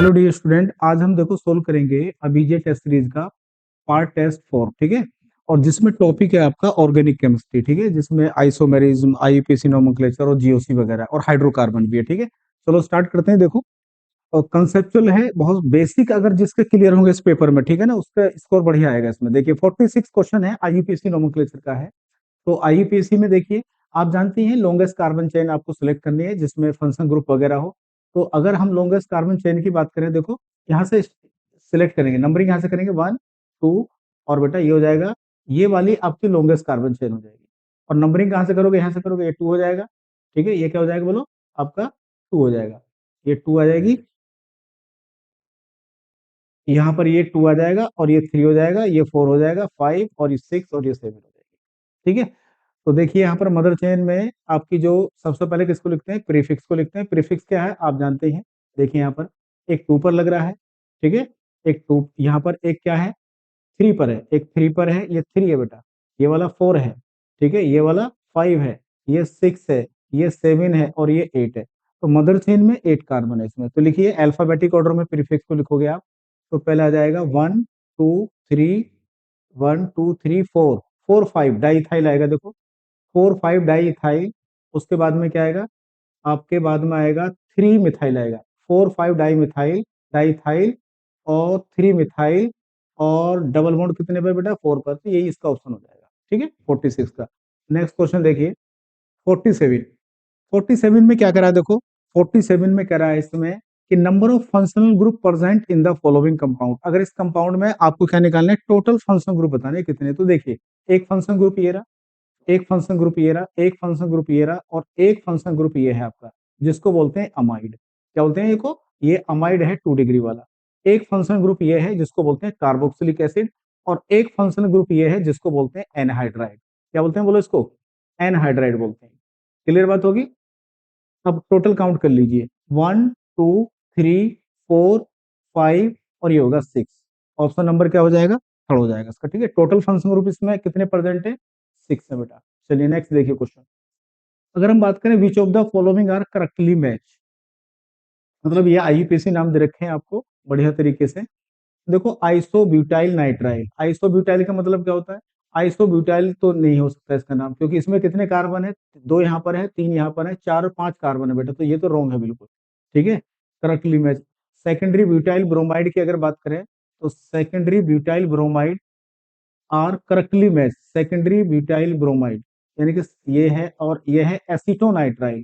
Hello dear student, आज हम देखो सोल्व करेंगे अबीजे टेस्ट सीरीज का पार्ट टेस्ट 4। ठीक है। और जिसमें टॉपिक है आपका ऑर्गेनिक केमिस्ट्री। ठीक है, जिसमें आइसोमेरिज्म, आईयूपीएसी नोमेनक्लेचर और जीओसी वगैरह और हाइड्रोकार्बन भी है। ठीक है, चलो स्टार्ट करते हैं। देखो, और कंसेप्चुअल है, बहुत बेसिक, अगर जिसके क्लियर होंगे इस पेपर में, ठीक है ना, उसका स्कोर बढ़िया आएगा। इसमें देखिए 46 क्वेश्चन है, आईयूपीएसी नोमेनक्लेचर का है। तो आईयूपीएसी में देखिए, आप जानते हैं लॉन्गेस्ट कार्बन चेन आपको सिलेक्ट करनी है जिसमें फंक्शन ग्रुप वगैरह हो। तो अगर हम लॉन्गेस्ट कार्बन चेन की बात करें, देखो यहाँ से सिलेक्ट करेंगे, नंबरिंग यहाँ से करेंगे 1 2, और बेटा ये हो जाएगा, ये वाली आपकी लॉन्गेस्ट कार्बन चेन हो जाएगी। और नंबरिंग कहाँ से करोगे, यहाँ से करोगे, ये 2 हो जाएगा। ठीक है, ये क्या हो जाएगा बोलो, आपका 2 हो जाएगा। ये 2 आ जाएगी, यहाँ पर ये 2 आ जाएगा, और ये 3 हो जाएगा, ये 4 हो जाएगा, 5 और ये 6 और ये 7 हो जाएगी। ठीक है। तो देखिए यहाँ पर मदर चेन में आपकी जो सबसे पहले किसको लिखते हैं, प्रीफिक्स को लिखते हैं। प्रीफिक्स क्या है आप जानते हैं। देखिए यहाँ पर एक 2 पर लग रहा है। ठीक है, एक 2 यहाँ पर, एक क्या है 3 पर है, एक 3 पर है, ये 3 है बेटा, ये वाला 4 है। ठीक है, ये वाला 5 है, ये 6 है, ये 7 है और ये 8 है। तो मदर चेन में 8 कार्बन है इसमें। तो लिखिए अल्फाबेटिक ऑर्डर में प्रीफिक्स को लिखोगे आप। तो पहले आ जाएगा 1 2 3, 1 2 3 4, 4 5 डाइथाइल आएगा। देखो 4 5 डाई इथाइल। उसके बाद में क्या आएगा, आपके बाद में आएगा 3 मिथाइल आएगा। 4 5 डाई मिथाइल, डाई इथाइल और 3 मिथाइल, और डबल बॉन्ड कितने पे बेटा, 4 पर। तो यही इसका ऑप्शन हो जाएगा। ठीक है, 46 का। नेक्स्ट क्वेश्चन देखिए 47। 47 में क्या करा है, देखो 47 में कह रहा है इसमें कि number of functional group present in the following compound. अगर इस कंपाउंड में आपको क्या निकालना है, टोटल फंक्शनल ग्रुप बताने हैं कितने। तो देखिए एक फंक्शनल ग्रुप ये रहा, एक फंक्शन ग्रुप ये रहा, एक फंक्शन ग्रुप ये रहा, और एक फंक्शन ग्रुप ये है आपका, जिसको बोलते हैं अमाइड। क्या बोलते हैं इसको, ये अमाइड है 2 डिग्री वाला। एक फंक्शन ग्रुप ये है जिसको बोलते हैं कार्बोक्सिलिक एसिड, और एक फंक्शन ग्रुप ये है जिसको बोलते हैं एनहाइड्राइड। क्या बोलते हैं बोलो इसको, एनहाइड्राइड बोलते हैं। क्लियर बात होगी। अब टोटल काउंट कर लीजिए, 1 2 3 4 5 और ये होगा 6। ऑप्शन नंबर क्या हो जाएगा, थर्ड हो जाएगा इसका। ठीक है, टोटल फंक्शन ग्रुप इसमें कितने प्रेजेंट है, 6 है बेटा। चलिए नेक्स्ट देखिए क्वेश्चन। अगर हम बात करें which of the following are correctly match, मतलब ये आईयूपीएसी नाम दे रखे हैं आपको बढ़िया तरीके से। देखो आइसोब्यूटाइल नाइट्राइल, आइसोब्यूटाइल का मतलब क्या होता है, आइसोब्यूटाइल तो नहीं हो सकता इसका नाम, क्योंकि इसमें कितने कार्बन है, 2 यहाँ पर है, 3 यहाँ पर है, 4 और 5 कार्बन है बेटा। तो ये तो रॉन्ग है बिल्कुल। ठीक है, correctly match. Secondary butyl bromide की अगर बात करें, तो secondary butyl bromide are correctly match. Secondary butyl bromide यानी कि ये है, और ये है एसीटोनाइट्राइल।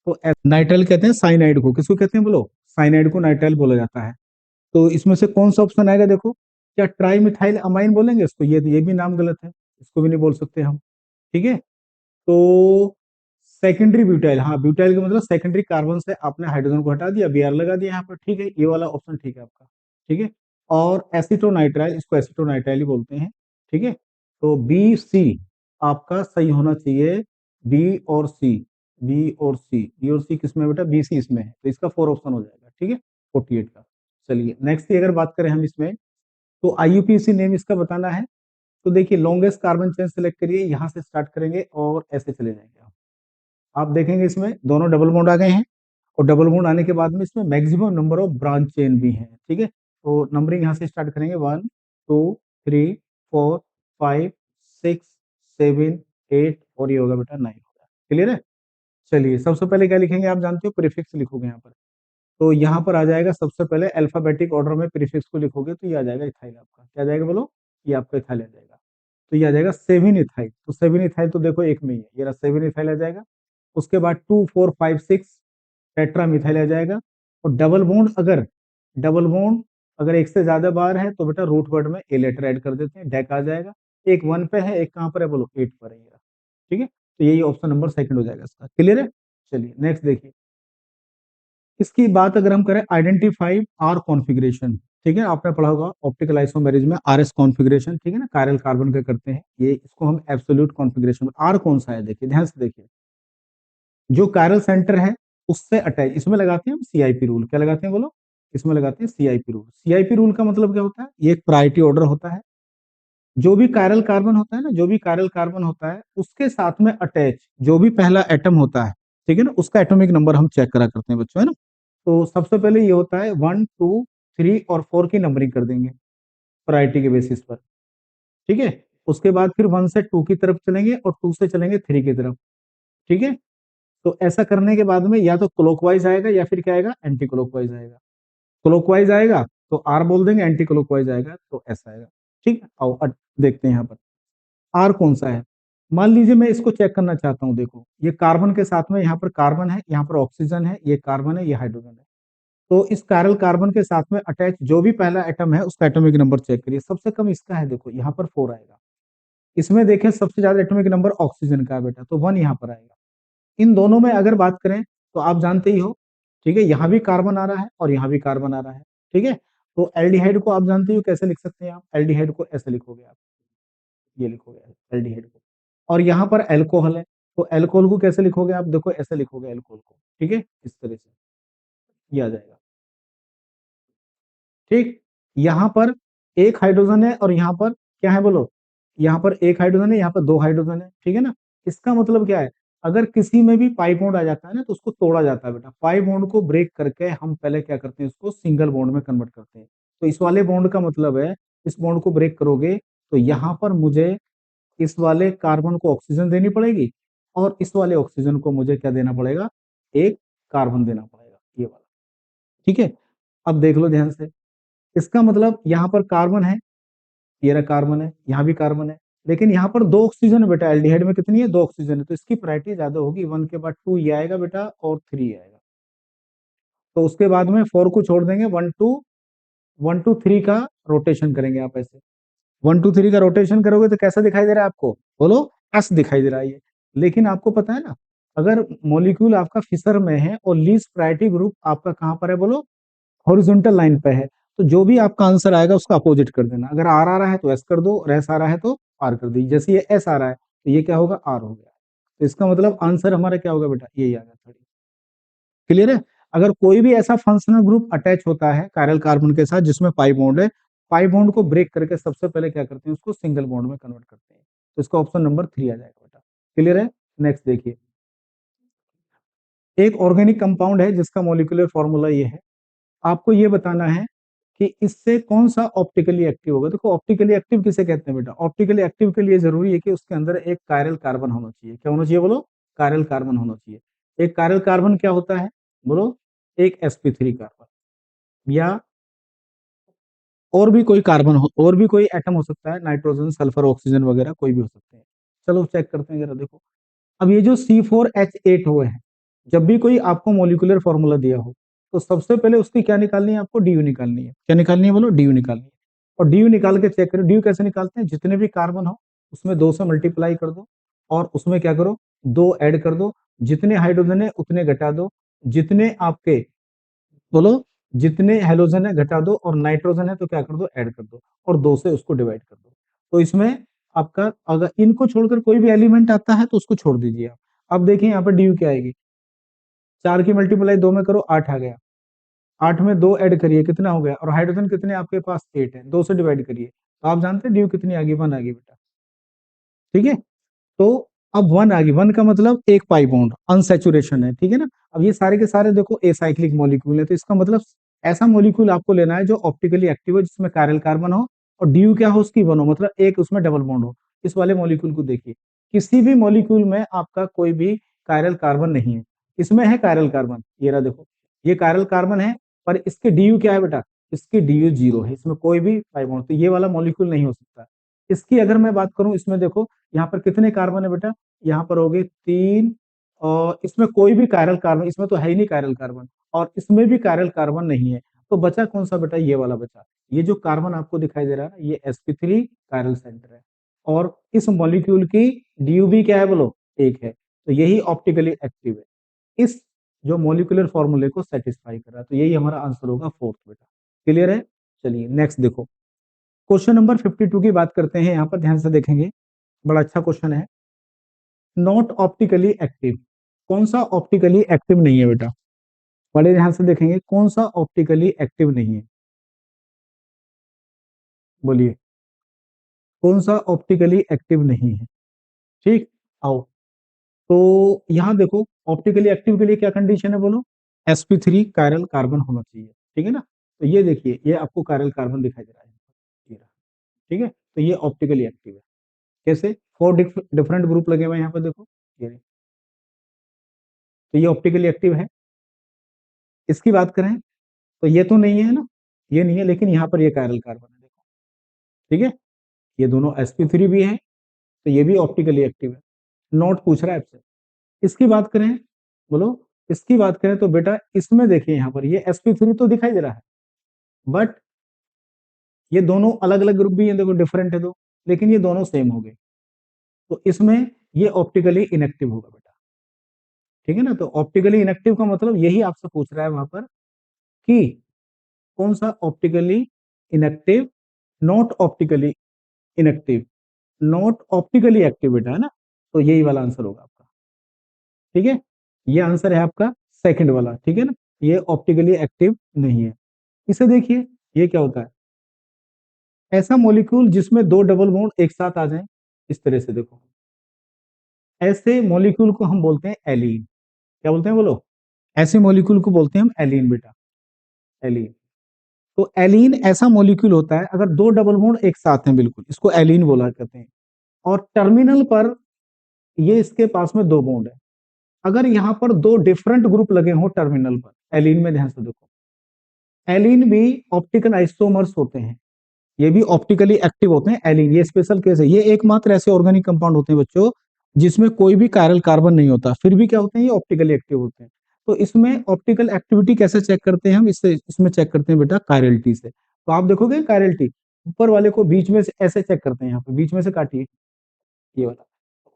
तो नाइट्राइल कहते हैं साइनाइड को, किसको कहते हैं बोलो, साइनाइड को नाइट्राइल बोला जाता है। तो इसमें से कौन सा ऑप्शन आएगा, देखो क्या ट्राई मिथाइल अमाइन बोलेंगे इसको, ये भी नाम गलत है, इसको भी नहीं बोल सकते हम। ठीक है, तो सेकेंडरी ब्यूटाइल, हाँ ब्यूटाइल का मतलब सेकेंडरी कार्बन से आपने हाइड्रोजन को हटा दिया, बीआर लगा दिया यहाँ पर। ठीक है, ये वाला ऑप्शन ठीक है आपका। ठीक है, और एसिटोनाइट्राइल, इसको एसिटोनाइट्राइल ही बोलते हैं। ठीक है, तो बी सी आपका सही होना चाहिए। बी और सी, बी और सी, बी और सी किसमें बेटा, बी सी इसमें है, तो इसका 4 ऑप्शन हो जाएगा। ठीक है, 48 का। चलिए नेक्स्ट की अगर बात करें हम इसमें, तो आईयूपीएसी नेम इसका बताना है। तो देखिए लॉन्गेस्ट कार्बन चेन सेलेक्ट करिए, यहाँ से स्टार्ट करेंगे और ऐसे चले जाएंगे। आप देखेंगे इसमें दोनों डबल बॉन्ड आ गए हैं, और डबल बॉन्ड आने के बाद में इसमें maximum number of branch chain भी हैं। ठीक है, तो नंबरिंग यहाँ से स्टार्ट करेंगे 1 2 3 4 5 6 7 8, और ये होगा बेटा 9 होगा। क्लियर है। चलिए सबसे पहले क्या लिखेंगे, आप जानते हो प्रीफिक्स लिखोगे यहाँ पर। तो यहाँ पर आ जाएगा सबसे पहले अल्फाबेटिक ऑर्डर में प्रीफिक्स को लिखोगे, तो ये आ जाएगा इथाइल आपका। क्या आ जाएगा बोलो, ये आपका इथाइल आ जाएगा। तो ये आ जाएगा 7 इथाइल। तो 7 इथाइल तो देखो एक में ही है, ये रहा 7 इथाइल आ जाएगा। उसके बाद 2 4 5 6 टेट्रा मिथाइल आ जाएगा। और डबल बॉन्ड अगर एक से ज्यादा बार है तो बेटा रूट वर्ड में ए लेटर ऐड कर देते हैं, डेक आ जाएगा। एक 1 पे है, एक कहाँ पर है बोलो, 8 पर है ये रहा। ठीक है, तो यही ऑप्शन नंबर सेकंड हो जाएगा इसका। क्लियर है। चलिए नेक्स्ट देखिए, इसकी बात अगर हम करें आइडेंटिफाई आर कॉन्फ़िगरेशन। ठीक है, आपने पढ़ा होगा ऑप्टिकल आइसोमेरिज्म में आरएस कॉन्फ़िगरेशन। ठीक है ना, कायरल कार्बन का करते हैं ये, इसको हम एब्सोल्यूट कॉन्फ़िगरेशन। आर कौन सा है, देखिए ध्यान से देखिए, जो कायरल सेंटर है उससे अटैच, इसमें लगाते हैं हम सीआईपी रूल। क्या लगाते हैं बोलो, इसमें लगाते हैं सीआईपी रूल। सीआईपी रूल का मतलब क्या होता है, ये एक प्रायोरिटी ऑर्डर होता है। जो भी कायरल कार्बन होता है ना, जो भी कायरल कार्बन होता है उसके साथ में अटैच जो भी पहला एटम होता है, ठीक है ना, उसका एटॉमिक नंबर हम चेक करा करते हैं बच्चों, है ना। तो सबसे पहले ये होता है 1 2 3 और 4 की नंबरिंग कर देंगे प्रायोरिटी के बेसिस पर, ठीक है। उसके बाद फिर 1 से 2 की तरफ चलेंगे और 2 से चलेंगे 3 की तरफ, ठीक है। तो ऐसा करने के बाद में या तो क्लॉकवाइज आएगा या फिर क्या आएगा, एंटी क्लॉकवाइज आएगा। क्लॉकवाइज आएगा तो आर बोल देंगे, एंटी क्लॉकवाइज आएगा तो एस आएगा, ठीक है। आओ देखते हैं यहाँ पर आर कौन सा है। मान लीजिए मैं इसको चेक करना चाहता हूँ, देखो ये कार्बन के साथ में यहाँ पर कार्बन है, यहाँ पर ऑक्सीजन है, ये कार्बन है, ये हाइड्रोजन है। तो इस कायरल कार्बन के साथ में अटैच जो भी पहला एटम है उसका एटॉमिक नंबर चेक करिए, सबसे कम इसका है, देखो यहाँ पर 4 आएगा। इसमें देखें सबसे ज्यादा एटॉमिक नंबर ऑक्सीजन का है बेटा, तो 1 यहाँ पर आएगा। इन दोनों में अगर बात करें तो आप जानते ही हो, ठीक है, यहाँ भी कार्बन आ रहा है और यहाँ भी कार्बन आ रहा है, ठीक है। तो एल्डिहाइड को आप जानते हो कैसे लिख सकते हैं, आप एल्डिहाइड को ऐसे लिखोगे, आप ये लिखोगे एल्डिहाइड को। और यहाँ पर एल्कोहल है, तो एल्कोहल को कैसे लिखोगे, आप देखो ऐसे लिखोगे एल्कोहल को, ठीक है, इस तरह से ये आ जाएगा, ठीक। यहाँ पर एक हाइड्रोजन है और यहाँ पर क्या है बोलो, यहाँ पर एक हाइड्रोजन है, यहाँ पर 2 हाइड्रोजन है, ठीक है ना। इसका मतलब क्या है, अगर किसी में भी पाई बॉन्ड आ जाता है ना तो उसको तोड़ा जाता है बेटा। पाई बॉन्ड को ब्रेक करके हम पहले क्या करते हैं, उसको सिंगल बॉन्ड में कन्वर्ट करते हैं। तो इस वाले बॉन्ड का मतलब है, इस बॉन्ड को ब्रेक करोगे तो यहाँ पर मुझे इस वाले कार्बन को ऑक्सीजन देनी पड़ेगी और इस वाले ऑक्सीजन को मुझे क्या देना पड़ेगा, एक कार्बन देना पड़ेगा, ये वाला, ठीक है। अब देख लो ध्यान से, इसका मतलब यहाँ पर कार्बन है, ये रहा कार्बन है, यहाँ भी कार्बन है, लेकिन यहाँ पर 2 ऑक्सीजन है बेटा। एल्डिहाइड में कितनी है, 2 ऑक्सीजन है, तो इसकी प्रायोरिटी ज्यादा होगी। 1 के बाद 2 ये आएगा बेटा और 3 आएगा। तो उसके बाद में 4 को छोड़ देंगे, 1 2 3 का रोटेशन करेंगे आप ऐसे। 1 2 3 का रोटेशन करोगे तो कैसा दिखाई दे रहा है आपको, बोलो, एस दिखाई दे रहा है ये। लेकिन आपको पता है ना, अगर मॉलिक्यूल आपका फिशर में है और लीस्ट प्रायोरिटी ग्रुप आपका कहाँ पर है, बोलो, हॉरिजॉन्टल लाइन पे है, तो जो भी आपका आंसर आएगा उसका अपोजिट कर देना। अगर आर आ रहा है तो एस कर दो, और एस आ रहा है तो आर कर दीजिए। जैसे ये एस आ रहा है तो ये क्या होगा, आर हो गया। तो इसका मतलब आंसर हमारा क्या होगा बेटा, यही आ गया। क्लियर है। अगर कोई भी ऐसा फंक्शनल ग्रुप अटैच होता है कायरल कार्बन के साथ जिसमें पाई बॉन्ड है, पाई बॉन्ड को ब्रेक करके सबसे पहले क्या करते हैं, उसको सिंगल बॉन्ड में कन्वर्ट करते हैं। तो इसका ऑप्शन नंबर 3 आ जाएगा बेटा। क्लियर है। नेक्स्ट देखिए, एक ऑर्गेनिक कंपाउंड है जिसका मॉलिक्यूलर फॉर्मूला ये है। आपको ये बताना है कि इससे कौन सा ऑप्टिकली एक्टिव होगा। देखो ऑप्टिकली एक्टिव किसे कहते हैं बेटा, ऑप्टिकली एक्टिव के लिए जरूरी है कि उसके अंदर एक कायरल कार्बन होना चाहिए। क्या होना चाहिए बोलो, कायरल कार्बन होना चाहिए। एक कायरल कार्बन क्या होता है बोलो, एक sp3 कार्बन, या और भी कोई कार्बन हो, और भी कोई एटम हो सकता है, नाइट्रोजन, सल्फर, ऑक्सीजन वगैरह कोई भी हो सकते हैं। चलो चेक करते हैं जरा, देखो अब ये जो C4H8 हुए हैं, जब भी कोई आपको मोलिकुलर फॉर्मूला दिया हो तो सबसे पहले उसकी क्या निकालनी है, आपको डीयू निकालनी है। क्या निकालनी है बोलो, डीयू निकालनी है। और डीयू निकाल के चेक करो, डीयू कैसे निकालते हैं, जितने भी कार्बन हो उसमें 2 से मल्टीप्लाई कर दो और उसमें क्या करो, 2 ऐड कर दो। जितने हाइड्रोजन है उतने घटा दो, जितने आपके, बोलो, जितने हेलोजन है घटा दो, और नाइट्रोजन है तो क्या कर दो, ऐड कर दो, और 2 से उसको डिवाइड कर दो। तो इसमें आपका अगर इनको छोड़कर कोई भी एलिमेंट आता है तो उसको छोड़ दीजिए आप। अब देखिए यहाँ पर डी क्या आएगी, 4 की मल्टीप्लाई 2 में करो, 8 आ गया। 8 में 2 ऐड करिए, कितना हो गया, और हाइड्रोजन कितने आपके पास, 8 है, 2 से डिवाइड करिए तो आप जानते हैं ड्यू कितनी आ गई, 1 आ गई बेटा, ठीक है। तो अब 1 आ गई, 1 का मतलब एक पाई बॉन्ड अनसेचुरेशन है, ठीक है ना। अब ये सारे के सारे देखो एसाइक्लिक मॉलिक्यूल है, तो इसका मतलब ऐसा मॉलिक्यूल आपको लेना है जो ऑप्टिकली एक्टिव है, जिसमें कायरल कार्बन हो और ड्यू क्या हो, उसकी 1 हो, मतलब एक उसमें डबल बॉन्ड हो। इस वाले मॉलिक्यूल को देखिए, किसी भी मॉलिक्यूल में आपका कोई भी कायरल कार्बन नहीं है। इसमें है कायरल कार्बन, ये रहा देखो, ये कायरल कार्बन है, पर इसके डीयू क्या है बेटा, इसकी डीयू 0 है, इसमें कोई भी पाई बॉन्ड, तो ये वाला मॉलिक्यूल नहीं हो सकता। इसकी अगर मैं बात करूं, इसमें देखो यहाँ पर कितने कार्बन है बेटा, यहाँ पर हो गए 3, और इसमें कोई भी कायरल कार्बन, इसमें तो है ही नहीं कायरल कार्बन, और इसमें भी कायरल कार्बन नहीं है। तो बचा कौन सा बेटा, ये वाला बचा। ये जो कार्बन आपको दिखाई दे रहा है ये sp3 कायरल सेंटर है, और इस मॉलिक्यूल की डीयूबी क्या है बोलो, 1 है। तो यही ऑप्टिकली एक्टिव है, इस जो मॉलिक्यूलर फॉर्मूले को सेटिस्फाई कर रहा है। तो यही हमारा आंसर होगा, फोर्थ बेटा। क्लियर है। चलिए नेक्स्ट देखो, क्वेश्चन नंबर 52 की बात करते हैं। यहाँ पर ध्यान से देखेंगे, बड़ा अच्छा क्वेश्चन है। नॉट ऑप्टिकली एक्टिव, कौन सा ऑप्टिकली एक्टिव नहीं है बेटा, बड़े ध्यान से देखेंगे कौन सा ऑप्टिकली एक्टिव नहीं है, बोलिए कौन सा ऑप्टिकली एक्टिव नहीं है। ठीक, आओ, तो यहां देखो ऑप्टिकली एक्टिव के लिए क्या कंडीशन है बोलो, sp3 कायरल कार्बन होना चाहिए, ठीक है ना। तो ये देखिए, ये आपको कायरल कार्बन दिखाई दे रहा है, ये रहा, ठीक है। तो ये ऑप्टिकली एक्टिव है। कैसे? 4 डिफरेंट ग्रुप लगे हुए हैं यहाँ पर, देखो ये रहे। तो ये ऑप्टिकली एक्टिव है। इसकी बात करें तो ये तो नहीं है ना, ये नहीं है, लेकिन यहाँ पर ये कायरल कार्बन है, देखो, ठीक है। ये दोनों sp3 भी है, तो ये भी ऑप्टिकली एक्टिव है। नोट पूछ रहा है आपसे। इसकी बात करें, बोलो, इसकी बात करें तो बेटा इसमें देखिए, यहाँ पर ये sp3 तो दिखाई दे रहा है, बट ये दोनों अलग अलग ग्रुप भी हैं, देखो डिफरेंट है दो, लेकिन ये दोनों सेम हो गए। तो इसमें ये ऑप्टिकली इनएक्टिव होगा बेटा, ठीक है ना। तो ऑप्टिकली इनएक्टिव का मतलब यही आपसे पूछ रहा है वहां पर कि कौन सा optically inactive, not optically inactive, not optically active बेटा, है ना। तो यही वाला आंसर होगा आपका, ठीक है। ये आंसर है आपका सेकंड वाला, ठीक है ना। ये ऑप्टिकली एक्टिव नहीं है। इसे देखिए, ये क्या होता है, ऐसा मॉलिक्यूल जिसमें दो डबल बॉन्ड एक साथ आ जाएं, इस तरह से देखो, ऐसे मॉलिक्यूल को हम बोलते हैं एलीन। क्या बोलते हैं बोलो? ऐसे मॉलिक्यूल को बोलते हैं हम एलीन बेटा, एलीन। तो एलीन ऐसा मॉलिक्यूल होता है अगर दो डबल बॉन्ड एक साथ हैं, बिल्कुल, इसको एलीन बोला करते हैं। और टर्मिनल पर ये इसके पास में दो बॉन्ड है। अगर यहां पर दो डिफरेंट ग्रुप लगे हो टर्मिनल पर, एलीन में ध्यान से देखो, एलीन भी ऑप्टिकल आइसोमर्स होते हैं, ये भी ऑप्टिकली एक्टिव होते हैं एलीन। ये स्पेशल केस है, ये एकमात्र ऐसे ऑर्गेनिक कंपाउंड होते हैं बच्चों जिसमें कोई भी कायरल कार्बन नहीं होता, फिर भी क्या होते हैं, ये ऑप्टिकली एक्टिव होते हैं। तो इसमें ऑप्टिकल एक्टिविटी कैसे चेक करते हैं हम, इससे इसमें चेक करते हैं बेटा कायरलिटी से। तो आप देखोगे कायरलिटी, ऊपर वाले को बीच में से ऐसे चेक करते हैं, यहाँ पे बीच में से काटिए, ये वाला,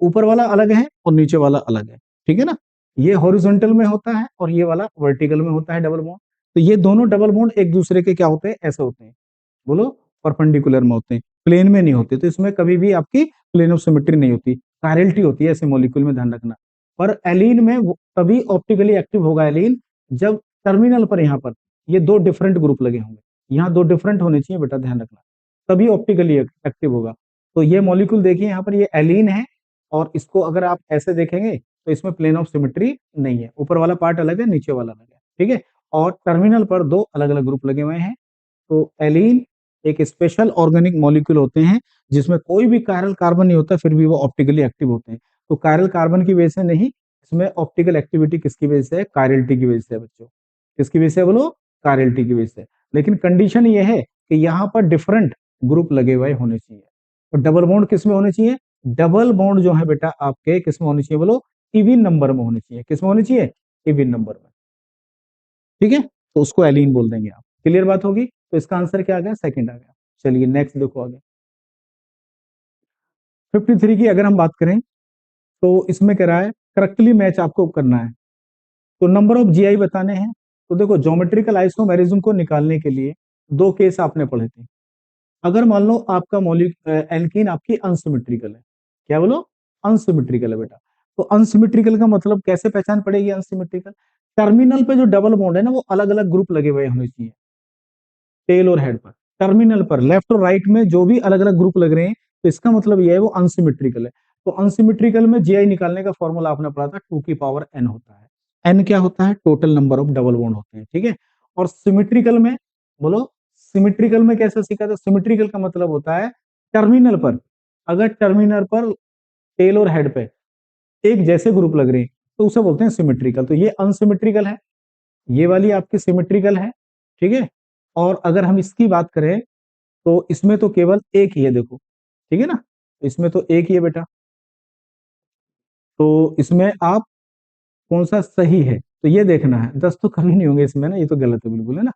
ऊपर वाला अलग है और नीचे वाला अलग है, ठीक है ना। ये हॉरिजॉन्टल में होता है और ये वाला वर्टिकल में होता है, डबल बॉन्ड। तो ये दोनों डबल बॉन्ड एक दूसरे के क्या होते हैं, ऐसे होते हैं, बोलो, परपेंडिकुलर में होते हैं, प्लेन में नहीं होते। तो इसमें कभी भी आपकी प्लेन ऑफ सिमेट्री नहीं होती, पैरेलटी होती है ऐसे मॉलिक्यूल में, ध्यान रखना। पर एलीन में तभी ऑप्टिकली एक्टिव होगा एलीन, जब टर्मिनल पर यहाँ पर ये दो डिफरेंट ग्रुप लगे होंगे, यहाँ दो डिफरेंट होने चाहिए बेटा, ध्यान रखना, तभी ऑप्टिकली एक्टिव होगा। तो ये मॉलिक्यूल देखिए, यहाँ पर ये एलीन है, और इसको अगर आप ऐसे देखेंगे तो इसमें प्लेन ऑफ सिमेट्री नहीं है, ऊपर वाला पार्ट अलग है, नीचे वाला अलग है, ठीक है। और टर्मिनल पर दो अलग अलग ग्रुप लगे हुए हैं। तो एलीन एक स्पेशल ऑर्गेनिक मॉलिक्यूल होते हैं जिसमें कोई भी कायरल कार्बन नहीं होता, फिर भी वो ऑप्टिकली एक्टिव होते हैं। तो कायरल कार्बन की वजह से नहीं, इसमें ऑप्टिकल एक्टिविटी किसकी वजह से है, कायरलिटी की वजह से है बच्चों। किसकी वजह से बोलो? कायरलिटी की वजह से। लेकिन कंडीशन ये है कि यहाँ पर डिफरेंट ग्रुप लगे हुए होने चाहिए। तो डबल बॉन्ड किस में होने चाहिए? डबल बॉन्ड जो है बेटा आपके किस में होने चाहिए बोलो? इवन नंबर में होने चाहिए। किस में होने चाहिए? इवन नंबर में, ठीक है। तो उसको एलीन बोल देंगे आप। क्लियर बात होगी? तो इसका आंसर क्या आ गया? सेकंड आ गया। चलिए नेक्स्ट देखो आगे। 53 की अगर हम बात करें तो इसमें कह रहा है करेक्टली मैच आपको करना है, तो नंबर ऑफ जीआई बताने हैं। तो देखो, ज्योमेट्रिकल आइसोमेरिज्म को निकालने के लिए दो केस आपने पढ़े थे। अगर मान लो आपका मौलिक एल्कीन आपकी अनसिमेट्रिकल है, क्या बोलो? अनसिमेट्रिकल है बेटा। तो अनसिमेट्रिकल का मतलब कैसे पहचान पड़ेगी अनसिमेट्रिकल? टर्मिनल पे जो डबल बॉन्ड है ना, वो अलग अलग ग्रुप लगे हुए होने चाहिए, टेल और हेड पर। टर्मिनल पर लेफ्ट और राइट में जो भी अलग अलग ग्रुप लग रहे हैं, तो इसका मतलब यह है वो अनसिमेट्रिकल है। तो अनसिमेट्रिकल में जीआई निकालने का फॉर्मूला आपने पढ़ा था, 2 की पावर n होता है। एन क्या होता है? Total number of double bond होते हैं, ठीक है। और सिमेट्रिकल में, बोलो, सिमेट्रिकल में कैसे सीखा था? सिमेट्रिकल का मतलब होता है टर्मिनल पर, अगर टर्मिनल पर टेल और हेड पे एक जैसे ग्रुप लग रहे हैं तो उसे बोलते हैं सिमेट्रिकल। तो ये अनसिमेट्रिकल है, ये वाली आपकी सिमेट्रिकल है, ठीक है। और अगर हम इसकी बात करें तो इसमें तो केवल एक ही है, देखो, ठीक है ना। इसमें तो एक ही है बेटा। तो इसमें आप कौन सा सही है तो ये देखना है, 10 तो कभी नहीं होंगे इसमें ना, ये तो गलत है बिल्कुल, है ना।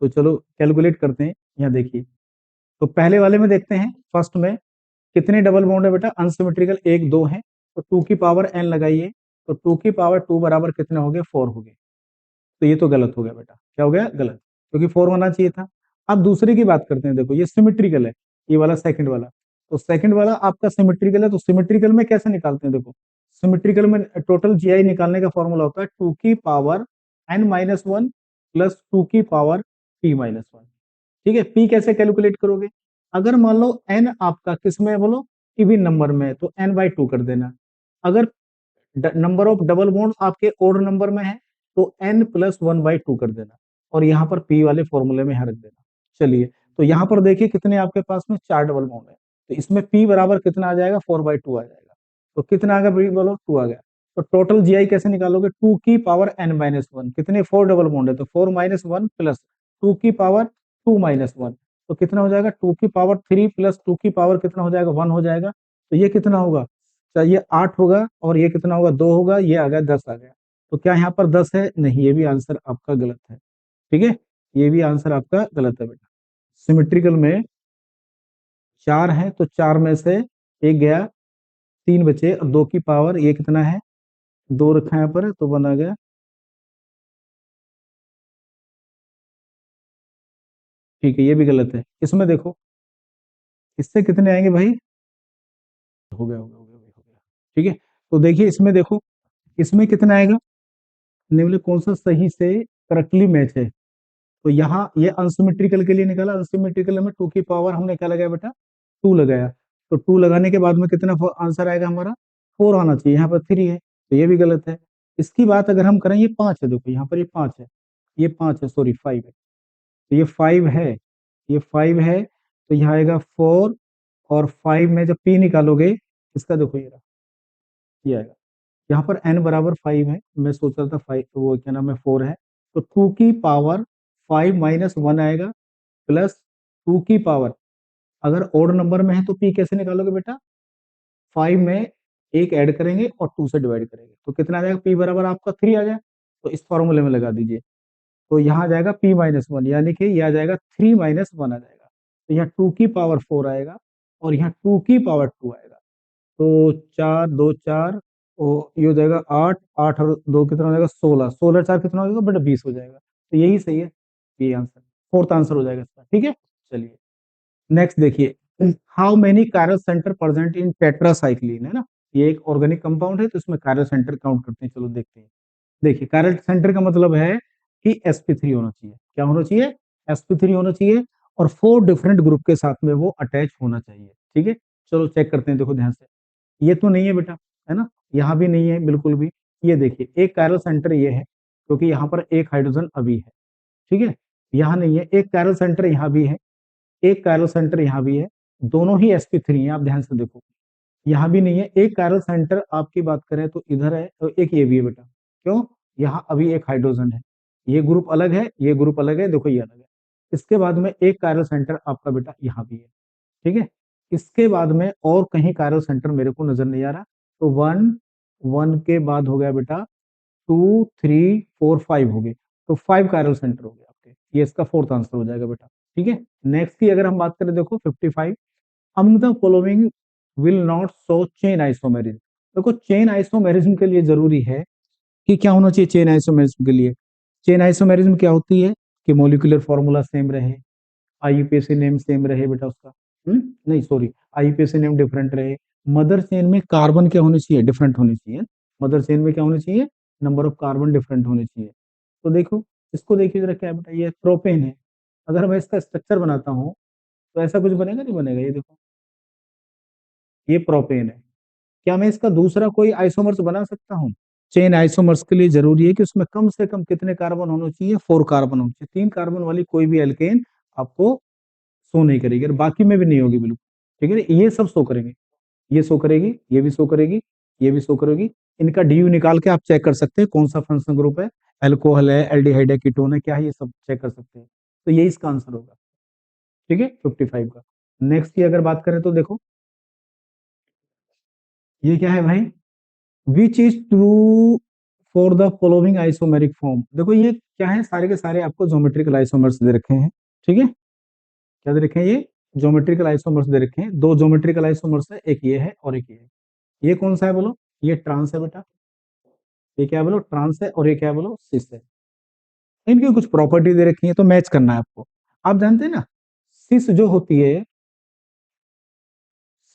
तो चलो कैलकुलेट करते हैं, यहाँ देखिए। तो पहले वाले में देखते हैं, फर्स्ट में कितने डबल बॉन्ड है बेटा? अनसिमेट्रिकल एक दो है, तो 2 की पावर n लगाइए, तो 2 की पावर 2 बराबर कितने हो गए? 4 हो गए। तो ये तो गलत हो गया बेटा, क्या हो गया? गलत, क्योंकि 4 होना चाहिए था। अब दूसरे की बात करते हैं, देखो ये सिमेट्रिकल है, ये वाला सेकंड वाला। तो सेकंड वाला आपका सिमेट्रिकल है, तो सिमेट्रिकल में कैसे निकालते हैं? देखो, सिमेट्रिकल में टोटल जीआई निकालने का फॉर्मूला होता है 2 की पावर n-1 प्लस 2 की पावर p-1। ठीक है, p कैसे कैलकुलेट करोगे? अगर मान लो n आपका किस में है बोलो? इवन नंबर में है, तो n/2 कर देना। अगर नंबर ऑफ डबल बॉन्ड आपके ओड नंबर में है तो n+1/2 कर देना और यहाँ पर p वाले फॉर्मूले में यहाँ रख देना। चलिए, तो यहाँ पर देखिए कितने आपके पास में 4 डबल बॉन्ड है, तो इसमें p बराबर कितना आ जाएगा, 4/2 आ जाएगा। तो कितना आ गया भाई, बोलो 2 आ गया। तो टोटल जीआई कैसे निकालोगे, 2 की पावर n-1, कितने 4 डबल बॉन्ड है, तो 4 - 1 प्लस 2 की पावर 2 - 1, तो कितना हो जाएगा, 2 की पावर 3 प्लस 2 की पावर कितना हो जाएगा, 1 हो जाएगा। तो ये कितना होगा, तो ये 8 होगा और ये कितना होगा, 2 होगा, ये आ गया 10 आ गया। तो क्या यहाँ पर 10 है, नहीं, ये भी आंसर आपका गलत है। ठीक है, ये भी आंसर आपका गलत है बेटा। सिमेट्रिकल में 4 है तो 4 में से एक गया, 3 बचे और 2 की पावर ये कितना है, 2 रखा है यहाँ पर, तो बना गया, ठीक है, ये भी गलत है। इसमें देखो, इससे कितने आएंगे भाई, हो गया हो गया हो गया हो गया। ठीक है, तो देखिए इसमें देखो, इसमें कितना आएगा, निम्नलिखित कौन सा सही से करेक्टली मैच है। तो यहाँ ये अनसिमेट्रिकल के लिए निकाला, अनसिमेट्रिकल में 2 की पावर हमने क्या लगाया बेटा, 2 लगाया। तो 2 लगाने के बाद में कितना आंसर आएगा हमारा, 4 आना चाहिए, यहाँ पर 3 है, तो ये भी गलत है। इसकी बात अगर हम करें, ये 5 है, देखो यहाँ पर ये 5 है, ये 5 है, सॉरी 5 है, तो ये 5 है, ये 5 है, तो यहाँ आएगा 4, और 5 में जब p निकालोगे, इसका देखो ये आएगा, यहाँ पर n बराबर 5 है, मैं सोच रहा था 5, वो क्या नाम है 4 है, तो 2 की पावर 5 - 1 आएगा, प्लस 2 की पावर, अगर ओड नंबर में है तो p कैसे निकालोगे बेटा, 5 में एक ऐड करेंगे और 2 से डिवाइड करेंगे, तो कितना आ जाएगा, p बराबर आपका 3 आ जाए, तो इस फॉर्मूले में लगा दीजिए, तो यहाँ आ जाएगा p-1, यानी कि ये आ जाएगा 3 - 1 आ जाएगा, तो यहाँ 2 की पावर 4 आएगा और यहाँ 2 की पावर 2 आएगा, तो 4 2 4, ये हो जाएगा 8 8 और 2 कितना हो जाएगा, 16 16 4 कितना हो जाएगा बेटा, 20 हो जाएगा, तो यही सही है, ये आंसर, फोर्थ आंसर हो जाएगा इसका। ठीक है, चलिए नेक्स्ट देखिए, how many chiral centre present in tetracycline, है ना, ये एक ऑर्गेनिक कंपाउंड है, तो इसमें कायरल सेंटर काउंट करते हैं, चलो देखते हैं। देखिए कायरल सेंटर का मतलब है कि sp3 होना चाहिए, क्या होना चाहिए, sp3 होना चाहिए, और 4 डिफरेंट ग्रुप के साथ में वो अटैच होना चाहिए। ठीक है, चलो चेक करते हैं, देखो ध्यान से, ये तो नहीं है बेटा, है ना, यहाँ भी नहीं है बिल्कुल भी। ये देखिए एक कायरल सेंटर ये है, क्योंकि यहाँ पर एक हाइड्रोजन अभी है, ठीक है, यहाँ नहीं है, एक कायरल सेंटर यहाँ भी है, एक कायरल सेंटर यहाँ भी है, दोनों ही sp3 है, आप ध्यान से देखो, यहाँ भी नहीं है, एक कायरल सेंटर आपकी बात करें तो इधर है, तो एक ये भी है बेटा, क्यों, यहाँ अभी एक हाइड्रोजन है, ये ग्रुप अलग है, ये ग्रुप अलग है, देखो ये अलग है। इसके बाद में एक कायरल सेंटर आपका बेटा यहाँ भी है, ठीक है, इसके बाद में और कहीं कायरल सेंटर मेरे को नजर नहीं आ रहा, तो 1 1 के बाद हो गया बेटा 2 3 4 5 हो गए, तो 5 कायरल सेंटर हो गए आपके, ये इसका फोर्थ आंसर हो जाएगा बेटा। ठीक है, नेक्स्ट की अगर हम बात करें, देखो 55, among the following will not show chain isomerism। देखो चेन आइसोमेरिज्म के लिए जरूरी है कि क्या होना चाहिए, चेन आइसोमेरिज्म के लिए, चेन आइसोमेरिज्म क्या होती है कि मॉलिक्यूलर फॉर्मूला सेम रहे, आईयूपीएसी नेम सेम रहे बेटा उसका, नहीं सॉरी, आईयूपीएसी नेम डिफरेंट रहे, मदर चेन में कार्बन क्या होनी चाहिए, डिफरेंट होनी चाहिए, मदर चेन में क्या होनी चाहिए, नंबर ऑफ कार्बन डिफरेंट होने चाहिए। तो देखो इसको देखिए जरा, क्या है बेटा, ये प्रोपेन है, अगर मैं इसका स्ट्रक्चर बनाता हूँ तो ऐसा कुछ बनेगा, नहीं बनेगा, ये देखो ये प्रोपेन है, क्या मैं इसका दूसरा कोई आइसोमर्स बना सकता हूँ, चेन आइसोमर्स के लिए जरूरी है कि उसमें कम से कम कितने कार्बन होने चाहिए, 4 कार्बन होने चाहिए, 3 कार्बन वाली कोई भी एल्केन आपको शो नहीं करेगी, और बाकी में भी नहीं होगी बिल्कुल। ठीक है ना, ये सब शो करेंगे, ये शो करेगी, ये भी शो करेगी, ये भी शो करेगी, इनका डीयू निकाल के आप चेक कर सकते हैं कौन सा फंक्शनल ग्रुप है, एल्कोहल है, एल्डिहाइड है, कीटोन है, क्या है, ये सब चेक कर सकते हैं, तो ये इसका आंसर होगा। ठीक है, 55 का। नेक्स्ट की अगर बात करें तो देखो, ये क्या है भाई, which is true for the following isomeric form, देखो ये क्या है, सारे के सारे आपको ज्योमेट्रिकल आइसोमर्स दे रखे हैं। ठीक है, क्या दे रखे हैं, ये ज्योमेट्रिकल आइसोमर्स दे रखे हैं, दो ज्योमेट्रिकल आइसोमर्स है, एक ये है और एक ये है, ये कौन सा है बोलो, ये ट्रांस है बेटा, ये क्या है बोलो, ट्रांस है, और ये क्या है बोलो, सिस है। इनकी कुछ प्रॉपर्टी दे रखी है, तो मैच करना है आपको। आप जानते हैं ना, सिस जो होती है,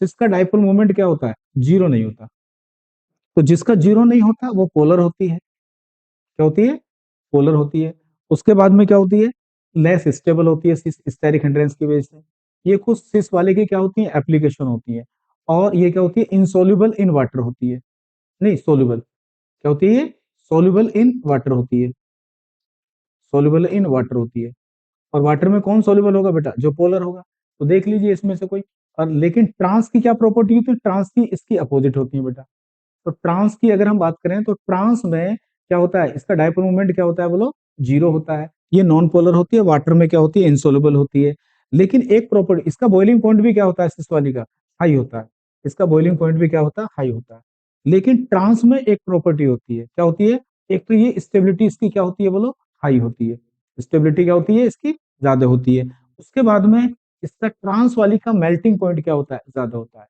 सिस का डाइपोल मोमेंट क्या होता है, जीरो नहीं होता, तो जिसका जीरो नहीं होता वो पोलर होती है, क्या होती है, पोलर होती है। उसके बाद में क्या होती है, लेस स्टेबल होती है, सिस स्टेरिक हिंड्रेंस की वजह से। ये कुछ सिस वाले की क्या होती है, एप्लीकेशन होती है, और ये क्या होती है, इनसोल्यूबल इन वाटर होती है, नहीं सोल्यूबल, क्या होती है, सोल्यूबल इन वाटर होती है। सोल्यूबल इन वाटर होती है। और वाटर में कौन सोल्यूबल होगा बेटा? जो पोलर होगा। तो देख लीजिए इसमें से कोई। और लेकिन ट्रांस की क्या प्रॉपर्टी होती है? ट्रांस की इसकी अपोजिट होती है बेटा। तो ट्रांस की अगर हम बात करें तो ट्रांस में क्या होता है? इसका डायपोल मोमेंट क्या होता है बोलो? जीरो होता है। ये नॉन पोलर होती है। वाटर में क्या होती है? इनसोल्युबल होती है। लेकिन एक प्रॉपर्टी, इसका बॉइलिंग पॉइंट भी क्या होता है? इस वाली का हाई होता है। इसका बॉइलिंग पॉइंट भी क्या होता है? हाई होता है। लेकिन ट्रांस में एक प्रॉपर्टी होती है, क्या होती है? एक तो ये स्टेबिलिटी इसकी क्या होती है बोलो? हाई होती है। स्टेबिलिटी क्या होती है इसकी? ज्यादा होती है। उसके बाद में इसका ट्रांस वाली का मेल्टिंग पॉइंट क्या होता है? ज्यादा होता है।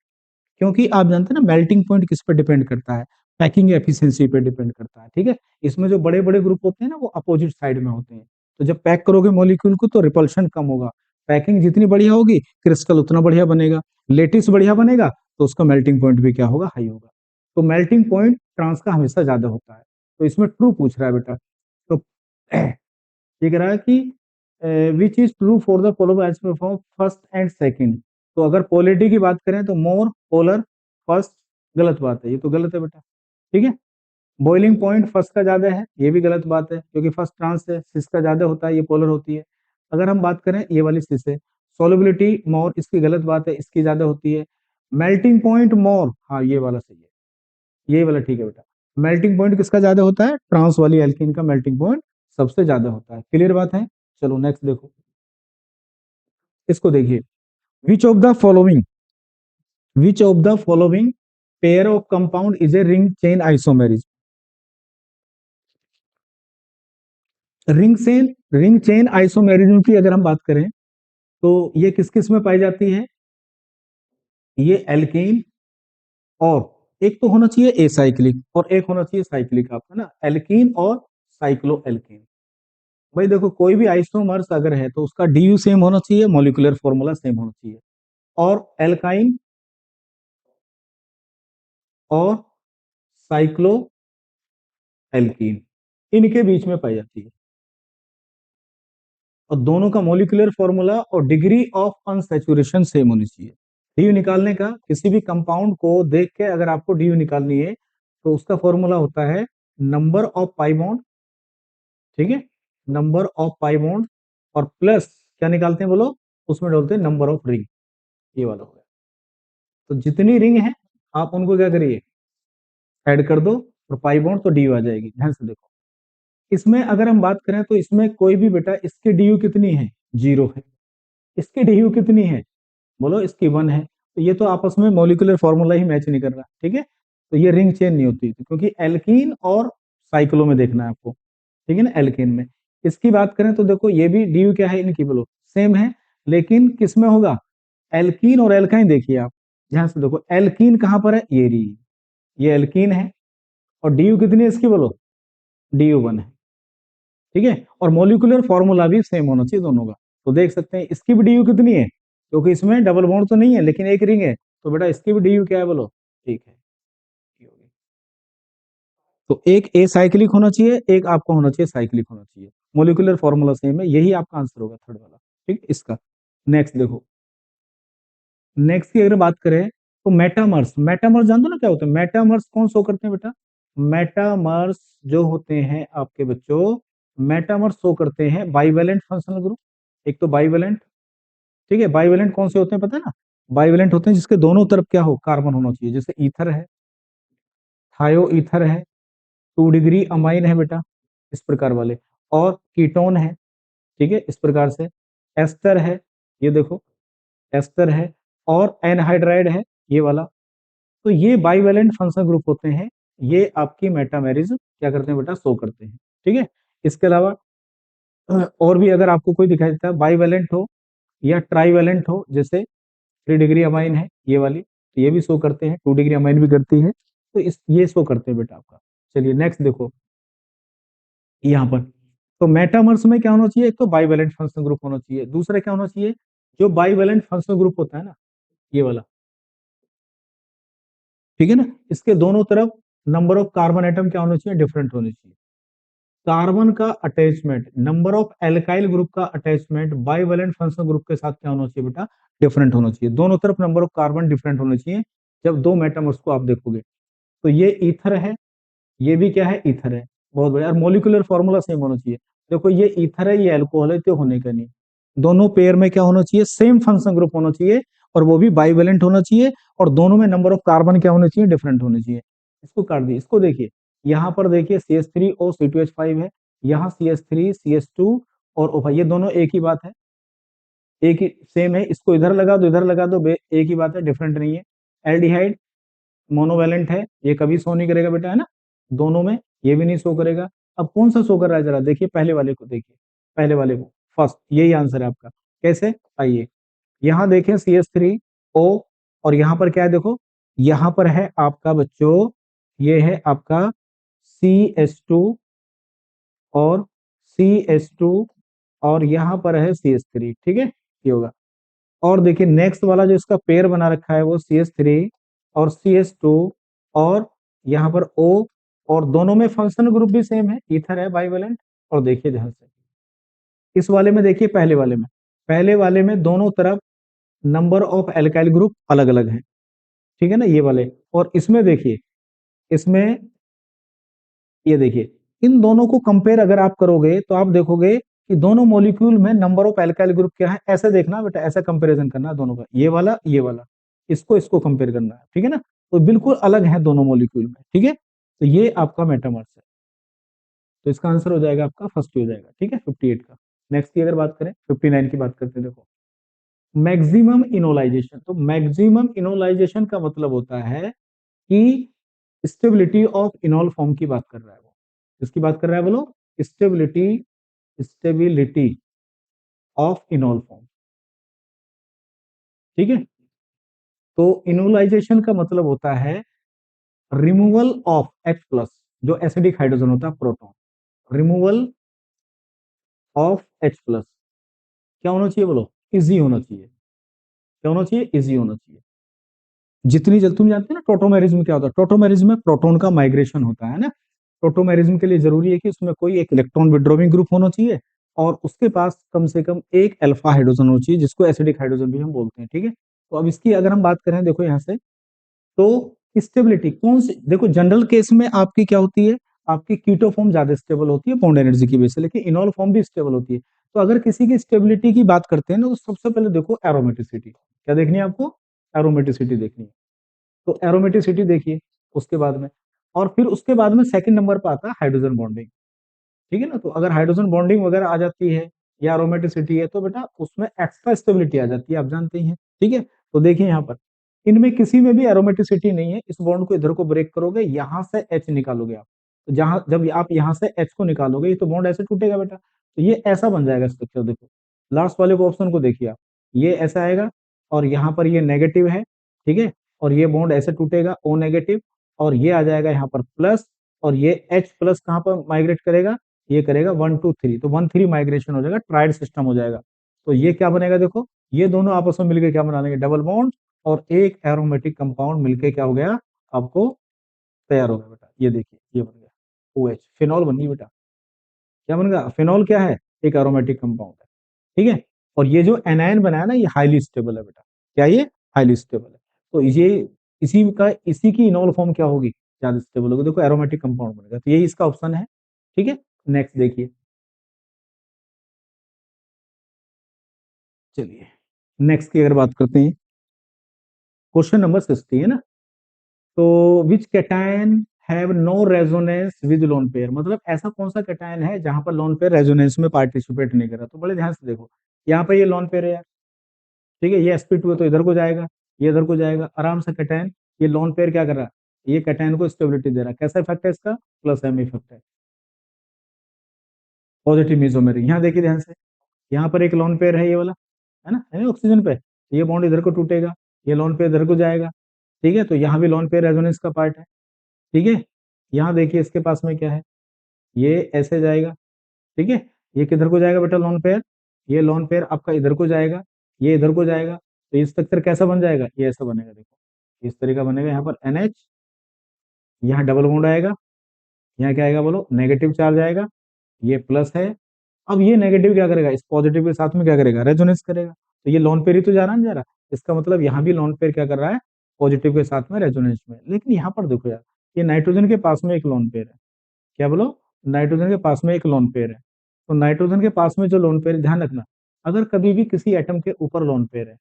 क्योंकि आप जानते हैं ना मेल्टिंग पॉइंट किस पर डिपेंड करता है? पैकिंग एफिशिएंसी पे डिपेंड करता है। ठीक है। इसमें जो बड़े बड़े ग्रुप होते हैं ना वो अपोजिट साइड में होते हैं। तो जब पैक करोगे मॉलिक्यूल को तो रिपल्शन कम होगा। पैकिंग जितनी बढ़िया होगी क्रिस्टल उतना बढ़िया बनेगा। लेटिस बढ़िया बनेगा तो उसका मेल्टिंग पॉइंट भी क्या होगा? हाई होगा। तो मेल्टिंग पॉइंट ट्रांस का हमेशा ज्यादा होता है। तो इसमें ट्रू पूछ रहा है बेटा। तो ये कह रहा है कि which is true for the polar isotope form first and second. तो अगर पोलरिटी की बात करें तो मोर पोलर फर्स्ट, गलत बात है, ये तो गलत है बेटा। ठीक है। बॉइलिंग पॉइंट फर्स्ट का ज्यादा है, ये भी गलत बात है क्योंकि फर्स्ट ट्रांस है, सिस का ज्यादा होता है, ये पोलर होती है। अगर हम बात करें ये वाली सिस है, सोलबिलिटी मोर, इसकी गलत बात है, इसकी ज्यादा होती है। मेल्टिंग पॉइंट मोर, हाँ ये वाला सही है, ये वाला ठीक है बेटा। मेल्टिंग पॉइंट किसका ज्यादा होता है? ट्रांस वाली एल्कीन का मेल्टिंग पॉइंट सबसे ज्यादा होता है। क्लियर बात है? चलो नेक्स्ट देखो, इसको देखिए। विच of the following, which of the following pair of compound is a ring chain isomerism. Ring chain isomerism की अगर हम बात करें तो ये किस किस में पाई जाती है? ये एल्केन, और एक तो होना चाहिए एसाइक्लिक और एक होना चाहिए साइक्लिक, आपका ना एल्कीन और साइक्लो एल्कीन। भाई देखो कोई भी आइसोमर्स अगर है तो उसका डी यू सेम होना चाहिए, मॉलिक्यूलर फॉर्मूला सेम होना चाहिए। और एल्काइन और साइक्लो एल्कीन इनके बीच में पाई जाती है। और दोनों का मॉलिक्यूलर फॉर्मूला और डिग्री ऑफ अनसैचुरेशन सेम होनी चाहिए। डीयू निकालने का, किसी भी कंपाउंड को देख के अगर आपको डीयू निकालनी है तो उसका फॉर्मूला होता है नंबर ऑफ पाई बॉन्ड। ठीक है। नंबर ऑफ पाई बॉन्ड और प्लस क्या निकालते हैं बोलो? उसमें डालते हैं नंबर ऑफ रिंग। ये वाला हो गया। तो जितनी रिंग है आप उनको क्या करिए? ऐड कर दो और पाई बॉन्ड तो डीयू आ जाएगी। ध्यान से देखो, इसमें अगर हम बात करें तो इसमें कोई भी बेटा, इसकी डीयू कितनी है? जीरो है। इसकी डीयू कितनी है? बोलो इसकी वन है। तो ये तो आपस में मॉलिक्यूलर फॉर्मूला ही मैच नहीं कर रहा। ठीक है। तो ये रिंग चेन नहीं होती क्योंकि एल्कीन और साइक्लो में देखना है आपको। ठीक है ना, एल्कीन में। इसकी बात करें तो देखो ये भी डी क्या है इनकी बोलो? सेम है। लेकिन किस में होगा? एल्कीन और एल्काइन देखिए आप ध्यान से देखो, एल्कीन कहां पर है? ये री, ये एल्कीन है। और डी कितनी है इसकी बोलो? डी वन है। ठीक है। और मोलिकुलर फॉर्मूला भी सेम होना चाहिए दोनों का। तो देख सकते हैं इसकी भी डी कितनी है, क्योंकि इसमें डबल बॉन्ड तो नहीं है लेकिन एक रिंग है। तो बेटा इसकी भी डी क्या है बोलो? ठीक है। तो एक ए साइक्लिक होना चाहिए, एक आपका होना चाहिए साइक्लिक होना चाहिए। मोलिकुलर फॉर्मूला सेम है, यही आपका आंसर होगा थर्ड वाला। ठीक इसका। नेक्स्ट देखो, नेक्स्ट की अगर बात करें तो मेटामर्स, मेटामर्स जानते हो ना क्या होता है? मेटामर्स कौन शो करते हैं बेटा? मेटामर्स जो होते हैं आपके बच्चों, मेटामर्स शो करते हैं बाइवेलेंट फंक्शनल ग्रुप। एक तो बाइवेलेंट, ठीक है। बाइवेलेंट कौन से होते हैं पता है ना? बाइवेलेंट होते हैं जिसके दोनों तरफ क्या हो? कार्बन होना चाहिए। जैसे ईथर है, थायो ईथर है, 2 डिग्री अमाइन है बेटा, इस प्रकार वाले। और कीटोन है, ठीक है, इस प्रकार से। एस्टर है, ये देखो एस्टर है। और एनहाइड्राइड है, ये वाला। तो ये बाइवेलेंट फंक्शनल ग्रुप होते हैं। ये आपकी मेटामेरिज्म क्या करते हैं बेटा? शो करते हैं। ठीक है। इसके अलावा और भी अगर आपको कोई दिखाई देता है बाइवेलेंट हो या ट्राइवेलेंट हो, जैसे 3 डिग्री अमाइन है ये वाली, तो ये भी शो करते हैं। 2 डिग्री अमाइन भी करती है। तो इस ये शो करते हैं बेटा आपका। चलिए नेक्स्ट देखो यहाँ पर। तो मेटामर्स में क्या होना चाहिए? एक तो बाइवेलेंट फंक्शनल ग्रुप होना चाहिए, दूसरा क्या होना चाहिए? जो बाइवेलेंट फंक्शनल ग्रुप होता है ना, ये वाला, ठीक है ना, इसके दोनों तरफ नंबर ऑफ कार्बन एटम क्या होना चाहिए? डिफरेंट होने चाहिए। कार्बन का attachment, number of alkyl group का अटैचमेंट बाइवेलेंट फंक्शनल ग्रुप के साथ क्या होना चाहिए बेटा? डिफरेंट होना चाहिए। दोनों तरफ नंबर ऑफ कार्बन डिफरेंट होने चाहिए जब दो मेटामर्स को आप देखोगे। तो ये ईथर है, ये भी क्या है? ईथर है। बहुत बढ़िया। और मोलिकुलर फॉर्मूला सेम होना चाहिए। देखो ये ईथर है, ये अल्कोहल है, तो होने का नहीं। दोनों पेयर में क्या होना चाहिए, सेम फंक्शन ग्रुप होना चाहिए, और वो भी बाइवेलेंट होना चाहिए, और दोनों में नंबर ऑफ कार्बन क्या होने चाहिए, डिफरेंट होने चाहिए। इसको काट दिए। इसको देखिए, यहाँ पर देखिए CH3O C2H5 है, यहाँ CH3 CH2 और O5, ये दोनों एक ही बात है, एक ही सेम है। इसको इधर लगा दो, इधर लगा दो, एक ही बात है, डिफरेंट नहीं है। एल्डिहाइड मोनोवैलेंट है, ये कभी शो नहीं करेगा बेटा, है ना, दोनों में। ये भी नहीं शो करेगा। अब कौन सा शो कर रहा है, जरा देखिए पहले वाले को, देखिए पहले वाले को, फर्स्ट, यही आंसर है आपका। कैसे, आइए यहाँ देखें CH3O, और यहाँ पर क्या है देखो, यहाँ पर है आपका बच्चों, ये है आपका CH2 और CH2, और यहाँ पर है CH3, ठीक है, ये होगा। और देखिए नेक्स्ट वाला जो इसका पेयर बना रखा है वो CH3 और CH2, और यहाँ पर O, और दोनों में फंक्शनल ग्रुप भी सेम है, ईथर है, बाइवेलेंट। और देखिए ध्यान से, इस वाले में देखिए, पहले वाले में दोनों तरफ नंबर ऑफ एल्काइल ग्रुप अलग अलग है, ठीक है ना, ये वाले। और इसमें देखिए, इसमें ये देखिए, इन दोनों को कंपेयर अगर आप करोगे तो आप देखोगे कि दोनों मॉलिक्यूल में नंबर ऑफ एल्काइल ग्रुप क्या है, ऐसे देखना बेटा, ऐसा कंपैरिजन करना है दोनों का, ये वाला, इसको इसको कंपेयर करना है, ठीक है ना। तो बिल्कुल अलग है दोनों मॉलिक्यूल में, ठीक है। तो ये आपका मेटामर्स है, तो इसका आंसर हो जाएगा आपका फर्स्ट हो जाएगा, ठीक है, 58 का। नेक्स्ट की अगर बात करें, 59 की बात करते हैं, देखो मैक्सिमम इनोलाइजेशन। तो मैक्सिमम इनोलाइजेशन का मतलब होता है कि स्टेबिलिटी ऑफ इनॉल फॉर्म की बात कर रहा है वो। किसकी बात कर रहा है बोलो, स्टेबिलिटी, स्टेबिलिटी ऑफ इनॉल फॉर्म, ठीक है। तो इनोलाइजेशन का मतलब होता है रिमूवल ऑफ H+, जो एसिडिक हाइड्रोजन होता है प्रोटॉन, रिमूवल ऑफ H+। क्या होना चाहिए बोलो, इजी होना चाहिए। क्या होना चाहिए, इजी होना चाहिए। जितनी जल्दी, तुम जानते हैं ना टोटोमेरिज्म क्या होता है, टोटोमेरिज्म में प्रोटॉन का माइग्रेशन होता है ना। टोटोमेरिज्म के लिए जरूरी है कि उसमें कोई एक इलेक्ट्रॉन विड्रॉइंग ग्रुप होना चाहिए, और उसके पास कम से कम एक अल्फा हाइड्रोजन होना चाहिए, जिसको एसिडिक हाइड्रोजन भी हम बोलते हैं, ठीक है। तो अब इसकी अगर हम बात करें, देखो यहाँ से, तो स्टेबिलिटी कौन सी, देखो जनरल केस में आपकी क्या होती है, आपकी कीटो फॉर्म ज्यादा स्टेबल होती है बॉन्ड एनर्जी की वजह से, लेकिन इनॉल फॉर्म भी स्टेबल होती है। तो अगर किसी की स्टेबिलिटी की बात करते हैं ना, तो सबसे पहले देखो एरोमेटिसिटी, क्या देखनी है आपको, एरोमेटिसिटी देखनी है। तो एरोमेटिसिटी देखिए उसके बाद में, और फिर उसके बाद में सेकंड नंबर पर आता है हाइड्रोजन बॉन्डिंग, ठीक है ना। तो अगर हाइड्रोजन बॉन्डिंग वगैरह आ जाती है, या एरोमेटिसिटी है, तो बेटा उसमें एक्स्ट्रा स्टेबिलिटी आ जाती है, आप जानते ही हैं, ठीक है। तो देखिए यहाँ पर इनमें किसी में भी एरोमेटिसिटी नहीं है। इस बॉन्ड को इधर को ब्रेक करोगे, यहाँ से H निकालोगे आप, तो जहां जब आप यहाँ से H को निकालोगे, तो बॉन्ड ऐसे टूटेगा बेटा, तो ये ऐसा बन जाएगा स्ट्रक्चर। देखो लास्ट वाले को, ऑप्शन को देखिए आप, ये ऐसा आएगा, और यहाँ पर ये नेगेटिव है, ठीक है, और ये बॉन्ड ऐसे टूटेगा O नेगेटिव, और ये आ जाएगा यहाँ पर प्लस, और ये H+ कहाँ पर माइग्रेट करेगा, ये करेगा 1 2 3, तो 1 3 माइग्रेशन हो जाएगा, ट्राइड सिस्टम हो जाएगा। तो ये क्या बनेगा, देखो ये दोनों आपस में मिलकर क्या बना देंगे, डबल बॉन्ड, और एक एरोमेटिक कंपाउंड मिलके क्या हो गया आपको, तैयार हो गया बेटा। ये देखिए ये बन गया OH, फिनॉल बन गई बेटा। क्या बन गया, फिनॉल क्या है, एक एरोमेटिक कंपाउंड है, ठीक है। और ये जो एनायन बनाया ना, ये हाईली स्टेबल है बेटा। क्या ये, हाईली स्टेबल है। तो ये इसी की इनॉल फॉर्म क्या होगी, ज्यादा स्टेबल होगी, देखो एरोमेटिक कंपाउंड बनेगा। तो यही इसका ऑप्शन है, ठीक है। नेक्स्ट देखिए, चलिए नेक्स्ट की अगर बात करते हैं, क्वेश्चन नंबर 60 है ना। तो which cation have no resonance with lone pair, मतलब ऐसा कौन सा कैटायन है जहां पर लोन पेयर रेजोनेंस में पार्टिसिपेट नहीं कर रहा। तो बड़े ध्यान से देखो, यहाँ पर ये लोन पेयर है यार, ठीक है, ये sp2 है, तो इधर को जाएगा, ये इधर को जाएगा आराम से। कैटायन, ये लोन पेयर क्या कर रहा है, ये कैटायन को स्टेबिलिटी दे रहा है। कैसा इफेक्ट है इसका, प्लस एम इफेक्ट है, पॉजिटिव मेसोमेरी। यहाँ देखिए ध्यान से, यहाँ पर एक लोन पेयर है, ये वाला, है ना ऑक्सीजन पे, ये बॉन्ड इधर को टूटेगा, ये लोन पेयर इधर को जाएगा, ठीक है। तो यहाँ भी लोन पेयर रेजोनेंस का पार्ट है, ठीक है। यहाँ देखिए इसके पास में क्या है, ये ऐसे जाएगा, ठीक है। ये किधर को जाएगा बेटा, लोन पेयर, ये लोन पेयर आपका इधर को जाएगा, ये इधर को जाएगा, तो ये स्ट्रक्चर कैसा बन जाएगा, ये ऐसा बनेगा, देखो इस तरीका बनेगा। यहाँ पर NH, यहाँ डबल बॉन्ड आएगा, यहाँ क्या आएगा बोलो, नेगेटिव चार्ज आएगा, ये प्लस है। अब ये नेगेटिव क्या करेगा, इस पॉजिटिव के साथ में क्या करेगा, रेजोनेंस करेगा। तो ये लोन पेयर ही तो जा रहा है, जा रहा, इसका मतलब यहाँ भी लोन पेयर क्या कर रहा है, पॉजिटिव के साथ में रेजोनेंस में। लेकिन यहाँ पर देखो यार, ये नाइट्रोजन के पास में एक लोन पेयर है, क्या बोलो, नाइट्रोजन के पास में एक लोन पेयर है, तो नाइट्रोजन के पास में जो लोन पेयर, ध्यान रखना, अगर कभी भी किसी एटम के ऊपर लोन पेयर है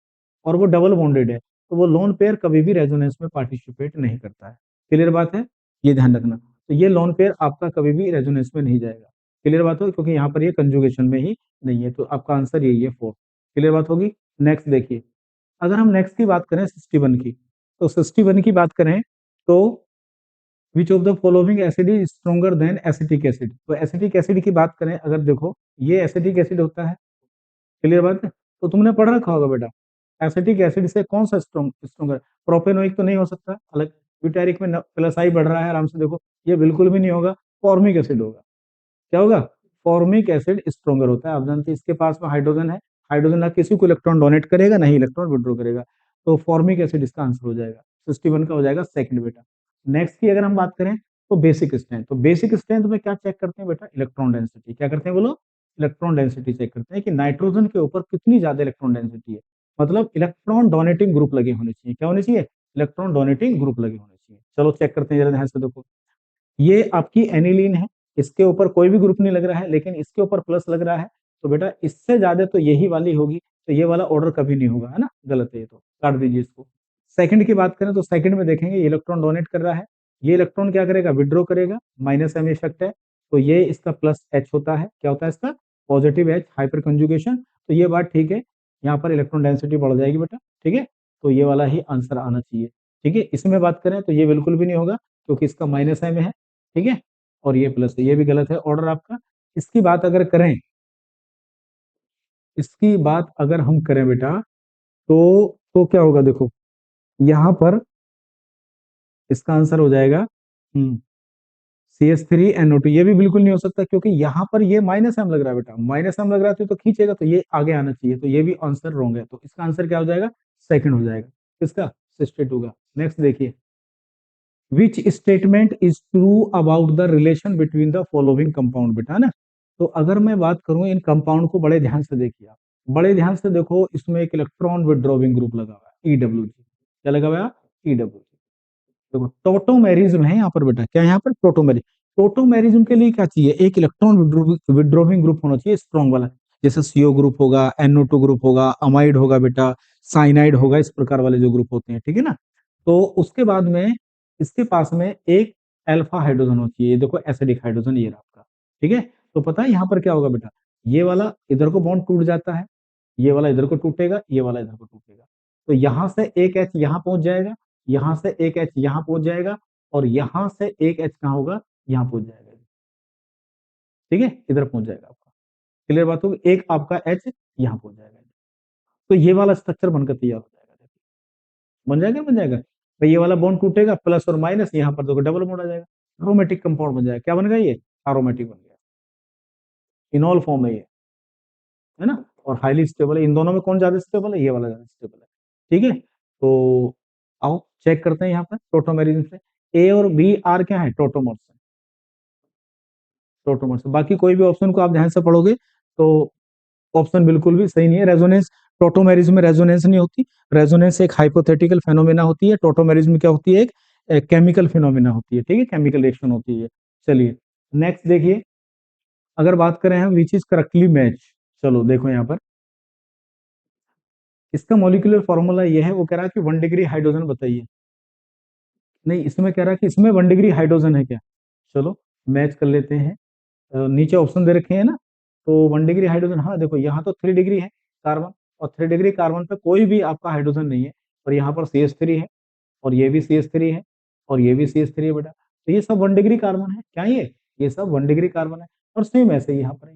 और वो डबल बॉन्डेड है, तो वो लोन पेयर कभी भी रेजोनेंस में पार्टिसिपेट नहीं करता है। क्लियर बात है, ये ध्यान रखना। तो ये लोन पेयर आपका कभी भी रेजोनेंस में नहीं जाएगा। क्लियर बात हो, क्योंकि यहाँ पर ये कंजुगेशन में ही नहीं है, तो आपका आंसर यही है 4। क्लियर बात होगी। नेक्स्ट देखिए, अगर हम नेक्स्ट की बात करें 61 की, तो 61 की बात करें तो विच of the following acid is stronger then acetic acid. तो एसिटिक एसिड की बात करें अगर, देखो ये एसिटिक एसिड होता है। क्लियर बात है, तो तुमने पढ़ रखा होगा बेटा, एसिटिक एसिड से कौन सा स्ट्रोंगर, प्रोपेनोइक तो नहीं हो सकता, अलग, ब्यूटेरिक में प्लस आई बढ़ रहा है आराम से, देखो ये बिल्कुल भी नहीं होगा, फॉर्मिक एसिड होगा। क्या होगा, फॉर्मिक एसिड स्ट्रोंगर होता है। आप जानते हैं इसके पास में हाइड्रोजन है, हाइड्रोजन ना किसी को इलेक्ट्रॉन डोनेट करेगा, नहीं इलेक्ट्रॉन विड्रॉ करेगा, तो फॉर्मिक एसिड इसका आंसर हो जाएगा। 61 का हो जाएगा सेकंड बेटा। नेक्स्ट की अगर हम बात करें तो बेसिक स्ट्रेंथ, तो बेसिक स्ट्रेंथ में क्या चेक करते हैं बेटा, इलेक्ट्रॉन डेंसिटी। क्या करते हैं बोलो, इलेक्ट्रॉन डेंसिटी चेक करते हैं कि नाइट्रोजन के ऊपर कितनी ज्यादा इलेक्ट्रॉन डेंसिटी है, मतलब इलेक्ट्रॉन डोनेटिंग ग्रुप लगे होने चाहिए। क्या होने चाहिए, इलेक्ट्रॉन डोनेटिंग ग्रुप लगे होने चाहिए। चलो चेक करते हैं जरा ध्यान से, देखो ये आपकी एनिलीन है, इसके ऊपर कोई भी ग्रुप नहीं लग रहा है, लेकिन इसके ऊपर प्लस लग रहा है, तो बेटा इससे ज्यादा तो यही वाली होगी, तो ये वाला ऑर्डर कभी नहीं होगा, है ना, गलत है ये, तो काट दीजिए इसको। सेकंड की बात करें तो सेकंड में देखेंगे ये इलेक्ट्रॉन डोनेट कर रहा है, ये इलेक्ट्रॉन क्या करेगा, विड्रॉ करेगा, माइनस एम इफेक्ट है, तो ये इसका प्लस एच होता है। क्या होता है इसका, पॉजिटिव एच, हाइपर कंजुगेशन। तो ये बात ठीक है, यहाँ पर इलेक्ट्रॉन डेंसिटी बढ़ जाएगी बेटा, ठीक है, तो ये वाला ही आंसर आना चाहिए। ठीक है, इसमें बात करें तो ये बिल्कुल भी नहीं होगा, क्योंकि इसका माइनस एम है, ठीक है, और ये प्लस है, ये भी गलत है ऑर्डर आपका। इसकी बात अगर करें, इसकी बात अगर हम करें बेटा, तो क्या होगा, देखो यहां पर इसका आंसर हो जाएगा CH3NO2। ये भी बिल्कुल नहीं हो सकता, क्योंकि यहाँ पर ये माइनस एम लग रहा है बेटा, माइनस एम लग रहा है तो खींचेगा, तो ये आगे आना चाहिए, तो ये भी आंसर रॉन्ग है, तो इसका आंसर क्या हो जाएगा, सेकंड हो जाएगा, किसका, 62 का। नेक्स्ट देखिए, which statement is true about the relation between the following compound, बेटा ना। तो अगर मैं बात करूं इन कंपाउंड को बड़े ध्यान से देखिए आप, बड़े ध्यान से देखो, इसमें एक इलेक्ट्रॉन विड्रॉविंग ग्रुप लगा हुआ है, EWG। क्या लगा हुआ है, EWG। देखो टोटोमेरिज्म है यहाँ पर बेटा, क्या है यहाँ पर, टोटोमेरिज्म। टोटोमेरिज्म के लिए क्या चाहिए, एक इलेक्ट्रॉन विड्रॉविंग ग्रुप होना चाहिए स्ट्रॉन्ग वाला, जैसे CO ग्रुप होगा, NO2 ग्रुप होगा, अमाइड होगा बेटा, साइनाइड होगा, इस प्रकार वाले जो ग्रुप होते हैं, ठीक है ना। तो उसके बाद में इसके पास में एक अल्फा हाइड्रोजन होती है, ये देखो एसिडिक हाइड्रोजन, ये रहा आपका, ठीक है। तो पता है यहाँ पर क्या होगा बेटा, ये वाला इधर को बॉन्ड टूट जाता है, ये वाला इधर को टूटेगा, ये वाला इधर को टूटेगा, तो यहां से एक एच यहाँ पहुंच जाएगा, यहां से एक एच यहाँ पहुंच जाएगा, और यहां से एक एच कहाँ होगा, यहाँ पहुंच जाएगा, ठीक है, इधर पहुंच जाएगा आपका। क्लियर बात होगी, एक आपका एच यहाँ पहुंच जाएगा, तो ये वाला स्ट्रक्चर बनकर तैयार हो जाएगा, बन जाएगा, बन जाएगा। तो ये वाला बॉन्ड टूटेगा, प्लस और माइनस, यहाँ पर देखो डबल बॉन्ड आ जाएगा, एरोमेटिक कंपाउंड बन जाएगा। क्या बन गया ये, एरोमेटिक बन गया, इनॉल फॉर्म है ये, है ना, और हाईली स्टेबल है। इन दोनों में कौन ज्यादा स्टेबल है, ये वाला ज्यादा स्टेबल है, ठीक है। तो आओ चेक करते हैं यहाँ पर टोटोमेरिज्म से, ए और बी आर क्या है, टोटोमर्स है, टोटोमर्स। बाकी कोई भी ऑप्शन को आप ध्यान से पढ़ोगे तो ऑप्शन बिल्कुल भी सही नहीं है। रेजोनेंस, टोटोमेरिज्म में रेजोनेंस नहीं होती, रेजोनेंस एक हाइपोथेटिकल फेनोमेना होती है, टोटोमेरिज्म क्या होती है, एक केमिकल फिनोमिना होती है, ठीक है, केमिकल रिएक्शन होती है। चलिए नेक्स्ट देखिए, अगर बात करें हम विच इज करेक्टली मैच, चलो देखो यहाँ पर इसका मॉलिक्यूलर फॉर्मूला ये है, वो कह रहा है कि 1 डिग्री हाइड्रोजन बताइए, नहीं इसमें कह रहा है कि इसमें 1 डिग्री हाइड्रोजन है क्या, चलो मैच कर लेते हैं। नीचे ऑप्शन दे रखे हैं ना, तो 1 डिग्री हाइड्रोजन, हाँ देखो यहाँ तो 3 डिग्री है कार्बन, और 3 डिग्री कार्बन पे कोई भी आपका हाइड्रोजन नहीं है, और यहाँ पर CH3 है, और ये भी CH3 है, और ये भी CH3 है बेटा, तो ये सब 1 डिग्री कार्बन है, क्या ये सब 1 डिग्री कार्बन है, और सेम ऐसे ही यहाँ पर है,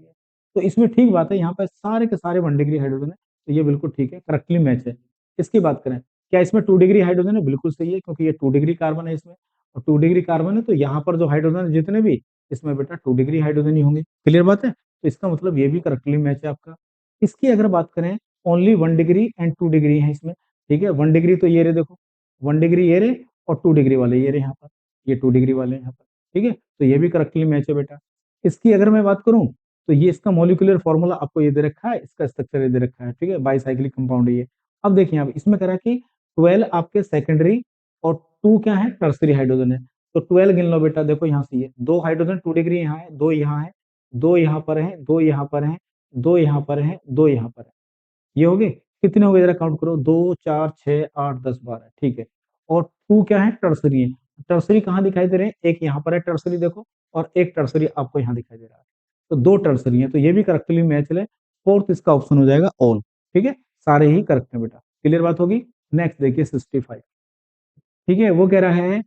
तो इसमें ठीक बात है, यहाँ पर सारे के सारे 1 डिग्री हाइड्रोजन है, तो ये बिल्कुल ठीक है, करेक्टली मैच है। इसकी बात करें, क्या इसमें 2 डिग्री हाइड्रोजन है, बिल्कुल सही है, क्योंकि ये 2 डिग्री कार्बन है इसमें, और 2 डिग्री कार्बन है, तो यहाँ पर जो हाइड्रोजन जितने भी, इसमें बेटा 2 डिग्री हाइड्रोजन ही होंगे। क्लियर बात है, तो इसका मतलब ये भी करेक्टली मैच है आपका। इसकी अगर बात करें, ओनली 1 डिग्री एंड 2 डिग्री है इसमें, ठीक है, 1 डिग्री तो ये रहे, देखो 1 डिग्री ये रहे, और 2 डिग्री वाले ये रहे यहाँ पर, ये 2 डिग्री वाले यहाँ पर, ठीक है, तो ये भी करेक्टली मैच है बेटा। इसकी अगर मैं बात करूं, तो ये इसका मॉलिक्यूलर फॉर्मूला आपको ये दे रखा है, इसका स्ट्रक्चर ये दे रखा है, ठीक है, बाईसाइक्लिक कंपाउंड है ये। अब देखिए आप इसमें कह रहा है कि 12 आपके सेकेंडरी और 2 क्या है, टर्सरी हाइड्रोजन है, तो 12 गिन लो बेटा, देखो यहाँ से ये 2 हाइड्रोजन 2 डिग्री यहाँ है, 2 यहाँ है, दो यहाँ पर है, दो यहाँ पर है, दो यहाँ पर है, दो यहाँ पर है। ये हो गए, कितने हो गए जरा काउंट करो, 2 4 6 8 10 12, ठीक है। और टू क्या है, टर्सरी है। टर्सरी कहाँ दिखाई दे रहे हैं, एक यहाँ पर है टर्सरी देखो, और एक टर्सरी आपको यहाँ दिखाई दे रहा है। तो दो टर्सरी है, तो ये भी करेक्टली मैच है। फोर्थ इसका ऑप्शन हो जाएगा ऑल। ठीक है, सारे ही करेक्ट है बेटा। क्लियर बात होगी। नेक्स्ट देखिए 65। ठीक है, वो कह रहा है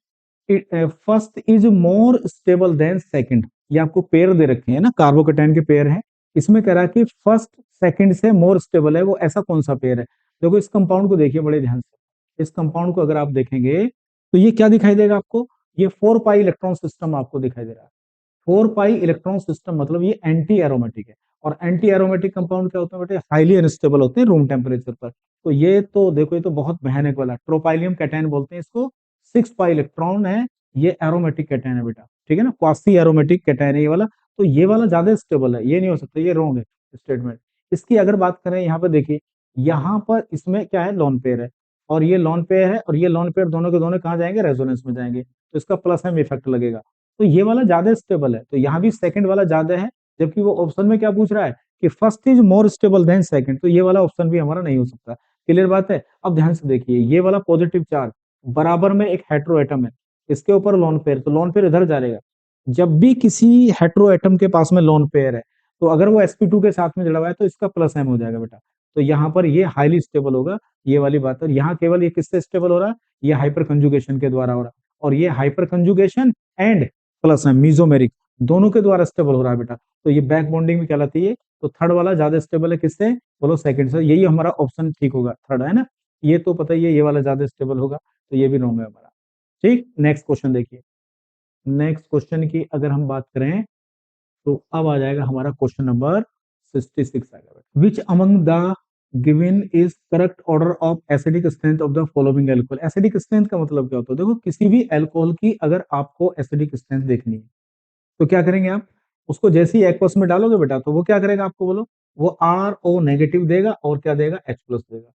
first is more stable then second. ये आपको पेयर दे रखे हैं ना, कार्बोकेटाइन के पेयर हैं। इसमें कह रहा है कि फर्स्ट सेकंड से मोर स्टेबल है, वो ऐसा कौन सा पेयर है। देखो इस कंपाउंड को देखिए बड़े ध्यान से। इस कंपाउंड को अगर आप देखेंगे तो ये क्या दिखाई देगा आपको, ये 4 पाई इलेक्ट्रॉन सिस्टम आपको दिखाई दे रहा है। 4 पाई इलेक्ट्रॉन सिस्टम मतलब ये एंटी एरोमेटिक है। और एंटी एरोमेटिक कंपाउंड क्या होते हैं बेटे, हाईली अनस्टेबल होते हैं रूम टेम्परेचर पर। तो ये तो देखो, ये तो बहुत भयानक वाला ट्रोपाइलियम कैटायन बोलते हैं इसको। 6 पाई इलेक्ट्रॉन है, ये एरोमेटिक कैटायन है बेटा। ठीक है ना, क्वासी एरोमेटिक कैटायन है ये वाला। तो ये वाला ज्यादा स्टेबल है, ये नहीं हो सकता, ये रॉन्ग है स्टेटमेंट। इसकी अगर बात करें यहाँ पर देखिए, यहाँ पर इसमें क्या है, लॉन पेयर है, और ये लॉन पेयर है, और ये लॉन पेयर दोनों के दोनों कहाँ जाएंगे, रेजोनेंस में जाएंगे। तो इसका प्लस एम इफेक्ट लगेगा। तो ये वाला ज्यादा स्टेबल है, तो यहाँ भी सेकंड वाला ज्यादा है। जबकि वो ऑप्शन में क्या पूछ रहा है कि first is more stable then second, तो ये वाला ऑप्शन भी हमारा नहीं हो सकता। क्लियर बात है। अब ध्यान से देखिए, ये वाला पॉजिटिव चार्ज बराबर में एक हेट्रो एटम है, इसके ऊपर लोन पेयर, तो लोन पेयर इधर जाएगा। जब भी किसी हेट्रो एटम के पास में लोन पेयर है, तो अगर वो sp2 के साथ में जुड़ा हुआ है तो इसका प्लस एम हो जाएगा बेटा। तो यहाँ पर ये हाईली स्टेबल होगा, ये वाली बात है। यहाँ केवल ये किससे स्टेबल हो रहा है, ये हाइपर कंजुगेशन के द्वारा हो रहा है। और ये hyperconjugation and plus M mesomeric दोनों के द्वारा स्टेबल हो रहा है बेटा। तो ये बैक बॉन्डिंग में कहलाती है। तो थर्ड वाला ज्यादा स्टेबल है किससे, बोलो सेकंड से। यही हमारा ऑप्शन ठीक होगा, थर्ड है ना। ये तो पता ही है, ये वाला ज्यादा स्टेबल होगा, तो ये भी रॉन्ग है हमारा। ठीक, नेक्स्ट क्वेश्चन देखिए। नेक्स्ट क्वेश्चन की अगर हम बात करें तो अब आ जाएगा हमारा क्वेश्चन नंबर 66 आएगा। Which among the given is correct order of acidic strength of the following alcohol. Acidic strength का मतलब क्या होता है, देखो किसी भी एल्कोहल की अगर आपको एसिडिक स्ट्रेंथ देखनी है तो क्या करेंगे आप, उसको जैसे ही एक्वस में डालोगे बेटा, तो वो क्या करेगा आपको बोलो, वो RO नेगेटिव देगा और क्या देगा, H प्लस देगा।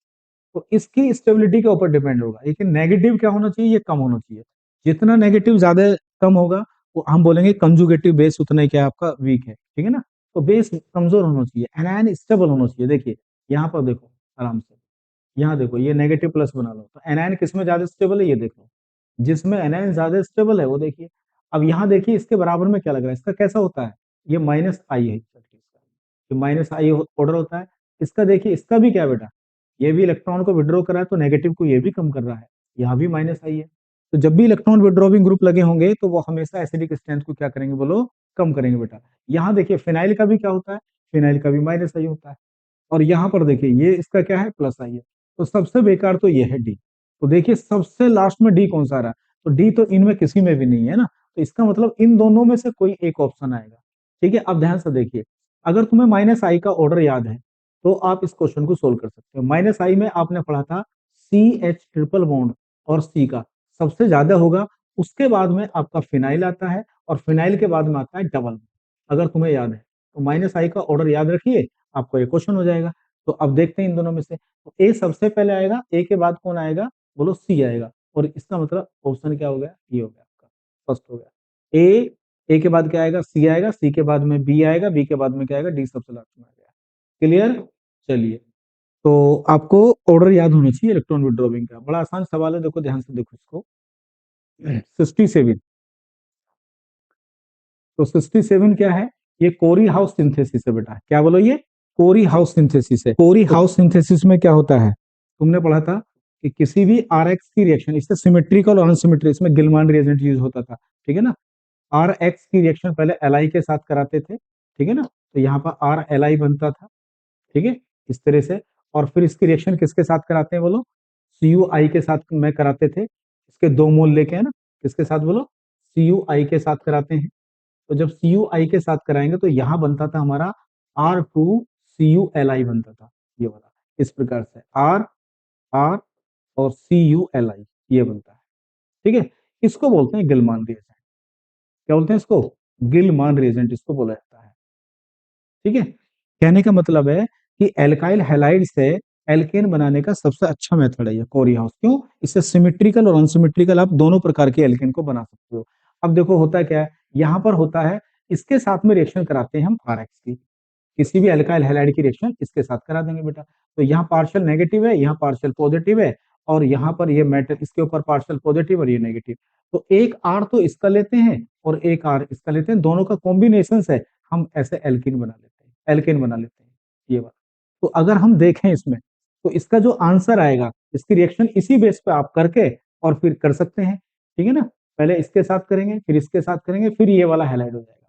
तो इसकी स्टेबिलिटी के ऊपर डिपेंड होगा, लेकिन नेगेटिव क्या होना चाहिए, ये कम होना चाहिए। जितना नेगेटिव ज्यादा कम होगा, वो हम बोलेंगे कंजुगेटिव बेस उतना ही क्या आपका वीक है। ठीक है ना। तो बेस कमजोर होना चाहिए, एनायन स्टेबल होना चाहिए। देखिए यहाँ पर देखो आराम से, यहाँ देखो ये नेगेटिव प्लस बना लो, तो एनायन किसमें ज्यादा स्टेबल है, ये देखो। जिसमें एनायन ज्यादा स्टेबल है वो देखिए। अब यहाँ देखिए इसके बराबर में क्या लग रहा है, इसका कैसा होता है, ये -I है, ये -I ऑर्डर होता है। इसका देखिए, इसका भी क्या बेटा, ये भी इलेक्ट्रॉन को विड्रॉ कर रहा है, तो नेगेटिव को ये भी कम कर रहा है, यहाँ भी -I है। तो जब भी इलेक्ट्रॉन विड्रॉविंग ग्रुप लगे होंगे तो वो हमेशा एसिडिक स्ट्रेंथ को क्या करेंगे बोलो, कम करेंगे बेटा। यहाँ देखिए फिनाइल का भी क्या होता है, फिनाइल का भी -I होता है। और यहाँ पर देखिए ये इसका क्या है, +I है। तो सबसे बेकार तो ये है डी। तो देखिए सबसे लास्ट में डी कौन सा आ रहा है, तो डी तो इनमें किसी में भी नहीं है ना। तो इसका मतलब इन दोनों में से कोई एक ऑप्शन आएगा। ठीक है, अब ध्यान से देखिए, अगर तुम्हें -I का ऑर्डर याद है तो आप इस क्वेश्चन को सोल्व कर सकते हो। -I में आपने पढ़ा था CH ट्रिपल बॉन्ड और C का सबसे ज्यादा होगा, उसके बाद में आपका फिनाइल आता है, और फिनाइल के बाद में आता है डबल। अगर तुम्हें याद है तो -I का ऑर्डर याद रखिए, आपको ये क्वेश्चन हो जाएगा। तो अब देखते हैं इन दोनों में से, तो ए सबसे पहले आएगा, ए के बाद कौन आएगा, बोलो सी आएगा। और इसका मतलब ऑप्शन क्या हो गया, ये हो गया आपका, फर्स्ट हो गया। ए के बाद क्या आएगा, सी आएगा, सी के बाद में बी आएगा, बी के बाद में क्या आएगा, डी सबसे लास्ट में आ गया। क्लियर। चलिए, तो आपको ऑर्डर याद होना चाहिए इलेक्ट्रॉन विड्रॉविंग का। बड़ा आसान सवाल है, देखो ध्यान से देखो इसको। 67, तो 67 क्या है, ये कोरी हाउस सिंथेसिस है बेटा। क्या बोलो, ये कोरी हाउस सिंथेसिस है। कोरी हाउस सिंथेसिस में क्या होता है, तुमने पढ़ा था कि किसी भी RX की रिएक्शन, इससे सिमेट्रिकल और अनसिमेट्रिक, इसमें गिलमान रिएजेंट यूज होता था। ठीक है ना। RX की रिएक्शन पहले Li के साथ कराते थे, ठीक है ना, तो यहाँ पर RLi बनता था। ठीक है, इस तरह से। और फिर इसकी रिएक्शन किसके साथ कराते हैं बोलो, CuI के साथ में कराते थे। इसके 2 मोल लेके, है ना, किसके साथ बोलो, CuI के साथ कराते हैं। तो जब CuI के साथ कराएंगे तो यहाँ बनता था हमारा R2CuLi बनता था, ये वाला। इस प्रकार से R R और CuLi ये बनता है। ठीक है, इसको बोलते हैं गिलमान रिएजेंट। क्या बोलते हैं इसको, गिलमान रिएजेंट इसको बोला जाता है। ठीक है, कहने का मतलब है कि एल्काइल हैलाइड से एल्केन बनाने का सबसे अच्छा मेथड है ये कोरी हाउस। क्यों, इससे सिमेट्रिकल और अनसिमेट्रिकल आप दोनों प्रकार के एल्केन को बना सकते हो। अब देखो होता क्या है, यहाँ पर होता है इसके साथ में रिएक्शन कराते हैं हम आरएक्स की, किसी भी अल्काइल हैलाइड की रिएक्शन इसके साथ करा देंगे बेटा। तो यहाँ पार्शियल नेगेटिव है, यहाँ पार्शियल पॉजिटिव है, और यहाँ पर ये मेटल इसके ऊपर पार्शियल पॉजिटिव और ये नेगेटिव। तो एक आर तो इसका लेते हैं और एक आर इसका लेते हैं, दोनों का कॉम्बिनेशन है, हम ऐसे एल्किन बना लेते हैं, एल्केन बना लेते हैं ये वाला। तो अगर हम देखें इसमें, तो इसका जो आंसर आएगा, इसकी रिएक्शन इसी बेस पे आप करके और फिर कर सकते हैं, ठीक है ना। पहले इसके साथ करेंगे, फिर इसके साथ करेंगे, फिर ये वाला हैलाइड हो जाएगा।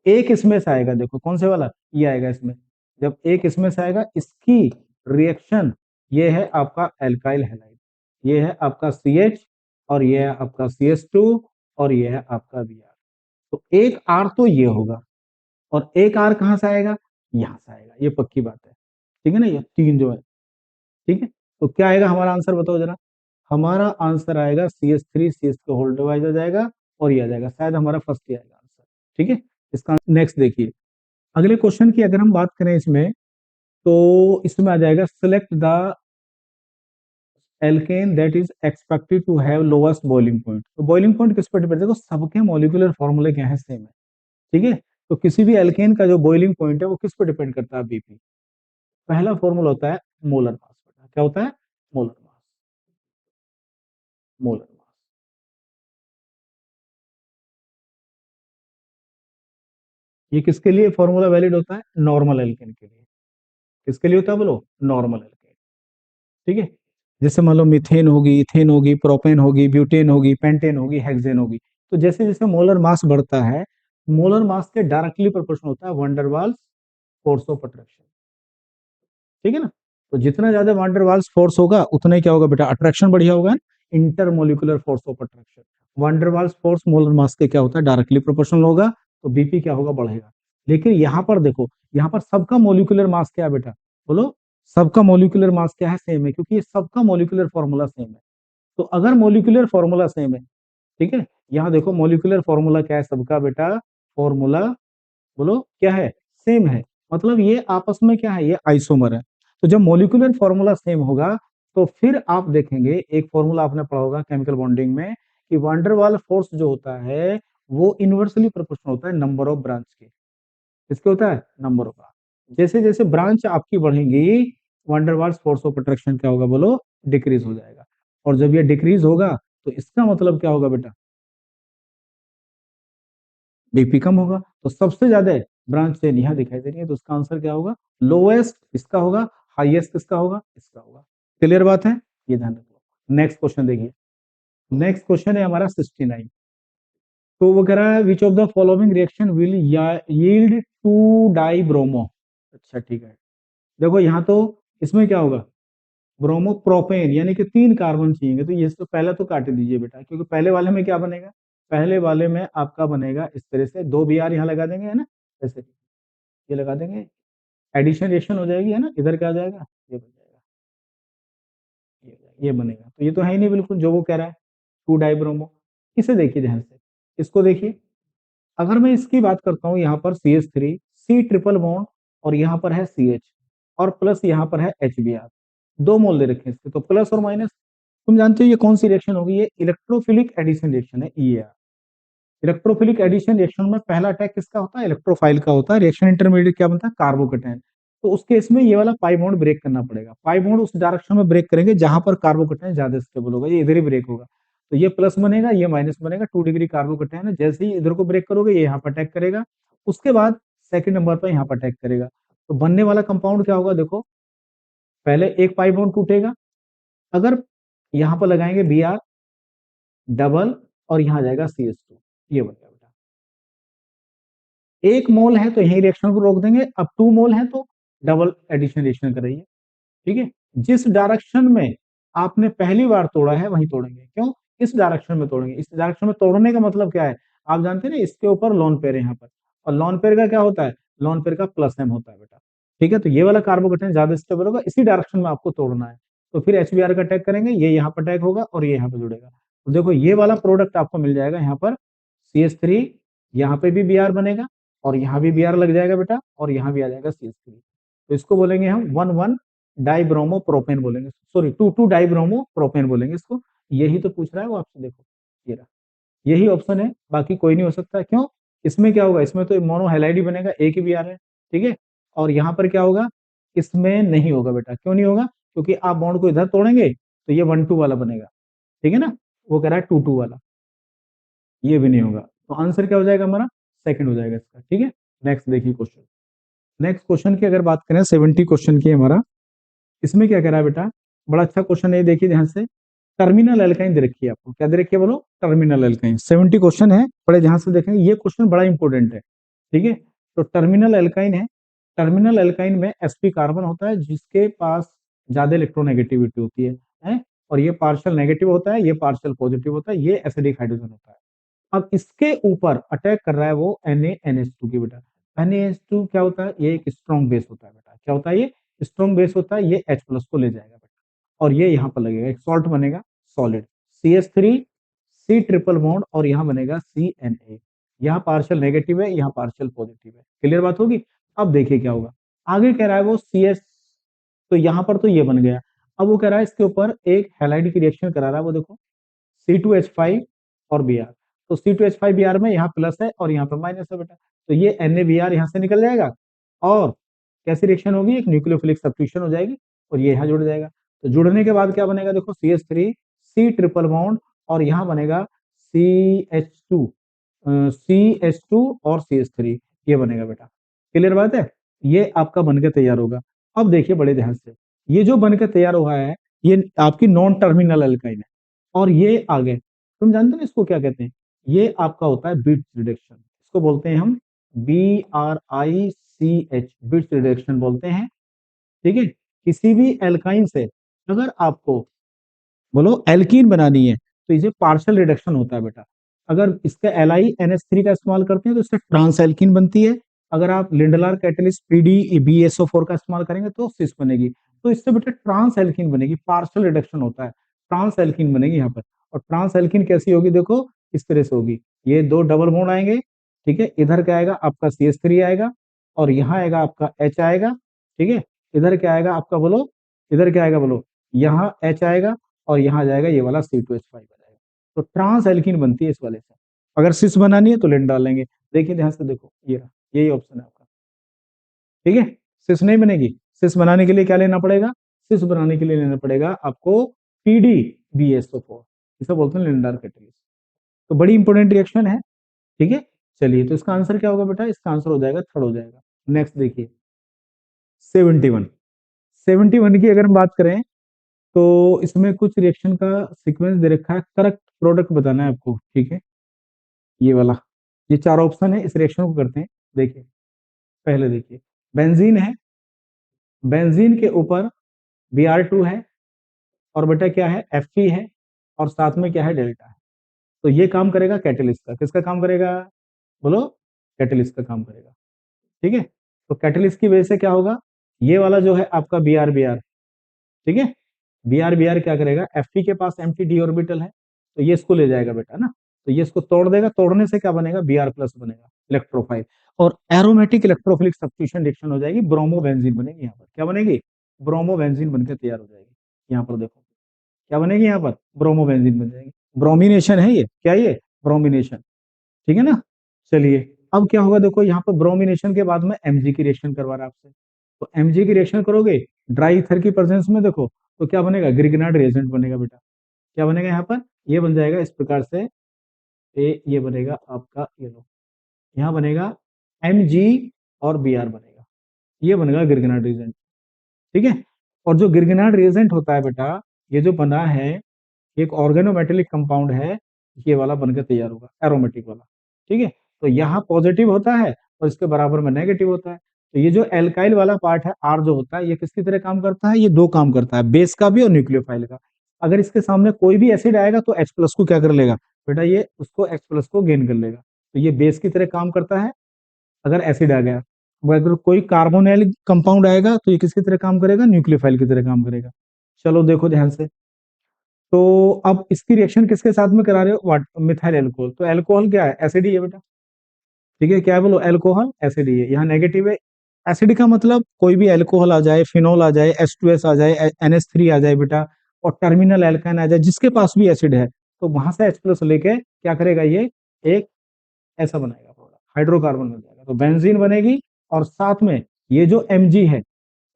एक इसमें से आएगा, देखो कौन से वाला, ये आएगा इसमें। जब एक इसमें से आएगा, इसकी रिएक्शन ये है आपका एल्काइल हैलाइड, ये है आपका CH, और ये है आपका CH2, और ये है आपका Br। तो एक R तो ये होगा, और एक R कहां से आएगा, यहां से आएगा, ये पक्की बात है, ठीक है ना। ये तीन जो है, ठीक है। तो क्या आएगा हमारा आंसर, बताओ जरा। हमारा आंसर आएगा CH3 CH का होल डिवाइड हो जाएगा, और ये आ जाएगा, शायद हमारा फर्स्ट ही आएगा आंसर, ठीक है। इसका नेक्स्ट देखिए, अगले क्वेश्चन की अगर हम बात करें इसमें, तो इसमें आ जाएगा select the alkane that is expected to have lowest boiling point. तो बॉइलिंग पॉइंट किस पर डिपेंड, देखो सबके मॉलिक्यूलर फॉर्मूले क्या है, सेम है, ठीक है। तो किसी भी एल्केन का जो बॉइलिंग पॉइंट है वो किस पर डिपेंड करता है, बीपी। पहला फॉर्मूला होता है मोलर मास, क्या होता है, मोलर मास, मोलर मास। ये किसके लिए फॉर्मूला वैलिड होता है, नॉर्मल एल्केन के लिए। किसके लिए होता है बोलो, नॉर्मल एल्केन, ठीक है। जैसे मान लो मीथेन होगी, इथेन होगी, प्रोपेन होगी, ब्यूटेन होगी, पेंटेन होगी, हेक्सेन होगी। तो जैसे जैसे मोलर मास बढ़ता है, मोलर मास के डायरेक्टली प्रोपोर्शनल होता है वंडरवाल्स फोर्स ऑफ अट्रैक्शन, ठीक है ना। तो जितना ज्यादा वंडरवाल्स फोर्स होगा, उतना ही क्या होगा बेटा, अट्रैक्शन बढ़िया होगा, intermolecular force of attraction. Van der Waals force molar mass के क्या होता है, डायरेक्टली प्रोपोर्शनल होगा, तो बीपी क्या होगा, बढ़ेगा। लेकिन यहाँ पर देखो, यहाँ पर सबका मोलिकुलर मास क्या है बेटा, बोलो। सबका मोलिकुलर मास क्या है, सेम है, क्योंकि ये सबका मोलिकुलर फॉर्मूला सेम है। तो अगर मोलिकुलर फॉर्मूला सेम है, ठीक है, यहाँ देखो मोलिकुलर फॉर्मूला क्या है सबका बेटा, फॉर्मूला बोलो क्या है, सेम है। मतलब ये आपस में क्या है, ये आइसोमर है। तो जब मोलिकुलर फॉर्मूला सेम होगा, तो फिर आप देखेंगे, एक फॉर्मूला आपने पढ़ा होगा केमिकल बॉन्डिंग में, कि वांडरवाल फोर्स जो होता है वो इनवर्सली प्रोपोर्शनल होता है नंबर ऑफ ब्रांच के। किसके होता है, नंबर ऑफ ब्रांच। जैसे जैसे ब्रांच आपकी बढ़ेंगी, वांडरवाल्स फोर्स ऑफ अट्रैक्शन क्या होगा बोलो, डिक्रीज हो जाएगा। और जब ये डिक्रीज होगा, तो इसका मतलब क्या होगा बेटा, बीपी कम होगा। तो सबसे ज्यादा ब्रांच चेन यहाँ दिखाई दे रही है, तो उसका आंसर क्या होगा, लोएस्ट इसका होगा, हाईएस्ट किसका होगा, इसका होगा। क्लियर बात है, ये ध्यान रखो। नेक्स्ट क्वेश्चन देखिए, नेक्स्ट क्वेश्चन है हमारा 69। तो वो कह रहा है which of the following reaction will yield to dibromo. अच्छा ठीक है, देखो यहाँ तो इसमें क्या होगा, ब्रोमो प्रोपेन, यानी कि तीन कार्बन चाहिए। तो ये तो पहला तो काट दीजिए बेटा, क्योंकि पहले वाले में क्या बनेगा, पहले वाले में आपका बनेगा इस तरह से, दो बी आर यहाँ लगा देंगे, है ना, ऐसे ये लगा देंगे, एडिशन रिएक्शन हो जाएगी, है ना। इधर क्या आ जाएगा, ये बन जाएगा, ये बनेगा। तो ये तो है ही नहीं बिल्कुल जो वो कह रहा है, टू डाइब्रोमो। इसे देखिए ध्यान से, इसको देखिए। अगर मैं इसकी बात करता हूँ, यहाँ पर CH3 C ट्रिपल बॉन्ड, और यहाँ पर है CH, और प्लस यहाँ पर है HBr, दो मोल दे रखे हैं इसके, तो प्लस और माइनस। तुम जानते हो ये कौन सी रिएक्शन होगी, ये इलेक्ट्रोफिलिक एडिशन रिएक्शन है, EAR। इलेक्ट्रोफिलिक एडिशन रिएक्शन में पहला अटैक किसका होता है, इलेक्ट्रोफाइल का होता है। रिएक्शन इंटरमीडिएट क्या बनता है, कार्बोकेटायन। तो उस केस में ये वाला पाई बॉन्ड ब्रेक करना पड़ेगा, पाई बॉन्ड उस डायरेक्शन में ब्रेक करेंगे जहां पर कार्बोकेटायन ज्यादा स्टेबल होगा, ये इधर ही ब्रेक होगा। तो ये प्लस बनेगा, ये माइनस बनेगा, 2 डिग्री कार्बोकेटायन है, जैसे ही इधर को ब्रेक करोगे ये यहाँ पर अटैक करेगा, उसके बाद सेकंड नंबर पर यहाँ पर अटैक करेगा। तो बनने वाला कंपाउंड क्या होगा, देखो पहले एक पाई बॉन्ड टूटेगा, अगर यहाँ पर लगाएंगे Br डबल, और यहाँ आ जाएगा CH2, ये बन गया बेटा। एक मोल है तो यही रिएक्शन को रोक देंगे, अब 2 मोल है तो डबल एडिशन रिएक्शन कराइए, ठीक है। जिस डायरेक्शन में आपने पहली बार तोड़ा है वहीं तोड़ेंगे, क्यों, इस डायरेक्शन में तोड़ेंगे। इस डायरेक्शन में तोड़ने का मतलब क्या है, आप जानते हैं ना, इसके ऊपर लॉन पेयर है यहाँ पर, और लॉन पेयर का क्या होता है, लॉन पेयर का प्लस एम होता है बेटा, ठीक है। तो ये वाला कार्बोकेटायन ज्यादा स्टेबल होगा, इसी डायरेक्शन में आपको तोड़ना है। तो फिर HBr का अटैक करेंगे, ये यहाँ पर अटैक होगा और ये यहाँ पे जुड़ेगा। तो देखो ये वाला प्रोडक्ट आपको मिल जाएगा यहाँ पर, CH3, यहाँ पे भी Br बनेगा, और यहाँ भी Br लग जाएगा बेटा, और यहाँ भी आ जाएगा CH3। तो इसको बोलेंगे हम 1,1 डाइब्रोमो प्रोपेन बोलेंगे, सॉरी 2,2 डाइब्रोमो प्रोपेन बोलेंगे इसको। यही तो पूछ रहा है वो आपसे, देखो ये रहा, यही ऑप्शन है, बाकी कोई नहीं हो सकता। क्यों, इसमें क्या होगा, इसमें तो मोनो हैलाइड ही बनेगा, एक ही Br है, ठीक है। और यहाँ पर क्या होगा, इसमें नहीं होगा बेटा, क्यों नहीं होगा, क्योंकि आप बॉन्ड को इधर तोड़ेंगे तो ये 1 2 वाला बनेगा, ठीक है ना, वो कह रहा है 2 2 वाला, ये भी नहीं होगा। तो आंसर क्या हो जाएगा हमारा, सेकंड हो जाएगा इसका, ठीक है। नेक्स्ट देखिए क्वेश्चन, नेक्स्ट क्वेश्चन की अगर बात करें 70 क्वेश्चन की हमारा, इसमें क्या कह रहा है बेटा, बड़ा अच्छा क्वेश्चन है, देखिए ध्यान से। टर्मिनल एल्काइन दे रखी है आपको, क्या दे रखी है बोलो, टर्मिनल एल्काइन। 70 क्वेश्चन है, बड़े ध्यान से देखेंगे, ये क्वेश्चन बड़ा इंपॉर्टेंट है, ठीक है। तो टर्मिनल एल्काइन है, टर्मिनल एल्काइन में sp कार्बन होता है जिसके पास ज्यादा इलेक्ट्रोनेगेटिविटी होती है, और ये पार्शियल नेगेटिव होता है, ये पार्शियल पॉजिटिव होता है, ये एसिडिक हाइड्रोजन होता है। अब इसके ऊपर अटैक कर रहा है वो NaNH2 की बेटा। NaNH2 क्या होता है, ये एक स्ट्रॉन्ग बेस होता है बेटा, क्या होता है, ये स्ट्रॉन्ग बेस होता है, ये H प्लस को ले जाएगा बेटा, और ये यहाँ पर लगेगा, एक सॉल्ट बनेगा, solid CH3 C triple bond, और यहाँ बनेगा CNA, यहाँ पार्शियल नेगेटिव है, यहाँ पार्शियल पॉजिटिव है, क्लियर बात होगी। अब देखिए क्या होगा, आगे कह रहा है वो CS, तो यहाँ पर तो ये बन गया। अब वो कह रहा है इसके ऊपर एक हैलाइड की रिएक्शन करा रहा है, वो देखो C2H5 और Br, तो C2H5 Br में यहाँ प्लस है और यहाँ पे माइनस है बेटा, तो ये NaBr यहाँ से निकल जाएगा, और कैसी रिएक्शन होगी, एक न्यूक्लियोफिलिक सब्स्टिट्यूशन हो जाएगी, और ये यहाँ जुड़ जाएगा। तो जुड़ने के बाद क्या बनेगा, देखो CH3 C ट्रिपल बॉन्ड, और यहाँ बनेगा CH2, CH2 और CH3, ये बनेगा बेटा, क्लियर बात है, ये आपका बनकर तैयार होगा। अब देखिए बड़े ध्यान से, ये जो बनकर तैयार हुआ है, ये आपकी नॉन टर्मिनल अल्काइन है, और ये आगे तुम जानते हो इसको क्या कहते हैं, ये आपका होता है बिट्स रिडक्शन, इसको बोलते हैं हम BRICH, बिट्स रिडक्शन बोलते हैं, ठीक है। किसी भी एल्काइन से अगर आपको बोलो एल्कीन बनानी है तो इसे पार्शियल रिडक्शन होता है बेटा। अगर इसका LiNH3 का इस्तेमाल करते हैं तो इससे ट्रांस एल्कीन बनती है। अगर आप लिंडलार कैटलिस्ट PDBSO4 का इस्तेमाल करेंगे तो सिस बनेगी। तो इससे बेटा ट्रांस एल्कीन बनेगी, पार्शियल रिडक्शन होता है, ट्रांस एल्कीन बनेगी यहाँ पर। और ट्रांस एल्कीन कैसी होगी, देखो इस तरह से होगी, ये दो डबल बॉन्ड आएंगे, ठीक है, इधर क्या आएगा आपका CH3 आएगा, और यहाँ आएगा आपका H आएगा, ठीक है। इधर क्या आएगा आपका बोलो, इधर क्या आएगा बोलो, यहाँ H आएगा, और यहाँ जाएगा ये वाला C2H5 आ जाएगा। तो ट्रांस एल्कीन बनती है इस वाले से। अगर सिस बनानी है तो लिंड डालेंगे, देखिए ध्यान से देखो, ये रहा, यही ऑप्शन है आपका, ठीक है। सिस नहीं बनेगी, सिस बनाने के लिए क्या लेना पड़ेगा, सिस बनाने के लिए लेना पड़ेगा आपको PDBSO4, इसे बोलते हैं लिंडार कैटलिस्ट। तो बड़ी इंपॉर्टेंट रिएक्शन है, ठीक है। चलिए, तो इसका आंसर क्या होगा बेटा, इसका आंसर हो जाएगा थर्ड हो जाएगा। नेक्स्ट देखिए 71, 71 की अगर हम बात करें तो इसमें कुछ रिएक्शन का सीक्वेंस दे रखा है, करेक्ट प्रोडक्ट बताना है आपको, ठीक है। ये वाला, ये चार ऑप्शन है, इस रिएक्शन को करते हैं। देखिए पहले देखिए, बेंजीन है, बेंजीन के ऊपर Br2 है, और बेटा क्या है Fe है, और साथ में क्या है डेल्टा है। तो ये काम करेगा कैटलिस्ट का, किसका काम करेगा बोलो, कैटलिस्ट का काम करेगा, ठीक है। तो कैटलिस्ट की वजह से क्या होगा, ये वाला जो है आपका Br, ठीक है, Br क्या करेगा, Fe के पास एम्प्टी d ऑर्बिटल है, तो ये इसको ले जाएगा बेटा ना, तो ये इसको तोड़ देगा, तोड़ने से क्या बनेगा, Br प्लस बनेगा, इलेक्ट्रोफाइल, और एरोमेटिक इलेक्ट्रोफिलिक सब्स्टिट्यूशन रिएक्शन हो जाएगी, ब्रोमोबेंजीन बनेगी, यहाँ पर क्या बनेगी, ब्रोमोबेंजीन बनकर तैयार हो जाएगी। यहाँ पर देखो क्या बनेगी, यहाँ पर ब्रोमोबेंजीन बन जाएगी, ब्रोमिनेशन है ये, क्या ये ब्रोमिनेशन, ठीक है ना। चलिए, अब क्या होगा, देखो यहाँ पर ब्रोमिनेशन के बाद में Mg की रिएक्शन करवा रहा है आपसे, तो Mg की रिएक्शन करोगे ड्राई ईथर की प्रेजेंस में, देखो तो क्या बनेगा, ग्रिगनार्ड रिएजेंट बनेगा बेटा, क्या बनेगा यहाँ पर, ये बन जाएगा इस प्रकार से, ये बनेगा आपका, ये लो यहाँ बनेगा Mg और Br बनेगा, ये बनेगा ग्रिगनार्ड रिएजेंट, ठीक है। और जो ग्रिगनार्ड रिएजेंट होता है बेटा, ये जो बना है, एक ऑर्गेनोमेटेलिक कंपाउंड है, ये वाला बनकर तैयार होगा, एरोमेटिक वाला, ठीक है। तो यहाँ पॉजिटिव होता है और इसके बराबर में नेगेटिव होता है। तो ये जो एल्काइल वाला पार्ट है आर जो होता है, ये किसकी तरह काम करता है, ये दो काम करता है, बेस का भी और न्यूक्लियोफाइल का। अगर इसके सामने कोई भी एसिड आएगा तो H प्लस को क्या कर लेगा बेटा, ये उसको H प्लस को गेन कर लेगा, तो ये बेस की तरह काम करता है अगर एसिड आ गया। अगर कोई कार्बोनिल कंपाउंड आएगा तो ये किसकी तरह काम करेगा, न्यूक्लियोफाइल की तरह काम करेगा। चलो देखो ध्यान से, तो अब इसकी रिएक्शन किसके साथ में करा रहे हो, वाट मिथाइल एल्कोहल, तो एल्कोहल क्या है, एसिड ही है बेटा, ठीक है, क्या है बोलो, एल्कोहल एसिड ही है, यहाँ नेगेटिव है। एसिड का मतलब कोई भी एल्कोहल आ जाए, फिनोल आ जाए, H2S आ जाए, NH3 आ जाए बेटा, और टर्मिनल एल्काइन आ जाए, जिसके पास भी एसिड है, तो वहां से H प्लस लेके क्या करेगा, ये एक ऐसा बनाएगा प्रोडक्ट, हाइड्रोकार्बन बन जाएगा, तो बेंजीन बनेगी और साथ में ये जो Mg है,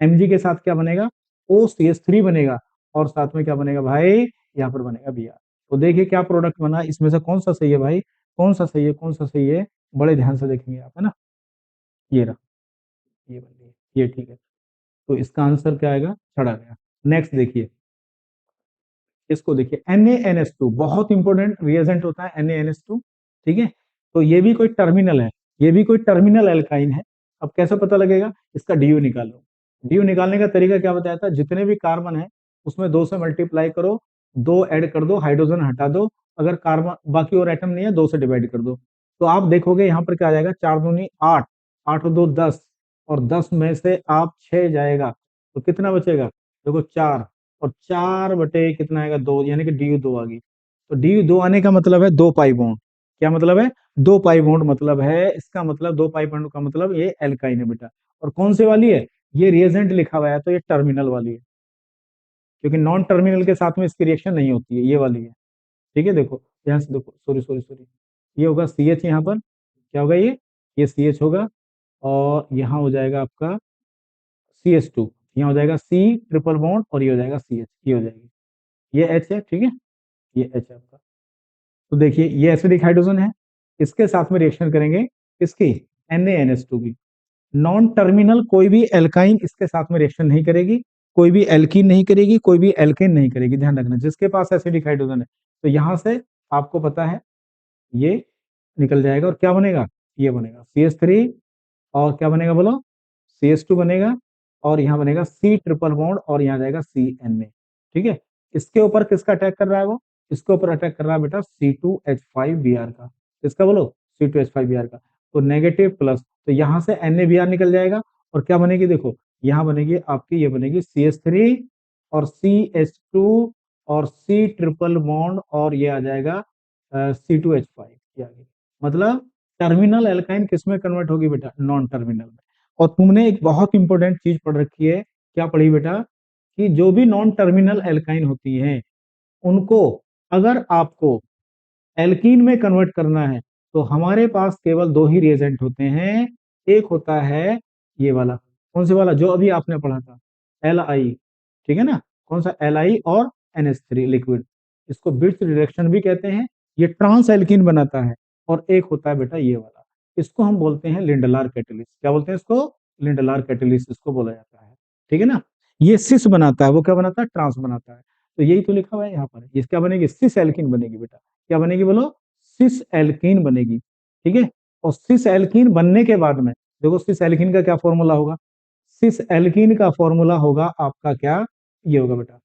Mg के साथ क्या बनेगा, OCH3 बनेगा और साथ में क्या बनेगा भाई, यहाँ पर बनेगा Br। तो देखिए क्या प्रोडक्ट बना, इसमें से कौन सा सही है भाई, कौन सा सही है, कौन सा सही है, बड़े ध्यान से देखेंगे आप, है ना, ये रहा, ये बन गया, ये ठीक है। तो इसका आंसर क्या आएगा, छड़ा गया। नेक्स्ट देखिए, इसको देखिए NaNH2 बहुत इंपॉर्टेंट रिएजेंट होता है NaNH2, ठीक है। तो ये भी कोई टर्मिनल है, ये भी कोई टर्मिनल एल्काइन है। अब कैसे पता लगेगा, इसका डीयू निकालो। डीयू निकालने का तरीका क्या बताया था, जितने भी कार्बन है उसमें 2 से मल्टीप्लाई करो, 2 ऐड कर दो, हाइड्रोजन हटा दो, अगर कार्बन बाकी और एटम नहीं है 2 से डिवाइड कर दो। तो आप देखोगे यहाँ पर क्या आ जाएगा, 4 दूनी 8, 8 और 2 10, और 10 में से आप 6 जाएगा तो कितना बचेगा, देखो 4, और 4 बटे कितना आएगा, 2, यानी कि डी यू 2 आ गई। तो डी यू 2 आने का मतलब है 2 पाई बॉन्ड, क्या मतलब है, 2 पाई बॉन्ड मतलब है, इसका मतलब 2 पाई बॉन्ड का मतलब ये एल्काइन है बेटा। और कौन से वाली है, ये रिएजेंट लिखा हुआ है तो ये टर्मिनल वाली है, क्योंकि नॉन टर्मिनल के साथ में इसकी रिएक्शन नहीं होती है, ये वाली है, ठीक है। देखो ध्यान से देखो, सॉरी सॉरी सॉरी, ये होगा सी एच, यहाँ पर क्या होगा, ये सी एच होगा, और यहाँ हो जाएगा आपका सी एच टू, यहाँ हो जाएगा सी ट्रिपल बॉन्ड, और ये हो जाएगा सी एच, ये हो जाएगी, ये एच है, ठीक है, ये एच है आपका। तो देखिए ये एसिडिक हाइड्रोजन है, इसके साथ में रिएक्शन करेंगे इसकी NaNH2 की। नॉन टर्मिनल कोई भी एल्काइन इसके साथ में रिएक्शन नहीं करेगी, कोई भी एल्कीन नहीं करेगी, कोई भी एल्केन नहीं करेगी, ध्यान रखना, जिसके पास एसिडिक हाइड्रोजन है। तो यहां से आपको पता है ये निकल जाएगा, और क्या बनेगा, ये बनेगा CH3, और क्या बनेगा बोलो, CH2 बनेगा, और यहाँ बनेगा C ट्रिपल बॉन्ड, और यहाँ जाएगा CNA, ठीक है। इसके ऊपर किसका अटैक कर रहा है वो, इसके ऊपर अटैक कर रहा है बेटा C2H5Br का, किसका बोलो, C2H5Br का। तो नेगेटिव प्लस, तो यहाँ से NaBr निकल जाएगा, और क्या बनेगी देखो, यहाँ बनेगी आपकी, ये बनेगी CH3 और CH2 और C ट्रिपल बॉन्ड, और ये आ जाएगा C2H5, ये आ गई। मतलब टर्मिनल एल्काइन किस में कन्वर्ट होगी बेटा, नॉन टर्मिनल में। और तुमने एक बहुत इंपॉर्टेंट चीज पढ़ रखी है, क्या पढ़ी बेटा, कि जो भी नॉन टर्मिनल एल्काइन होती हैं उनको अगर आपको एल्कीन में कन्वर्ट करना है तो हमारे पास केवल 2 ही रिएजेंट होते हैं। एक होता है ये वाला, कौन से वाला, जो अभी आपने पढ़ा था, Li, ठीक है ना, कौन सा, Li और NH3 लिक्विड, इसको बिट्स रिडक्शन भी कहते हैं, ये ट्रांस एल्कीन बनाता है। और एक होता है बेटा ये वाला, इसको हम बोलते हैं लिंडलार कैटलिस्ट, क्या बोलते हैं इसको, लिंडलार कैटलिस्ट इसको बोला जाता है, ठीक है ना। ये सिस बनाता है, वो क्या बनाता है, ट्रांस बनाता है। तो यही तो लिखा हुआ है यहाँ पर, ये क्या बनेगी, सिस एल्कीन बनेगी बेटा, क्या बनेगी बोलो, सिस एल्कीन बनेगी, ठीक है। और सिस एल्कीन बनने के बाद में देखो, सिस एल्कीन का क्या फॉर्मूला होगा, सिस एल्कीन का फॉर्मूला होगा आपका क्या, ये होगा बेटा,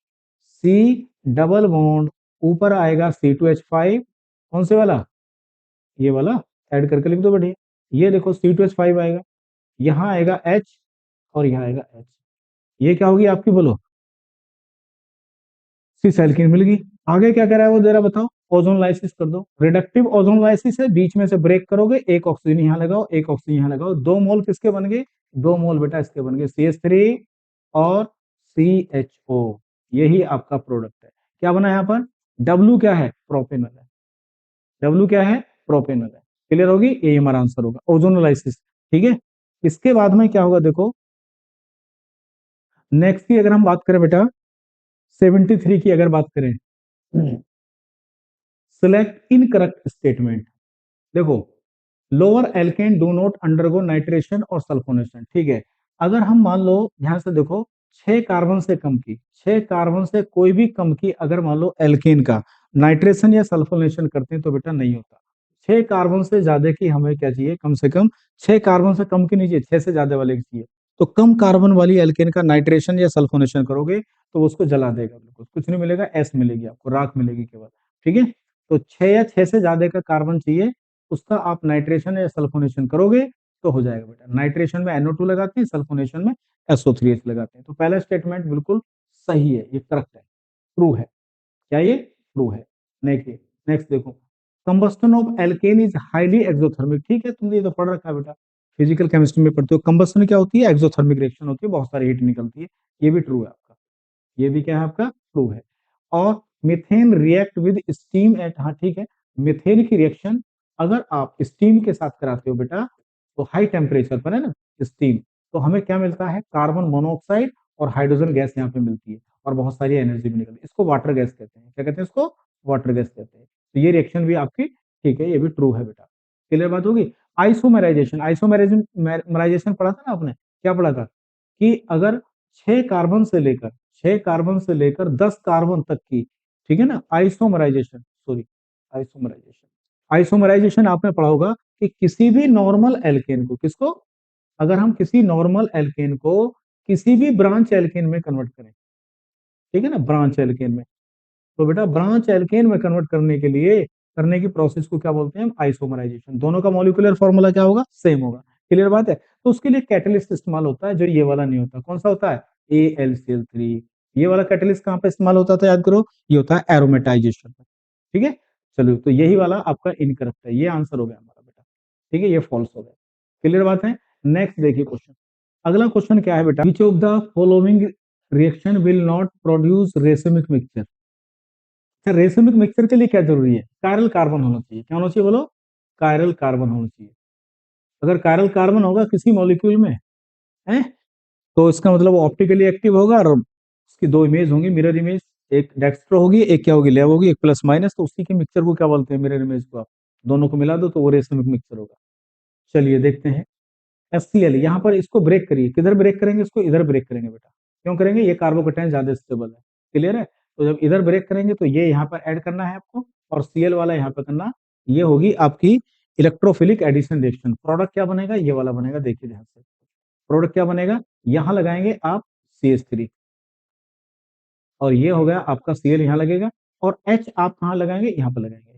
सी डबल बॉन्ड, ऊपर आएगा C2H5, कौन से वाला, ये वाला, ऐड करके लिख दो बढ़िया, ये देखो C2H5 आएगा, यहाँ आएगा H, और यहाँ आएगा H, ये क्या होगी आपकी बोलो, सिस एल्कीन मिल गई। आगे क्या करा है वो जरा बताओ, ओजोन लाइसिस कर दो, रिडक्टिव ओजोन लाइसिस है, बीच में से ब्रेक करोगे, एक ऑक्सीजन यहाँ लगाओ, एक ऑक्सीजन यहाँ लगाओ, 2 मोल किसके बन गए, 2 मोल बेटा इसके बन गए, CH3 और CHO, यही आपका प्रोडक्ट है। क्या बना यहाँ पर, W क्या है, प्रोपेनल है, W क्या है, प्रोपेनल है, क्लियर होगी, यही हमारा आंसर होगा, ओजोनोलाइसिस, ठीक है। इसके बाद में क्या होगा देखो, नेक्स्ट की अगर हम बात करें बेटा, 73 की अगर बात करें, सिलेक्ट इनकरेक्ट स्टेटमेंट। देखो, lower alkane do not undergo nitration और सल्फोनेशन, ठीक है। अगर हम मान लो, ध्यान से देखो, 6 कार्बन से कम की, 6 कार्बन से कोई भी कम की अगर मान लो एल्केन का नाइट्रेशन या सल्फोनेशन करते हैं तो बेटा नहीं होता। 6 कार्बन से ज्यादा की हमें क्या चाहिए, कम से कम 6 कार्बन से कम की नहीं चाहिए, 6 से ज्यादा वाले की चाहिए। तो कम कार्बन वाली एल्केन का नाइट्रेशन या सल्फोनेशन करोगे तो उसको जला देगा, बिल्कुल कुछ नहीं मिलेगा, एस मिलेगी आपको, राख मिलेगी केवल, ठीक है। तो 6 या 6 से ज्यादा का कार्बन चाहिए, उसका आप नाइट्रेशन या सल्फोनेशन करोगे तो हो जाएगा बेटा। नाइट्रेशन में NO2 लगाते हैं, सल्फोनेशन में SO3H लगाते हैं। तो पहला स्टेटमेंट बिल्कुल सही है, ये करेक्ट है, ट्रू है, क्या ये ट्रू है। नेक्स्ट, नेक्स्ट देखो, combustion of alkene is highly exothermic, ठीक है, तुमने ये तो पढ़ रखा है बेटा, फिजिकल केमिस्ट्री में पढ़ते हो, कंबस्टन क्या होती है, एक्सोथर्मिक रिएक्शन होती है, बहुत सारी हीट निकलती है, ये भी ट्रू है आपका, ये भी क्या है आपका, ट्रू है। और methane react with steam eight, हाँ ठीक है, मीथेन की रिएक्शन अगर आप स्टीम के साथ कराते हो बेटा, तो हाई टेम्परेचर पर है ना स्टीम, तो हमें क्या मिलता है, कार्बन मोनोऑक्साइड और हाइड्रोजन गैस यहाँ पे मिलती है और बहुत सारी एनर्जी भी निकलती है। इसको वाटर गैस कहते हैं। क्या कहते हैं इसको? वाटर गैस कहते हैं। तो ये रिएक्शन भी आपकी ठीक है, ये भी ट्रू है बेटा। क्लियर बात होगी। आइसोमेराइजेशन, आइसोमेराइजेशन पढ़ा था ना आपने, क्या पढ़ा था कि अगर 6 कार्बन से लेकर 10 कार्बन तक की, ठीक है ना, आइसोमराइजेशन, सॉरी, आइसोमराइजेशन, आइसोमराइजेशन आपने पढ़ा होगा कि किसी भी नॉर्मल एल्केन को, किसको, अगर हम किसी नॉर्मल एल्केन को किसी भी ब्रांच एल्केन में कन्वर्ट करें, ठीक है ना, ब्रांच एल्केन में, तो बेटा ब्रांच एल्केन में कन्वर्ट करने के लिए करने की प्रोसेस को क्या बोलते हैं हम? आइसोमराइजेशन। दोनों का मॉलिक्यूलर फॉर्मूला क्या होगा? सेम होगा। क्लियर बात है। तो उसके लिए कैटलिस्ट इस्तेमाल होता है, जो ये वाला नहीं होता। कौन सा होता है? AlCl3। ये वाला कैटलिस्ट कहाँ पे इस्तेमाल होता था, याद करो, ये होता है एरोमेटाइजेशन। ठीक है, चलो, तो यही वाला आपका इनकरेक्ट है, ये आंसर हो गया हमारा बेटा। ठीक है, ये फॉल्स हो गया। क्लियर बात है। नेक्स्ट देखिए क्वेश्चन। अगला क्वेश्चन क्या है बेटा? विच of the following reaction will not produce racemic mixture? Racemic mixture के लिए क्या जरूरी है? कायरल कार्बन होना चाहिए। क्या होना चाहिए बोलो? कायरल कार्बन होना चाहिए। अगर कायरल कार्बन होगा किसी मॉलिक्यूल में, है, तो इसका मतलब वो ऑप्टिकली एक्टिव होगा और उसकी दो इमेज होंगी, मिरर इमेज। एक डेक्स्ट्रो होगी, एक क्या होगी, लेव होगी, एक प्लस माइनस। तो उसी के मिक्सचर को क्या बोलते हैं? मिरर इमेज को। आप दोनों को मिला दो तो वो रेसिमिक मिक्सचर होगा। चलिए देखते हैं। HCl, यहाँ पर इसको ब्रेक करिए। किधर ब्रेक करेंगे इसको? इधर ब्रेक करेंगे बेटा। क्यों करेंगे? ये कार्बोकेटाइन ज्यादा स्टेबल है। क्लियर है। तो जब इधर ब्रेक करेंगे तो ये यहाँ पर ऐड करना है आपको, और Cl वाला यहाँ पे करना। ये होगी आपकी इलेक्ट्रोफिलिक एडिशन रिएक्शन। प्रोडक्ट क्या बनेगा? ये वाला बनेगा। देखिए ध्यान से, प्रोडक्ट क्या बनेगा? यहाँ लगाएंगे आप CH3, और ये हो गया आपका Cl, यहाँ लगेगा, और H आप कहाँ लगाएंगे? यहाँ पर लगाएंगे।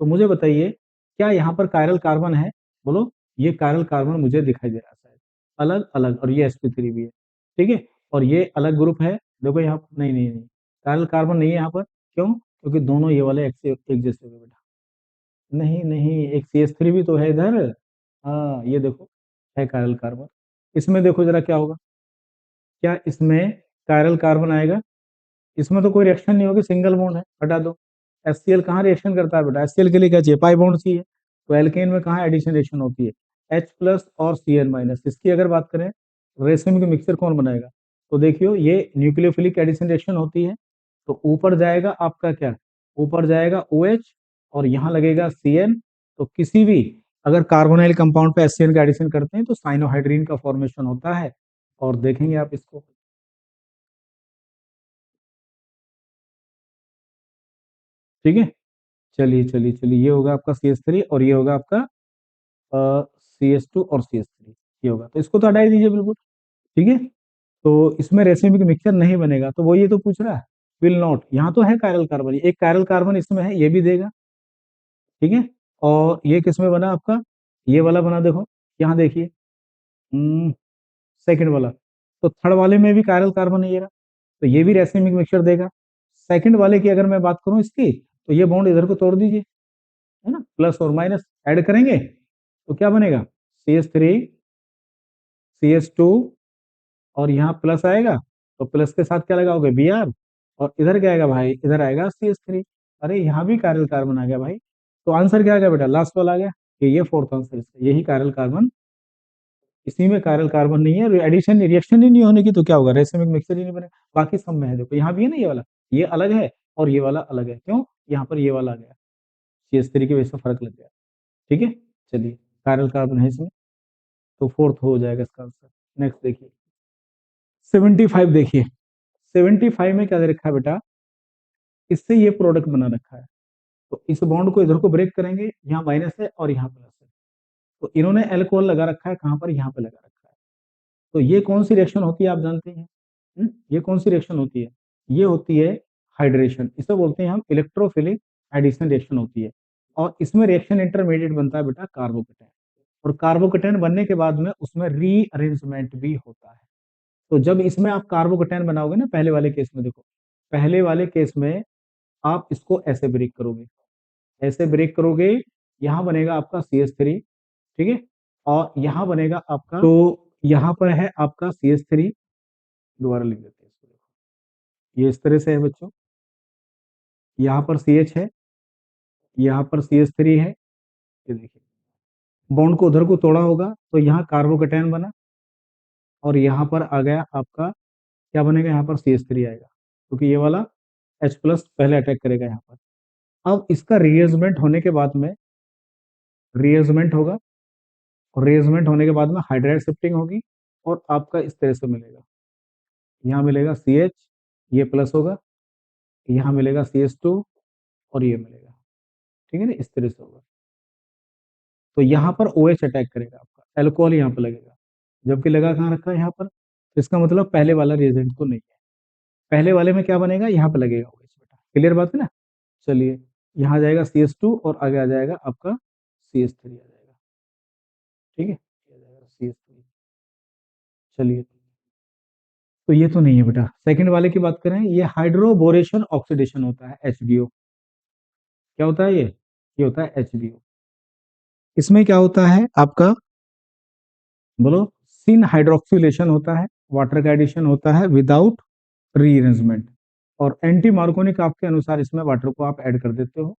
तो मुझे बताइए, क्या यहाँ पर कायरल कार्बन है? बोलो। ये कायरल कार्बन मुझे दिखाई दे रहा है शायद, अलग अलग, और ये sp3 भी है। ठीक है, और ये अलग ग्रुप है। देखो यहाँ, नहीं नहीं नहीं, कायरल कार्बन नहीं है यहाँ पर। क्यों? क्योंकि दोनों ये वाले एक जैसे हो बेटा। नहीं नहीं, एक CH3 भी तो है इधर। हाँ, ये देखो, है कायरल कार्बन। इसमें देखो जरा क्या होगा, क्या इसमें कायरल कार्बन आएगा? इसमें तो कोई रिएक्शन नहीं होगी, सिंगल बॉन्ड है, हटा दो। HCl कहाँ रिएक्शन करता है बेटा? HCl के लिए क्या चाहिए? पाई बॉन्ड चाहिए। तो एल्केन में कहाँ एडिशन रिएक्शन होती है? H प्लस और Cl माइनस। इसकी अगर बात करें, रेसिमिक मिक्सचर कौन बनाएगा? तो देखियो, ये न्यूक्लियोफिलिक एडिशन रिएक्शन होती है। तो ऊपर जाएगा आपका क्या? ऊपर जाएगा OH, और यहाँ लगेगा Cn। तो किसी भी अगर कार्बोनाइल कंपाउंड पे HCl का एडिशन करते हैं तो साइनोहाइड्रीन का फॉर्मेशन होता है। और देखेंगे आप इसको। ठीक है, चलिए चलिए चलिए, ये होगा आपका CH3, और ये होगा आपका CH2 और CH3। ये होगा, तो इसको तो हटा ही दीजिए बिल्कुल। ठीक है, तो इसमें रेसिमिक मिक्सचर नहीं बनेगा। तो वो ये तो पूछ रहा है, विल नॉट, यहाँ तो है कायरल कार्बन, एक कायरल कार्बन इसमें है, ये भी देगा। ठीक है, और ये किसमें बना आपका? ये वाला बना, देखो यहाँ देखिए, सेकंड वाला। तो थर्ड वाले में भी कायरल कार्बन है ये रहा, तो ये भी रेसिमिक मिक्सचर देगा। सेकंड वाले की अगर मैं बात करूं इसकी, तो ये बॉन्ड इधर को तोड़ दीजिए, है ना, प्लस और माइनस ऐड करेंगे तो क्या बनेगा? CH3, CH2, और यहाँ प्लस आएगा, तो प्लस के साथ क्या लगाओगे? Br, और इधर क्या आएगा भाई? इधर आएगा CH3। अरे यहाँ भी कायरल कार्बन आ गया भाई। तो आंसर क्या आ गया बेटा? लास्ट वाला आ गया। ये फोर्थ आंसर इसका, यही कायरल कार्बन। इसी में कायरल कार्बन नहीं है, एडिशन रिएक्शन ही नहीं होने की, तो क्या होगा? रेसिमिक मिक्सचर ही नहीं बनेगा। बाकी सब में है, देखो यहाँ भी है ना ये वाला, ये अलग है और ये वाला अलग है। क्यों? यहाँ पर ये वाला आ गया, CH3 की वजह से फर्क लग गया। ठीक है, चलिए, कायरल कार्बन है इसमें, तो फोर्थ हो जाएगा इसका आंसर। नेक्स्ट देखिए, 75 देखिए। 75 में क्या दे रखा है बेटा? इससे ये प्रोडक्ट बना रखा है। तो इस बॉन्ड को इधर को ब्रेक करेंगे, यहाँ माइनस है और यहाँ प्लस है। तो इन्होंने एल्कोहल लगा रखा है कहाँ पर? यहाँ पे लगा रखा है। तो ये कौन सी रिएक्शन होती है आप जानते हैं? ये कौन सी रिएक्शन होती है? ये होती है हाइड्रेशन। इसे बोलते हैं हम इलेक्ट्रोफिलिक एडिशन रिएक्शन होती है। और इसमें रिएक्शन इंटरमीडिएट बनता है बेटा कार्बोकेटाइन, और कार्बोकेटाइन बनने के बाद में उसमें रीअरेंजमेंट भी होता है। तो जब इसमें आप कार्बोकेटाइन बनाओगे ना, पहले वाले केस में देखो, पहले वाले केस में आप इसको ऐसे ब्रेक करोगे, ऐसे ब्रेक करोगे, यहाँ बनेगा आपका CH3। ठीक है, और यहाँ बनेगा आपका, तो यहाँ पर है आपका CH3। दोबारा लिख देते हैं इसको, देखो ये इस तरह से है बच्चों, यहाँ पर CH है, यहाँ पर CH3 है, ये देखिए, बॉन्ड को उधर को तोड़ा होगा तो यहाँ कार्बोकेटायन बना, और यहाँ पर आ गया आपका क्या बनेगा, यहाँ पर CH3 आएगा, क्योंकि ये वाला H प्लस पहले अटैक करेगा यहाँ पर। अब इसका रीअरेंजमेंट होने के बाद में, रीअरेंजमेंट होगा, और रीअरेंजमेंट होने के बाद में हाइड्राइड शिफ्टिंग होगी, और आपका इस तरह से मिलेगा, यहाँ मिलेगा CH, ये प्लस होगा, यहाँ मिलेगा CH2, और ये मिलेगा, ठीक है ना, इस तरह से होगा। तो यहाँ पर OH अटैक करेगा, आपका एल्कोहल यहाँ पर लगेगा, जबकि लगा कहाँ रखा है, यहाँ पर। तो इसका मतलब पहले वाला रिएजेंट तो नहीं है। पहले वाले में क्या बनेगा, यहाँ पे लगेगा OH बेटा, क्लियर बात है ना। चलिए, यहाँ आ जाएगा CH2, और आगे आ जाएगा आपका CH3 आ जाएगा, ठीक है, ये आ जाएगा CH3। चलिए, तो ये तो नहीं है बेटा। सेकंड वाले की बात करें, ये हाइड्रोबोरेशन ऑक्सीडेशन होता है, HBO। क्या होता है ये होता है HBO। इसमें क्या होता है आपका, बोलो, सिन हाइड्रोक्सिलेशन होता है, वाटर का एडिशन होता है विदाउट रीअरेंजमेंट, और एंटी मार्कोनिक आपके अनुसार इसमें वाटर को आप ऐड कर देते हो,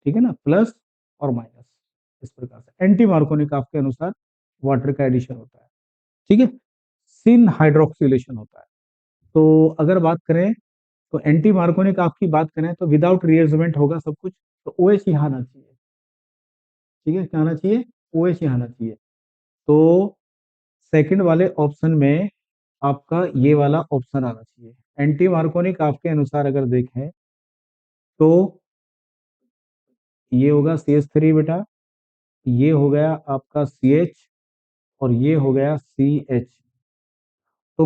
ठीक है ना, प्लस और माइनस, इस प्रकार से एंटी मार्कोनिक आपके अनुसार वाटर का एडिशन होता है, ठीक है, सिन हाइड्रोक्सिलेशन होता है। तो अगर बात करें, तो एंटी मार्कोनिक आपकी बात करें तो विदाउट रीअरेंजमेंट होगा सब कुछ, तो OH यहाँ आना चाहिए, ठीक है, क्या आना चाहिए, OH यहाँ आना चाहिए। तो सेकंड वाले ऑप्शन में आपका ये वाला ऑप्शन आना चाहिए। एंटी मार्कोनिक आपके अनुसार अगर देखें तो ये होगा CH3 बेटा, ये हो गया आपका CH, और ये हो गया CH। तो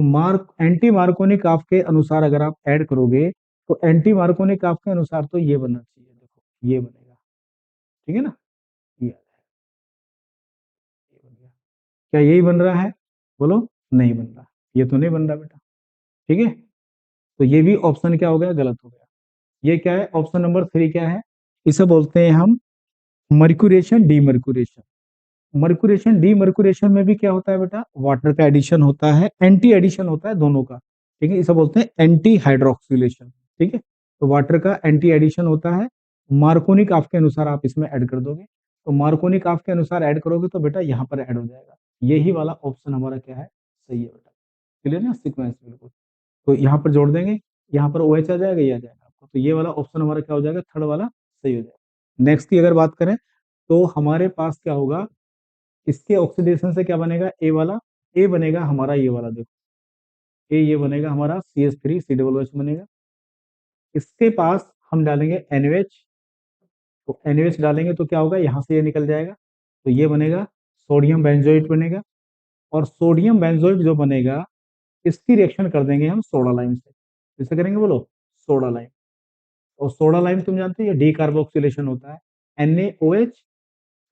एंटी मार्कोनिक आपके अनुसार अगर आप ऐड करोगे, तो एंटी मार्कोनिक आपके अनुसार तो ये बनना चाहिए, देखो ये बनेगा, ठीक है ना, ये आ जाएगा, ये बन गया। क्या यही बन रहा है, बोलो, नहीं बन रहा, ये तो नहीं बन रहा बेटा, ठीक है। तो ये भी ऑप्शन क्या हो गया, गलत हो गया। ये क्या है, ऑप्शन नंबर 3 क्या है, इसे बोलते हैं हम मर्क्यूरेशन डीमर्क्यूरेशन। मर्क्यूरेशन डीमर्क्यूरेशन में भी क्या होता है बेटा, वाटर का एडिशन होता है, एंटी एडिशन होता है दोनों का, ठीक है, इसे बोलते हैं एंटी हाइड्रोक्सिलेशन, ठीक है। तो वाटर का एंटी एडिशन होता है, मार्कोनिक आपके अनुसार आप इसमें ऐड कर दोगे, तो मार्कोनिक आपके अनुसार ऐड करोगे तो बेटा यहाँ पर ऐड हो जाएगा। यही वाला ऑप्शन हमारा क्या है, सही है बेटा, क्लियर ना, सीक्वेंस बिल्कुल। तो यहाँ पर जोड़ देंगे, यहाँ पर OH आ जाएगा, ये आ जाएगा आपको, तो ये वाला ऑप्शन हमारा क्या हो जाएगा, थर्ड वाला सही हो जाएगा। नेक्स्ट की अगर बात करें, तो हमारे पास क्या होगा, इसके ऑक्सीडेशन से क्या बनेगा, ए वाला, ए बनेगा हमारा ये वाला, देखो ए, ये बनेगा हमारा CH3COOH बनेगा। इसके पास हम डालेंगे NaOH, तो NaOH डालेंगे तो क्या होगा, यहाँ से ये निकल जाएगा, तो ये बनेगा सोडियम बेंजोइट बनेगा, और सोडियम बेंजोइट जो बनेगा, इसकी रिएक्शन कर देंगे हम सोडा लाइम से। किससे करेंगे, बोलो, सोडा लाइम। और सोडा लाइम तुम जानते हो, डी कार्बोक्सिलेशन होता है, NaOH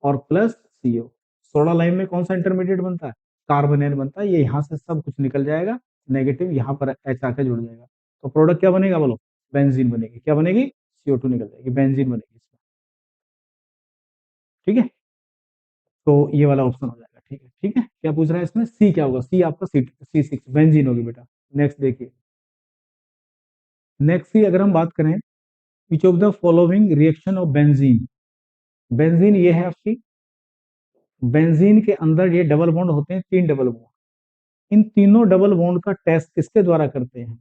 और प्लस CO। सोडा लाइम में कौन सा इंटरमीडिएट बनता है, कार्बोनेट बनता है, ये यहाँ से सब कुछ निकल जाएगा, नेगेटिव यहाँ पर H आके जुड़ जाएगा, तो प्रोडक्ट क्या बनेगा, बोलो, बेंजीन बनेगी। क्या बनेगी, CO2 निकल जाएगी, बेंजीन बनेगी इसमें, ठीक है। तो ये वाला ऑप्शन हो जाएगा, ठीक है, ठीक है। क्या पूछ रहा है इसमें, सी क्या होगा, सी आपका C6 बेंजीन होगी बेटा। नेक्स्ट देखिए, नेक्स्ट की अगर हम बात करें, which of the following reaction of benzene, benzene ये है आपकी, बेंजीन के अंदर ये डबल बॉन्ड होते हैं, 3 डबल बॉन्ड। इन तीनों डबल बॉन्ड का टेस्ट किसके द्वारा करते हैं,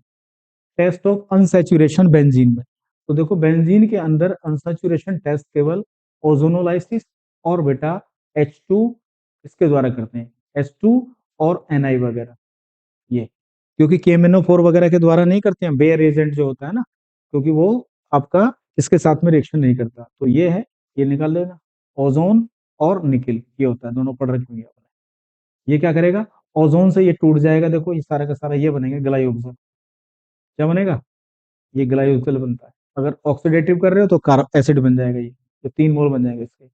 टेस्ट ऑफ अनसैचुरेशन बेंजीन में। तो देखो, बेंजीन के अंदर अनसैचुरेशन टेस्ट केवल ओजोनोलाइसिस और बेटा H2 इसके द्वारा करते हैं, H2 और Ni वगैरह, ये, क्योंकि KMnO4 वगैरह के द्वारा नहीं करते हैं, बेयर एजेंट जो होता है ना, क्योंकि वो आपका इसके साथ में रिएक्शन नहीं करता। तो ये है, ये निकाल लेना, ओजोन और निकिल, ये होता है, दोनों पढ़ रखेंगे आपने। ये क्या करेगा, ओजोन से ये टूट जाएगा, देखो ये सारा का सारा ये बनेगा ग्लाइओक्सल। क्या बनेगा, ये ग्लाइकोजल बनता है। अगर ऑक्सीडेटिव कर रहे हो तो कार्ब एसिड बन जाएगा, ये तो 3 मोल बन जाएगा इसके।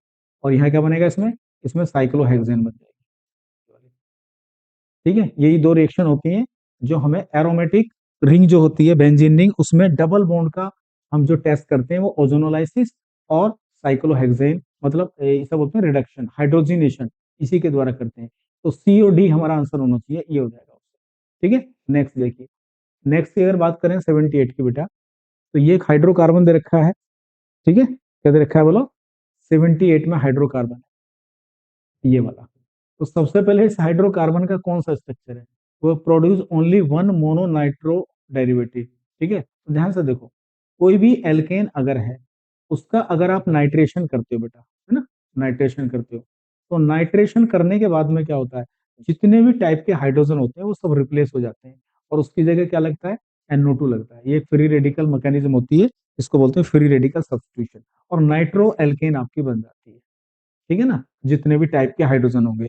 और यहाँ क्या बनेगा, इसमें इसमें साइक्लोहेक्सेन बन जाएगी, ठीक है। यही 2 रिएक्शन होती हैं जो हमें एरोमेटिक रिंग जो होती है बेंजीन रिंग, उसमें डबल बॉन्ड का हम जो टेस्ट करते हैं वो ओजोनोलाइसिस और साइक्लोहेक्सेन, मतलब इसे बोलते हैं रिडक्शन, हाइड्रोजिनेशन, इसी के द्वारा करते हैं। तो सी और डी हमारा आंसर होना चाहिए, ये हो जाएगा, ठीक है। नेक्स्ट देखिए, नेक्स्ट की अगर बात करें 78 की बेटा, तो ये एक हाइड्रोकार्बन दे रखा है, ठीक है, क्या दे रखा है, बोलो, 78 में हाइड्रोकार्बन। ये वाला। तो सबसे पहले इस हाइड्रोकार्बन का कौन सा स्ट्रक्चर है? वो produce only one mono nitro derivative. ठीक है, तो ध्यान से देखो, कोई भी एल्केन अगर है, उसका अगर आप नाइट्रेशन करते हो बेटा, है ना, नाइट्रेशन करते हो, तो नाइट्रेशन करने के बाद में क्या होता है, जितने भी टाइप के हाइड्रोजन होते हैं वो सब रिप्लेस हो जाते हैं, और उसकी जगह क्या लगता है, NO2 लगता है। ये एक फ्री रेडिकल मैकेनिज्म होती है, इसको बोलते हैं फ्री रेडिकल सब्स्टिट्यूशन, और नाइट्रो एल्केन आपकी बन जाती है। ठीक है ना, जितने भी टाइप के हाइड्रोजन होंगे,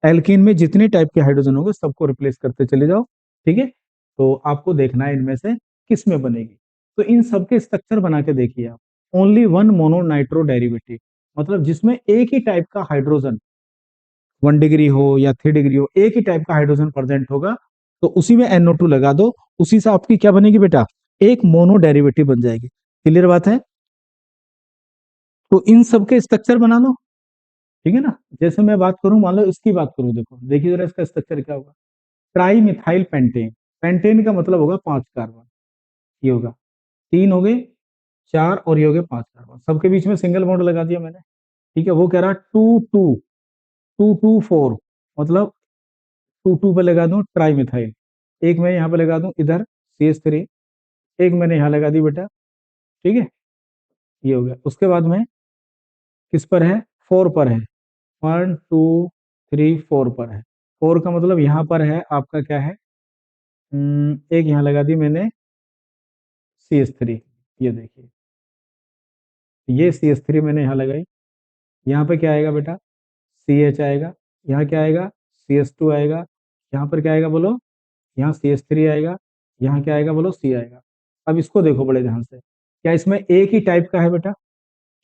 एल्कीन में जितने टाइप के हाइड्रोजन होंगे सबको रिप्लेस करते चले जाओ। ठीक है, तो आपको देखना है इनमें से किस में बनेगी। तो इन सबके स्ट्रक्चर बना के देखिए आप, only one mono nitro derivative, मतलब जिसमें एक ही टाइप का हाइड्रोजन, 1 डिग्री हो या 3 डिग्री हो, एक ही टाइप का हाइड्रोजन प्रेजेंट होगा, तो उसी में NO2 लगा दो, उसी से आपकी क्या बनेगी बेटा, एक मोनो डेरिवेटिव बन जाएगी। क्लियर बात है? तो इन सबके स्ट्रक्चर बना लो। ठीक है ना, जैसे मैं बात करूं, मान लो इसकी बात करूं, देखो देखिए जरा इसका स्ट्रक्चर क्या होगा, ट्राई मिथाइल पेंटेन। पेंटेन का मतलब होगा 5 कार्बन, ये होगा 3 हो गए, 4, और ये हो गए 5 कार्बन, सबके बीच में सिंगल बॉन्ड लगा दिया मैंने। ठीक है, वो कह रहा 2 2 2 2 4, मतलब 2 2 पे लगा दूं ट्राई मिथाइल, एक मैं यहाँ पे लगा दूं इधर CH3, एक मैंने यहाँ लगा दी बेटा। ठीक है, ये हो गया। उसके बाद में किस पर है, 4 पर है, 1 2 3 4 पर है। 4 का मतलब यहाँ पर है आपका क्या है, एक यहाँ लगा दी मैंने CH3, ये देखिए, ये CH3 मैंने यहाँ लगाई। यहाँ पे क्या आएगा बेटा, CH आएगा, यहाँ क्या आएगा, CH2 आएगा, यहाँ पर क्या आएगा बोलो, यहाँ CH3 आएगा, यहाँ क्या आएगा बोलो, C आएगा। अब इसको देखो बड़े ध्यान से, क्या इसमें एक ही टाइप का है बेटा,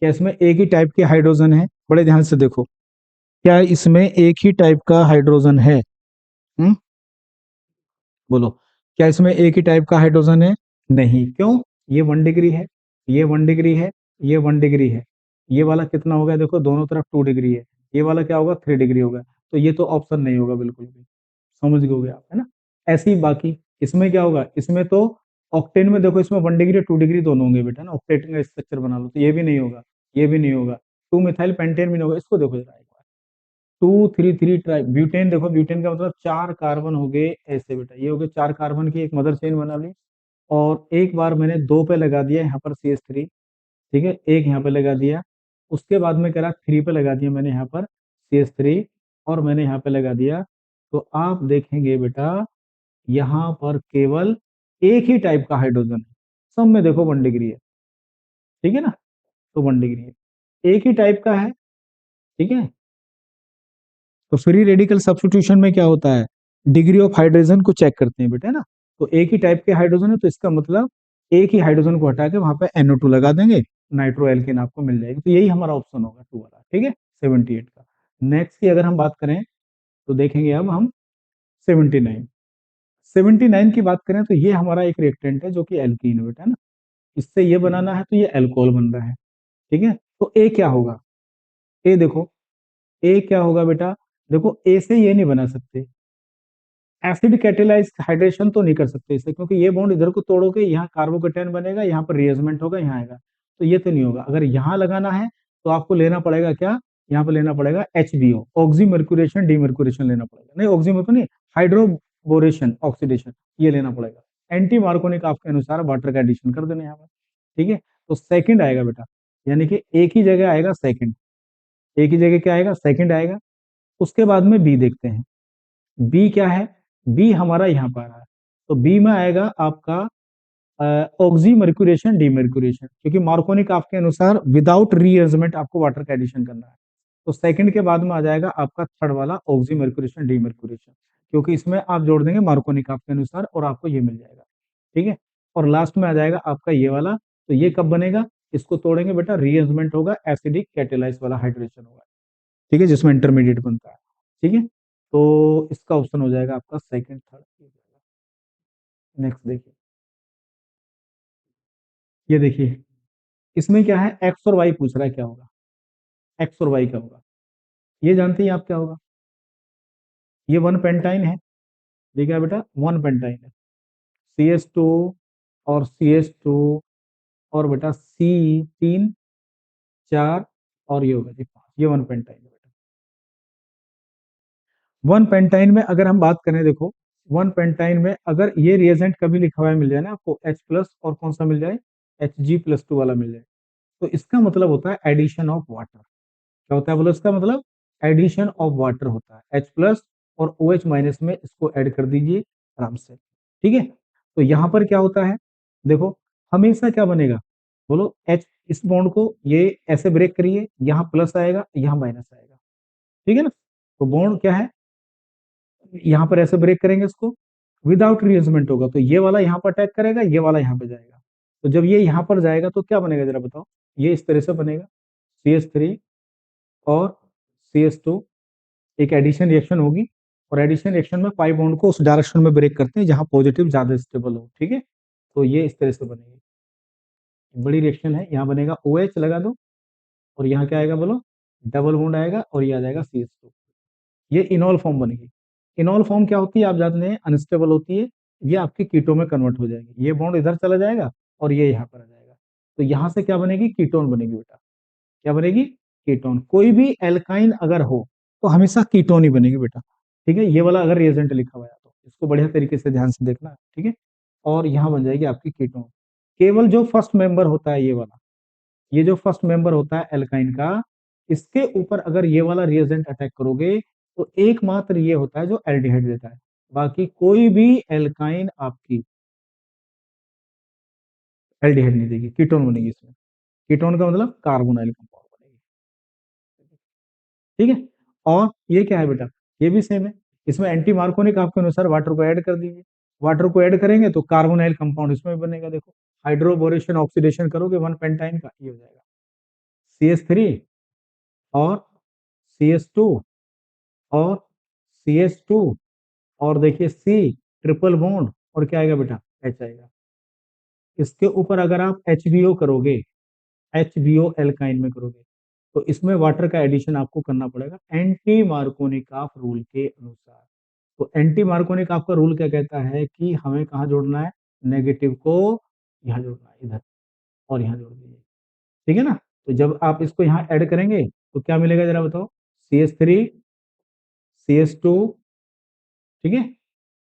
क्या इसमें एक ही टाइप के हाइड्रोजन है? बड़े ध्यान से देखो, क्या इसमें एक ही टाइप का हाइड्रोजन है? हम्म, बोलो, क्या इसमें एक ही टाइप का हाइड्रोजन है? नहीं, क्यों? ये 1 डिग्री है, ये 1 डिग्री है, ये 1 डिग्री है, ये वाला कितना हो गया, देखो दोनों तरफ 2 डिग्री है, ये वाला क्या होगा, 3 डिग्री होगा, तो ये तो ऑप्शन नहीं होगा बिल्कुल भी। समझ गए आप, है ना? ऐसे ही बाकी इसमें क्या होगा, इसमें तो ऑक्टेन में देखो, इसमें 1 डिग्री 2 डिग्री दोनों होंगे बेटा ना, ऑक्टेन का स्ट्रक्चर बना लो, तो ये भी नहीं होगा, ये भी नहीं होगा, 2 मिथाइल पेंटेन भी नहीं होगा। इसको देखो जरा एक बार, 2 3 3 ट्राई ब्यूटेन, देखो ब्यूटेन का मतलब 4 कार्बन हो गए ऐसे बेटा, ये हो गए 4 कार्बन की एक मदर चेन बना ली, और एक बार मैंने 2 पे लगा दिया यहाँ पर CH3। ठीक है, एक यहाँ पे लगा दिया, उसके बाद में करा 3 पे लगा दिया मैंने यहाँ पर CH3, और मैंने यहाँ पे लगा दिया, तो आप देखेंगे बेटा यहाँ पर केवल एक ही टाइप का हाइड्रोजन है, सब में देखो 1 डिग्री है। ठीक है ना, तो 1 डिग्री है, एक ही टाइप का है। ठीक है, तो फ्री रेडिकल सब्स्टिट्यूशन में क्या होता है, डिग्री ऑफ हाइड्रोजन को चेक करते हैं बेटा, है ना, तो एक ही टाइप के हाइड्रोजन है, तो इसका मतलब एक ही हाइड्रोजन को हटा के वहां पे NO2 लगा देंगे, नाइट्रो एल्केन आपको मिल जाएगी, तो यही हमारा ऑप्शन होगा 2 वाला। ठीक है, 78 का। नेक्स्ट की अगर हम बात करें, तो देखेंगे अब हम 79। 79 की बात करें, तो ये हमारा एक रिएक्टेंट है जो कि एल्कीन है बेटा, है ना, इससे ये बनाना है, तो ये अल्कोहल बन रहा है। ठीक है, तो ए क्या होगा, ए देखो, ए क्या होगा बेटा, देखो ए से ये नहीं बना सकते, एसिड कैटेलाइज हाइड्रेशन तो नहीं कर सकते इसे, क्योंकि ये बॉन्ड इधर को तोड़ोगे, यहाँ कार्बोकेटायन बनेगा, यहाँ पर रिएजमेंट होगा, यहाँ आएगा, तो ये तो नहीं होगा। अगर यहाँ लगाना है तो आपको लेना पड़ेगा क्या, यहाँ पे लेना पड़ेगा HBO, ऑक्सी मर्क्यूरेशन डीमर्क्यूरेशन लेना पड़ेगा, नहीं ऑक्सी मर्क्यू नहीं, हाइड्रोबोरेशन ऑक्सीडेशन, ये लेना पड़ेगा। एंटी मार्कोनिक आपके अनुसार वाटर का एडिशन कर देना यहाँ पर। ठीक है, तो सेकंड आएगा बेटा, यानी कि एक ही जगह आएगा सेकंड, एक ही जगह क्या आएगा, सेकंड आएगा। उसके बाद में बी देखते हैं, बी क्या है, बी हमारा यहाँ पर आ रहा है, तो बी में आएगा आपका ऑक्सी मर्क्यूरेशन डीमर्क्यूरेशन, क्योंकि मार्कोनिक आपके अनुसार विदाउट रीअरेंजमेंट आपको वाटर का एडिशन करना है, तो सेकंड के बाद में आ जाएगा आपका थर्ड वाला ऑक्सी मर्क्यूरेशन डीमर्क्यूरेशन, क्योंकि इसमें आप जोड़ देंगे मार्कोनिक आपके अनुसार और आपको ये मिल जाएगा। ठीक है, और लास्ट में आ जाएगा आपका ये वाला, तो ये कब बनेगा, इसको तोड़ेंगे बेटा, रीअरेंजमेंट होगा, एसिडिक कैटेलाइज वाला हाइड्रेशन होगा। ठीक है, जिसमें इंटरमीडिएट बनता है। ठीक है, तो इसका ऑप्शन हो जाएगा आपका सेकंड थर्ड। नेक्स्ट देखिए, ये देखिए, इसमें क्या है, एक्स और वाई पूछ रहा है, क्या होगा, एक्स और वाई क्या होगा, ये जानते हैं आप क्या होगा, ये 1 पेंटाइन है, ये क्या है बेटा, 1 पेंटाइन है, CH2 और CH2, और बेटा C3 4, और ये होगा जी 5, ये 1 पेंटाइन है बेटा। वन पेंटाइन में अगर हम बात करें, देखो वन पेंटाइन में अगर ये रिएजेंट कभी लिखा हुआ मिल जाए ना आपको H प्लस और कौन सा मिल जाए, Hg+2 वाला मिल जाए, तो इसका मतलब होता है एडिशन ऑफ वाटर। क्या होता है बोलो इसका मतलब, एडिशन ऑफ वाटर होता है। H प्लस और OH माइनस में इसको ऐड कर दीजिए आराम से, ठीक है। तो यहाँ पर क्या होता है, देखो हमेशा क्या बनेगा बोलो, H इस बॉन्ड को ये ऐसे ब्रेक करिए, यहाँ प्लस आएगा यहाँ माइनस आएगा, ठीक है ना। तो बॉन्ड क्या है, यहाँ पर ऐसे ब्रेक करेंगे इसको, विदाउट रीअरेंजमेंट होगा तो ये वाला यहाँ पर अटैक करेगा, ये वाला यहाँ पे जाएगा। तो जब ये यहाँ पर जाएगा तो क्या बनेगा जरा बताओ, ये इस तरह से बनेगा CH3 और CH2, एक एडिशन रिएक्शन होगी, और एडिशन रिएक्शन में पाई बॉन्ड को उस डायरेक्शन में ब्रेक करते हैं जहां पॉजिटिव ज्यादा स्टेबल हो, ठीक है। तो ये इस तरह से बनेगी, बड़ी रिएक्शन है। यहाँ बनेगा OH लगा दो, और यहाँ क्या आएगा बोलो, डबल बॉन्ड आएगा, और ये आ जाएगा CH2। ये इनॉल फॉर्म बनेगी। इनॉल फॉर्म क्या होती है आप जानते हैं, अनस्टेबल होती है। ये आपके कीटो में कन्वर्ट हो जाएगी, ये बॉन्ड इधर चला जाएगा और ये यहाँ पर आ जाएगा। तो यहाँ से क्या बनेगी, कीटोन बनेगी बेटा। क्या बनेगी, कीटोन। कोई भी एल्काइन अगर हो तो हमेशा कीटोन ही बनेगी बेटा, ठीक है। ये वाला अगर रिएजेंट लिखा हुआ है तो इसको बढ़िया तरीके से ध्यान से देखना, ठीक है। और यहाँ बन जाएगी आपकी कीटोन। केवल जो फर्स्ट मेंबर होता है ये वाला, ये जो फर्स्ट मेंबर होता है एल्काइन का, इसके ऊपर अगर ये वाला रिएजेंट अटैक करोगे तो एकमात्र ये होता है जो एल्डिहाइड देता है। बाकी कोई भी एल्काइन आपकी एल्डिहाइड नहीं देगी, कीटोन बनेगी इसमें। कीटोन का मतलब कार्बोनाइल कंपाउंड बनेगी, ठीक है। और ये क्या है बेटा, ये भी सेम है। इसमें एंटी मार्कोनिक आपके अनुसार वाटर को ऐड कर दीजिए, वाटर को ऐड करेंगे तो कार्बोनाइल कंपाउंड इसमें भी बनेगा। देखो हाइड्रोबोरेशन ऑक्सीडेशन करोगे वन पेंटाइन का, ये हो जाएगा CH3 और CH2 और CH2, और देखिए C ट्रिपल बॉन्ड, और क्या आएगा बेटा, H आएगा। इसके ऊपर अगर आप HBO करोगे, HBO एल्काइन में करोगे, तो इसमें वाटर का एडिशन आपको करना पड़ेगा एंटी मार्कोनिकॉफ रूल के अनुसार। तो एंटी मार्कोनिकॉफ का रूल क्या कहता है कि हमें कहाँ जोड़ना है, नेगेटिव को यहाँ जोड़ना है, इधर, और यहाँ जोड़ दीजिए, ठीक है ना। तो जब आप इसको यहाँ ऐड करेंगे तो क्या मिलेगा जरा बताओ, CH3 CH2, ठीक है,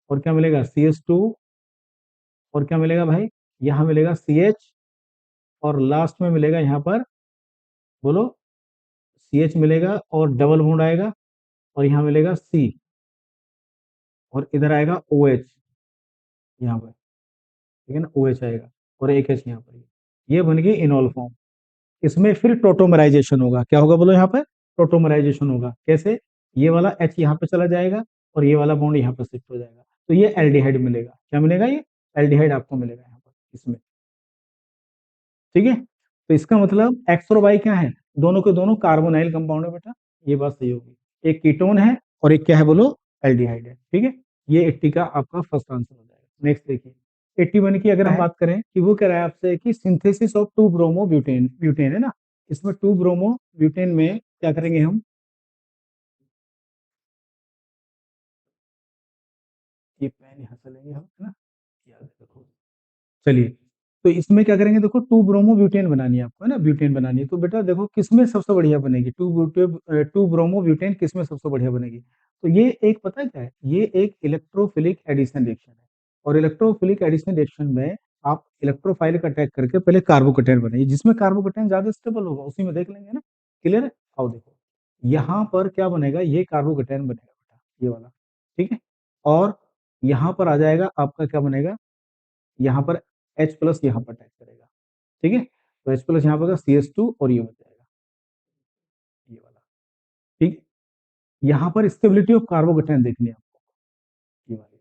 और क्या मिलेगा CH2, और क्या मिलेगा भाई, यहाँ मिलेगा CH, और लास्ट में मिलेगा यहाँ पर बोलो CH मिलेगा, और डबल बॉन्ड आएगा, और यहाँ मिलेगा C, और इधर आएगा OH यहाँ पर, ठीक है ना, OH आएगा, और एक H यहाँ पर। ये बन गई इनॉल फॉर्म। इसमें फिर टोटोमराइजेशन होगा, क्या होगा बोलो यहाँ पर, टोटोमराइजेशन होगा। कैसे, ये वाला H यहाँ पे चला जाएगा और ये वाला बॉन्ड यहाँ पे शिफ्ट हो जाएगा, तो ये एल्डिहाइड मिलेगा। क्या मिलेगा, ये एल्डिहाइड आपको मिलेगा यहाँ पर इसमें, ठीक है। तो इसका मतलब एक्स और वाई क्या है, दोनों के दोनों कार्बोनाइल कंपाउंड है बेटा, ये बात सही होगी। एक कीटोन है और एक क्या है बोलो, एल्डिहाइड है, ठीक है। ये 80 का आपका फर्स्ट आंसर हो जाएगा। नेक्स्ट देखिए 81 की अगर हम बात करें कि वो कह रहा है आपसे कि synthesis of to bromo butane, butane है ना, इसमें टू ब्रोमो ब्यूटेन में क्या करेंगे हम, ये पेन यहाँ से लेंगे हम, है ना, याद रखो। चलिए, तो इसमें क्या करेंगे, देखो टू ब्रोमो ब्यूटेन बनानी है आपको, है ना, ब्यूटेन बनानी है। तो बेटा देखो किसमें सबसे बढ़िया बनेगी, टू ब्रोमो ब्यूटेन किसमें सबसे बढ़िया बनेगी। तो ये एक पता है क्या है, ये एक इलेक्ट्रोफिलिक एडिशन रिएक्शन है, और इलेक्ट्रोफिलिक एडिशन रिएक्शन में आप इलेक्ट्रोफाइल का अटैक करके पहले कार्बोकैटायन बनाइए, जिसमें कार्बोकैटायन ज्यादा स्टेबल होगा उसी में देख लेंगे ना, क्लियर है। आओ देखो यहाँ पर क्या बनेगा, ये कार्बोकैटायन बनेगा बेटा, ये वाला, ठीक है। और यहाँ पर आ जाएगा आपका क्या बनेगा, यहाँ पर H प्लस यहाँ पर अटैच करेगा, ठीक है। तो H प्लस यहाँ पर CH2, और ये बन जाएगा ये वाला, ठीक है। यहाँ पर स्टेबिलिटी ऑफ कार्बोकैटायन देखनी है आपको, ये वाली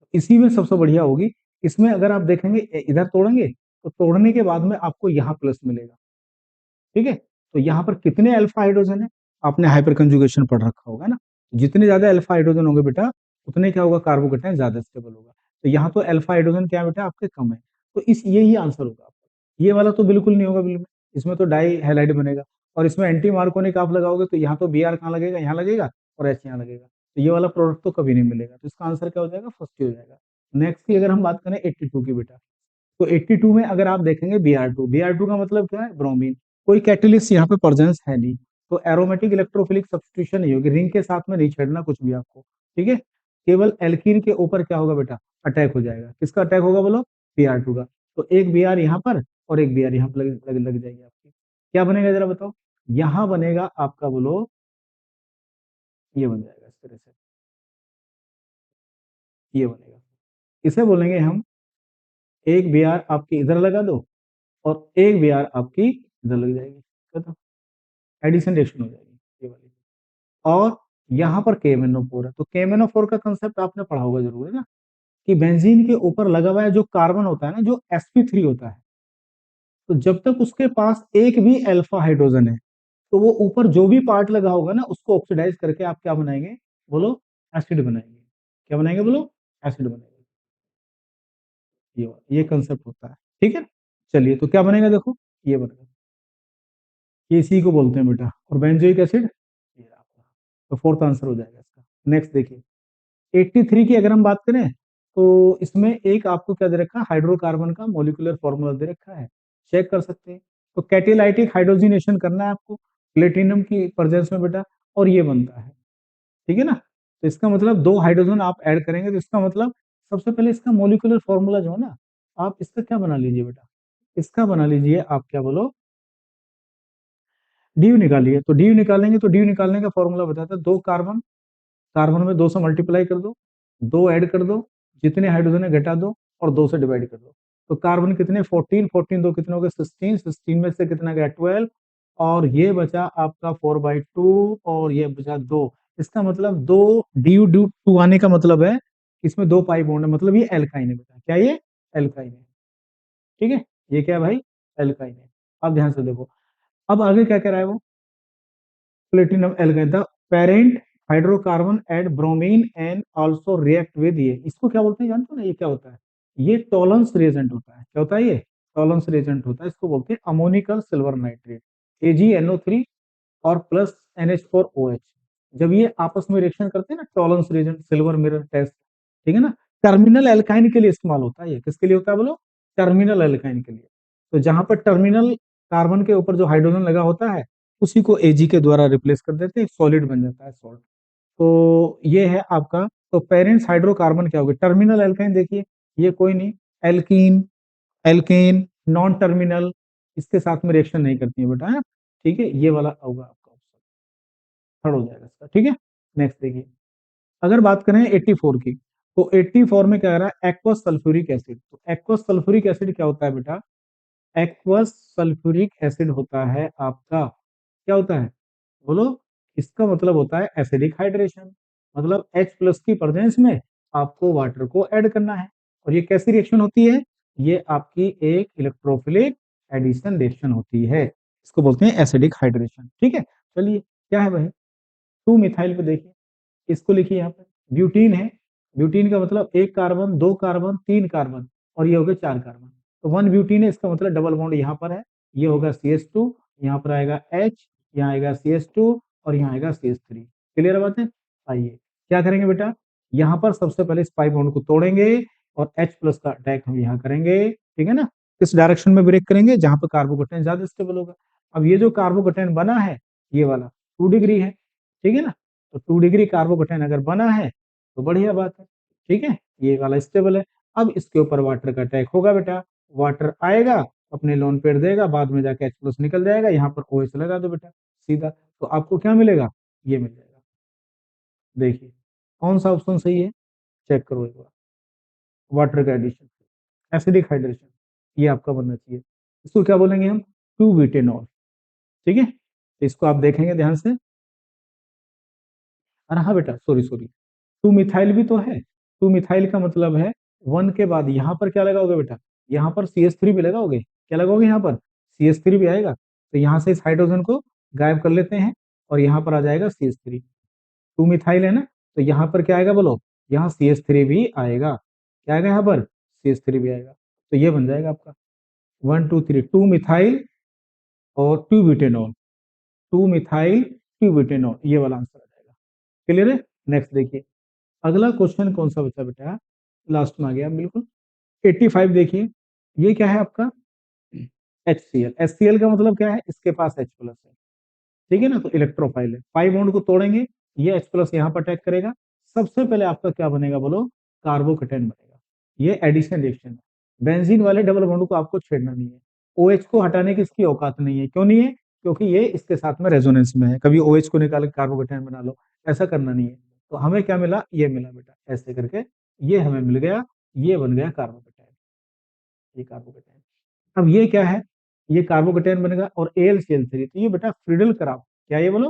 तो इसी में सबसे बढ़िया होगी। इसमें अगर आप देखेंगे इधर तोड़ेंगे तो तोड़ने के बाद में आपको यहाँ प्लस मिलेगा, ठीक है। तो यहाँ पर कितने अल्फा हाइड्रोजन है, आपने हाइपर कंजुगेशन पढ़ रखा होगा ना, जितने ज्यादा अल्फा हाइड्रोजन होंगे बेटा उतने क्या होगा, कार्बोकैटायन ज्यादा स्टेबल होगा। तो यहाँ तो अल्फा हाइड्रोजन क्या है बेटा आपके कम है, तो इस यही आंसर होगा आपका। ये वाला तो बिल्कुल नहीं होगा, बिल्कुल इसमें तो डाई हैलाइड बनेगा, और इसमें एंटी मार्कोनिक आप लगाओगे तो यहाँ तो Br कहाँ लगेगा, यहाँ लगेगा, और H यहाँ लगेगा, तो ये वाला प्रोडक्ट तो कभी नहीं मिलेगा। तो इसका आंसर क्या हो जाएगा, फर्स्ट ही हो जाएगा। नेक्स्ट की अगर हम बात करें 82 की बेटा, तो 82 में अगर आप देखेंगे Br2, Br2 का मतलब क्या है, ब्रोमीन। कोई कैटेलिस्ट यहाँ पे प्रेजेंस है नहीं, तो एरोमेटिक इलेक्ट्रोफिलिक सब्स्टिट्यूशन नहीं होगी, रिंग के साथ में नहीं छेड़ना कुछ भी आपको। ठीक है, केवल एल्कीन के ऊपर क्या होगा बेटा, अटैक हो जाएगा। किसका अटैक होगा बोलो, Br2 का। तो एक Br यहाँ पर और एक Br यहाँ पर लग जाएगी आपकी। क्या बनेगा जरा बताओ, यहाँ बनेगा आपका बोलो, ये बन जाएगा इस तरह से, ये बनेगा। इसे बोलेंगे हम, एक Br आपकी इधर लगा दो और एक Br आपकी इधर लग जाएगी, तो एडिशन रिएक्शन हो जाएगी ये वाली। और यहाँ पर KMnO4 है, तो KMnO4 का कंसेप्ट आपने पढ़ा होगा जरूर, है ना, कि बेंजीन के ऊपर लगा हुआ है जो कार्बन होता है ना, जो sp3 होता है, तो जब तक उसके पास एक भी अल्फा हाइड्रोजन है, तो वो ऊपर जो भी पार्ट लगा होगा ना, उसको ऑक्सीडाइज करके आप क्या बनाएंगे बोलो, एसिड बनाएंगे। क्या बनाएंगे बोलो, एसिड बनाएंगे। ये कंसेप्ट होता है, ठीक है। चलिए, तो क्या बनेगा देखो, ये बनेगा, ये इसी को बोलते हैं बेटा, और बेंजोइक एसिड ये रहा आपका। तो फोर्थ आंसर हो जाएगा इसका। नेक्स्ट देखिए, 83 की अगर हम बात करें, तो इसमें एक आपको क्या दे रखा है, हाइड्रोकार्बन का मॉलिक्यूलर फॉर्मूला दे रखा है, चेक कर सकते हैं। तो कैटेलाइटिक हाइड्रोजिनेशन करना है आपको प्लेटिनम की प्रेजेंस में बेटा, और ये बनता है, ठीक है ना। तो इसका मतलब दो हाइड्रोजन आप ऐड करेंगे, तो इसका मतलब सबसे पहले इसका मॉलिक्यूलर फॉर्मूला जो है ना, आप इसका क्या बना लीजिए बेटा, इसका बना लीजिए आप क्या बोलो, डी निकालिए। तो डी निकालेंगे, तो डी निकालने का फॉर्मूला बताता है, दो कार्बन, कार्बन में दो से मल्टीप्लाई कर दो, दो ऐड कर दो, जितने हाइड्रोजन है घटा दो, और दो से डिवाइड कर दो। तो कार्बन कितने 14, 14 दो कितने हो गए 16, 16 में से कितना गया 12, और ये बचा आपका 4/2, और ये बचा दो। इसका मतलब दो डी ड्यू टू आने का मतलब है इसमें दो पाई बॉन्ड है, मतलब ये एल्काइन है बेटा। क्या ये एल्काइन है, ठीक है, ये क्या है भाई, एल्काइन है। अब ध्यान से देखो, अब आगे क्या कह रहा है वो, प्लेटिनम एल्काइन था, parent hydrocarbon add bromine and also react with, ये इसको क्या बोलते हैं जानते हो ना, ये क्या होता है, ये टॉलरेंस रिएजेंट होता है। क्या होता है ये, टॉलरेंस रिएजेंट होता है, इसको बोलते हैं अमोनिकल सिल्वर नाइट्रेट, AgNO3 और प्लस NH4OH। जब ये आपस में रिएक्शन करते हैं ना, tolerance reagent, silver mirror test, ठीक है ना, टर्मिनल एल्काइन के लिए इस्तेमाल होता है। ये किसके लिए होता है बोलो, टर्मिनल एल्काइन के लिए। तो जहां पर टर्मिनल कार्बन के ऊपर जो हाइड्रोजन लगा होता है, उसी को Ag के द्वारा रिप्लेस कर देते हैं, सॉलिड बन जाता है, सॉल्ट। तो ये है आपका। तो पेरेंट्स हाइड्रोकार्बन क्या होगा, टर्मिनल एल्काइन, देखिए ये कोई नहीं, एल्कीन, एल्केन, नॉन टर्मिनल, इसके साथ में रिएक्शन नहीं करती है बेटा, है ना? ठीक है, ये वाला होगा आपका ऑप्शन, थर्ड हो जाएगा इसका, ठीक है। नेक्स्ट देखिए, अगर बात करें 84 की, तो 84 में क्या कह रहा है, एक्वस सल्फ्यूरिक एसिड। तो एक्वस सल्फ्यूरिक एसिड क्या होता है बेटा, एक्वस सल्फ्यूरिक एसिड होता है आपका, क्या होता है बोलो, इसका मतलब होता है एसिडिक हाइड्रेशन, मतलब H प्लस की प्रेजेंस में आपको वाटर को ऐड करना है। और ये कैसी रिएक्शन होती है, ये आपकी एक इलेक्ट्रोफिलिक एडिशन रिएक्शन होती है, इसको बोलते हैं एसिडिक हाइड्रेशन, ठीक है। चलिए, क्या है भाई, 2 मिथाइल पे देखिए, इसको लिखिए यहाँ पे, ब्यूटीन है, ब्यूटीन का मतलब एक कार्बन, दो कार्बन, तीन कार्बन, और ये हो गए चार कार्बन। तो वन ब्यूटीन है, इसका मतलब डबल बॉन्ड यहाँ पर है, ये होगा CH2, यहाँ पर आएगा H, यहाँ आएगा CH2, और यहाँ आएगा CH3। क्लियर बात है। आइए क्या करेंगे बेटा, यहाँ पर सबसे पहले इस पाई बॉन्ड को तोड़ेंगे, और H प्लस का अटैक हम यहाँ करेंगे, ठीक है ना। किस डायरेक्शन में ब्रेक करेंगे, जहां पर कार्बोकेटाइन ज्यादा स्टेबल होगा। अब ये जो कार्बोकेटाइन बना है, ये वाला 2 डिग्री है, ठीक है ना। तो 2 डिग्री कार्बोकेटाइन अगर बना है, तो बढ़िया बात है, ठीक है, ये वाला स्टेबल है। अब इसके ऊपर वाटर का अटैक होगा बेटा, वाटर आएगा, अपने लोन पेड़ देगा, बाद में जाके H प्लस निकल जाएगा, यहाँ पर OH लगा दो बेटा सीधा, तो आपको क्या मिलेगा, ये मिल जाएगा। देखिए कौन सा ऑप्शन सही है, चेक करो एक बार, वाटर का एडिशन, एसिडिक हाइड्रेशन, ये आपका बनना चाहिए। इसको क्या बोलेंगे हम, 2 ब्यूटेनॉल, ठीक है। तो इसको आप देखेंगे ध्यान से, अरे हाँ बेटा, सॉरी सॉरी, 2 मिथाइल भी तो है, 2 मिथाइल का मतलब है वन के बाद यहाँ पर क्या लगाओगे बेटा, यहाँ पर CH3 भी लगाओगे, क्या लगाओगे यहाँ पर, CH3 भी आएगा। तो यहाँ से इस हाइड्रोजन को गायब कर लेते हैं, और यहाँ पर आ जाएगा CH3, 2 मिथाइल है ना, तो यहाँ पर क्या आएगा बोलो, यहाँ CH3 भी आएगा, क्या आएगा यहाँ पर, CH3 भी आएगा। तो ये बन जाएगा आपका 1 2 3, 2 मिथाइल और 2 ब्यूटेनॉल, 2 मिथाइल 2 ब्यूटेनॉल, ये वाला आंसर आ जाएगा। क्लियर है। नेक्स्ट देखिए, अगला क्वेश्चन कौन सा बचा बेटा, लास्ट में आ गया बिल्कुल, 85 देखिए, ये क्या है आपका, HCl, HCl का मतलब क्या है, इसके पास H प्लस है, ठीक है ना, तो इलेक्ट्रोफाइल है, पाई बॉन्ड को तोड़ेंगे, ये H प्लस यहाँ पर अटैक करेगा, सबसे पहले आपका क्या बनेगा बोलो, कार्बोकेटाइन बनेगा। ये एडिशन रिएक्शन है। बेंजीन वाले डबल बॉन्ड को आपको छेड़ना नहीं है। ओएच को हटाने की इसकी औकात नहीं है। क्यों नहीं है? क्योंकि ये इसके साथ में रेजोनेंस में है। कभी ओएच को निकाल के कार्बोकेटाइन बना लो, ऐसा करना नहीं है। तो हमें क्या मिला? ये मिला बेटा, ऐसे करके ये हमें मिल गया। ये बन गया कार्बोकेटाइन, ये कार्बोकेटाइन। अब ये क्या है? ये कार्बोकेटाइन बनेगा और AlCl3। तो ये बेटा फ्रीडल क्राफ्ट, क्या ये बोलो,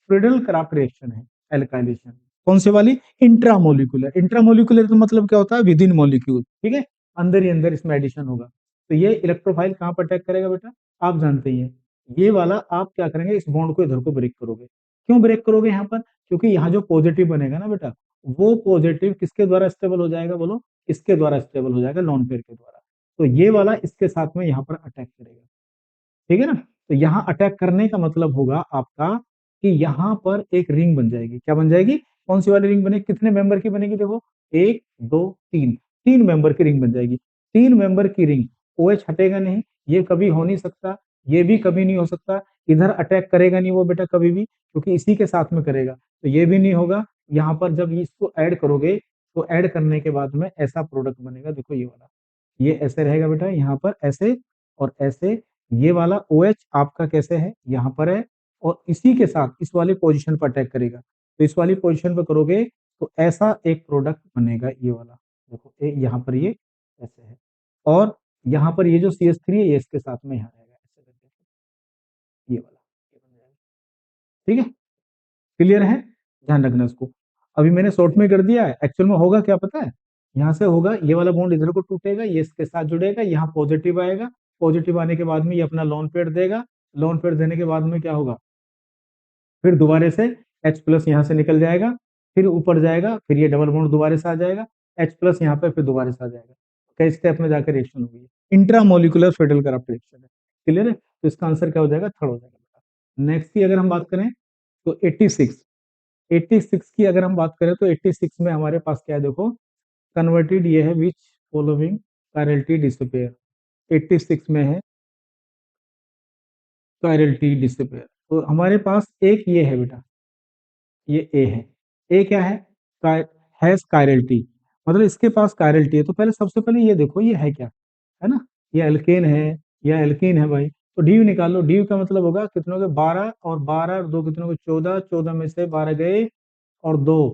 फ्रीडल क्राफ्ट रिएक्शन है, एल्काइलेशन। कौन से वाली? इंट्रामोलिकुलर। इंट्रामोलिकुलर का मतलब क्या होता है? विद इन मॉलिक्यूल, ठीक है, अंदर ही अंदर इसमें एडिशन होगा। तो ये इलेक्ट्रोफाइल कहाँ पर अटैक करेगा बेटा? आप जानते ही हैं। ये वाला आप क्या करेंगे, इस बॉन्ड को इधर को ब्रेक करोगे। क्यों ब्रेक करोगे यहाँ पर? क्योंकि यहाँ जो पॉजिटिव बनेगा ना बेटा, वो पॉजिटिव किसके द्वारा स्टेबल हो जाएगा बोलो? इसके द्वारा स्टेबल हो जाएगा, लॉन पेयर के द्वारा। तो ये वाला इसके साथ में यहाँ पर अटैक करेगा, ठीक है ना। तो यहाँ अटैक करने का मतलब होगा आपका कि यहाँ पर एक रिंग बन जाएगी। क्या बन जाएगी? कौन सी वाली रिंग बनेगी? कितने मेंबर की बनेगी? देखो, एक, दो, तीन, तीन मेंबर की रिंग बन जाएगी। तीन मेंबर की रिंग, OH हटेगा नहीं, ये कभी हो नहीं सकता, ये भी कभी नहीं हो सकता। इधर अटैक करेगा नहीं वो बेटा कभी भी, क्योंकि इसी के साथ में करेगा, तो ये भी नहीं होगा। यहाँ पर जब इसको ऐड करोगे, तो ऐड करने के बाद में ऐसा प्रोडक्ट बनेगा, देखो ये वाला, ये ऐसे रहेगा बेटा, यहाँ पर ऐसे और ऐसे। ये वाला OH आपका कैसे है? यहाँ पर है, और इसी के साथ इस वाली पोजीशन पर अटैक करेगा। तो इस वाली पोजीशन पर करोगे तो ऐसा एक प्रोडक्ट बनेगा, ये वाला। देखो यहाँ पर ये ऐसे है, और यहाँ पर ये जो CH3 है, ये इसके साथ में यहाँ रहेगा, ऐसे करके ये वाला, ये बन जाएगा। ठीक है, क्लियर है? ध्यान रखना इसको। अभी मैंने शॉर्ट में कर दिया है, एक्चुअल में होगा क्या पता है? यहाँ से होगा, ये वाला बॉन्ड इधर को टूटेगा, ये इसके साथ जुड़ेगा, यहाँ पॉजिटिव आएगा। पॉजिटिव आने के बाद में ये अपना लोन पेयर देगा। लोन पेयर देने के बाद में क्या होगा? फिर दोबारा से H+ यहाँ से निकल जाएगा, फिर ऊपर जाएगा, फिर ये डबल बॉन्ड दोबारा से आ जाएगा, H+ यहाँ पे, फिर दोबारा से आ जाएगा। कई स्टेप में जाकर रिएक्शन होगी। इंट्रामोलिकुलर फेटल करप्ट रिएक्शन है। क्लियर है? तो इसका आंसर क्या हो जाएगा? थर्ड हो जाएगा। नेक्स्ट की अगर हम बात करें तो 86, 86 की अगर हम बात करें तो 86 में हमारे पास क्या है? देखो, कन्वर्टेड ये है, विच फॉलोइंग कायरलिटी डिसअपियर। 86 में है कायरलिटी डिसअपियर। तो हमारे पास एक ये है बेटा, ये ए है। ए क्या है? हैज कायरलिटी, मतलब इसके पास कायरलिटी है। तो पहले सबसे पहले ये देखो, ये है क्या? है ना, ये अल्केन है या एल्कीन है भाई। तो डी निकाल लो। डी का मतलब होगा कितनों के? 12, और 12 और 2 कितनों के? 14। 14 में से 12 गए और 2,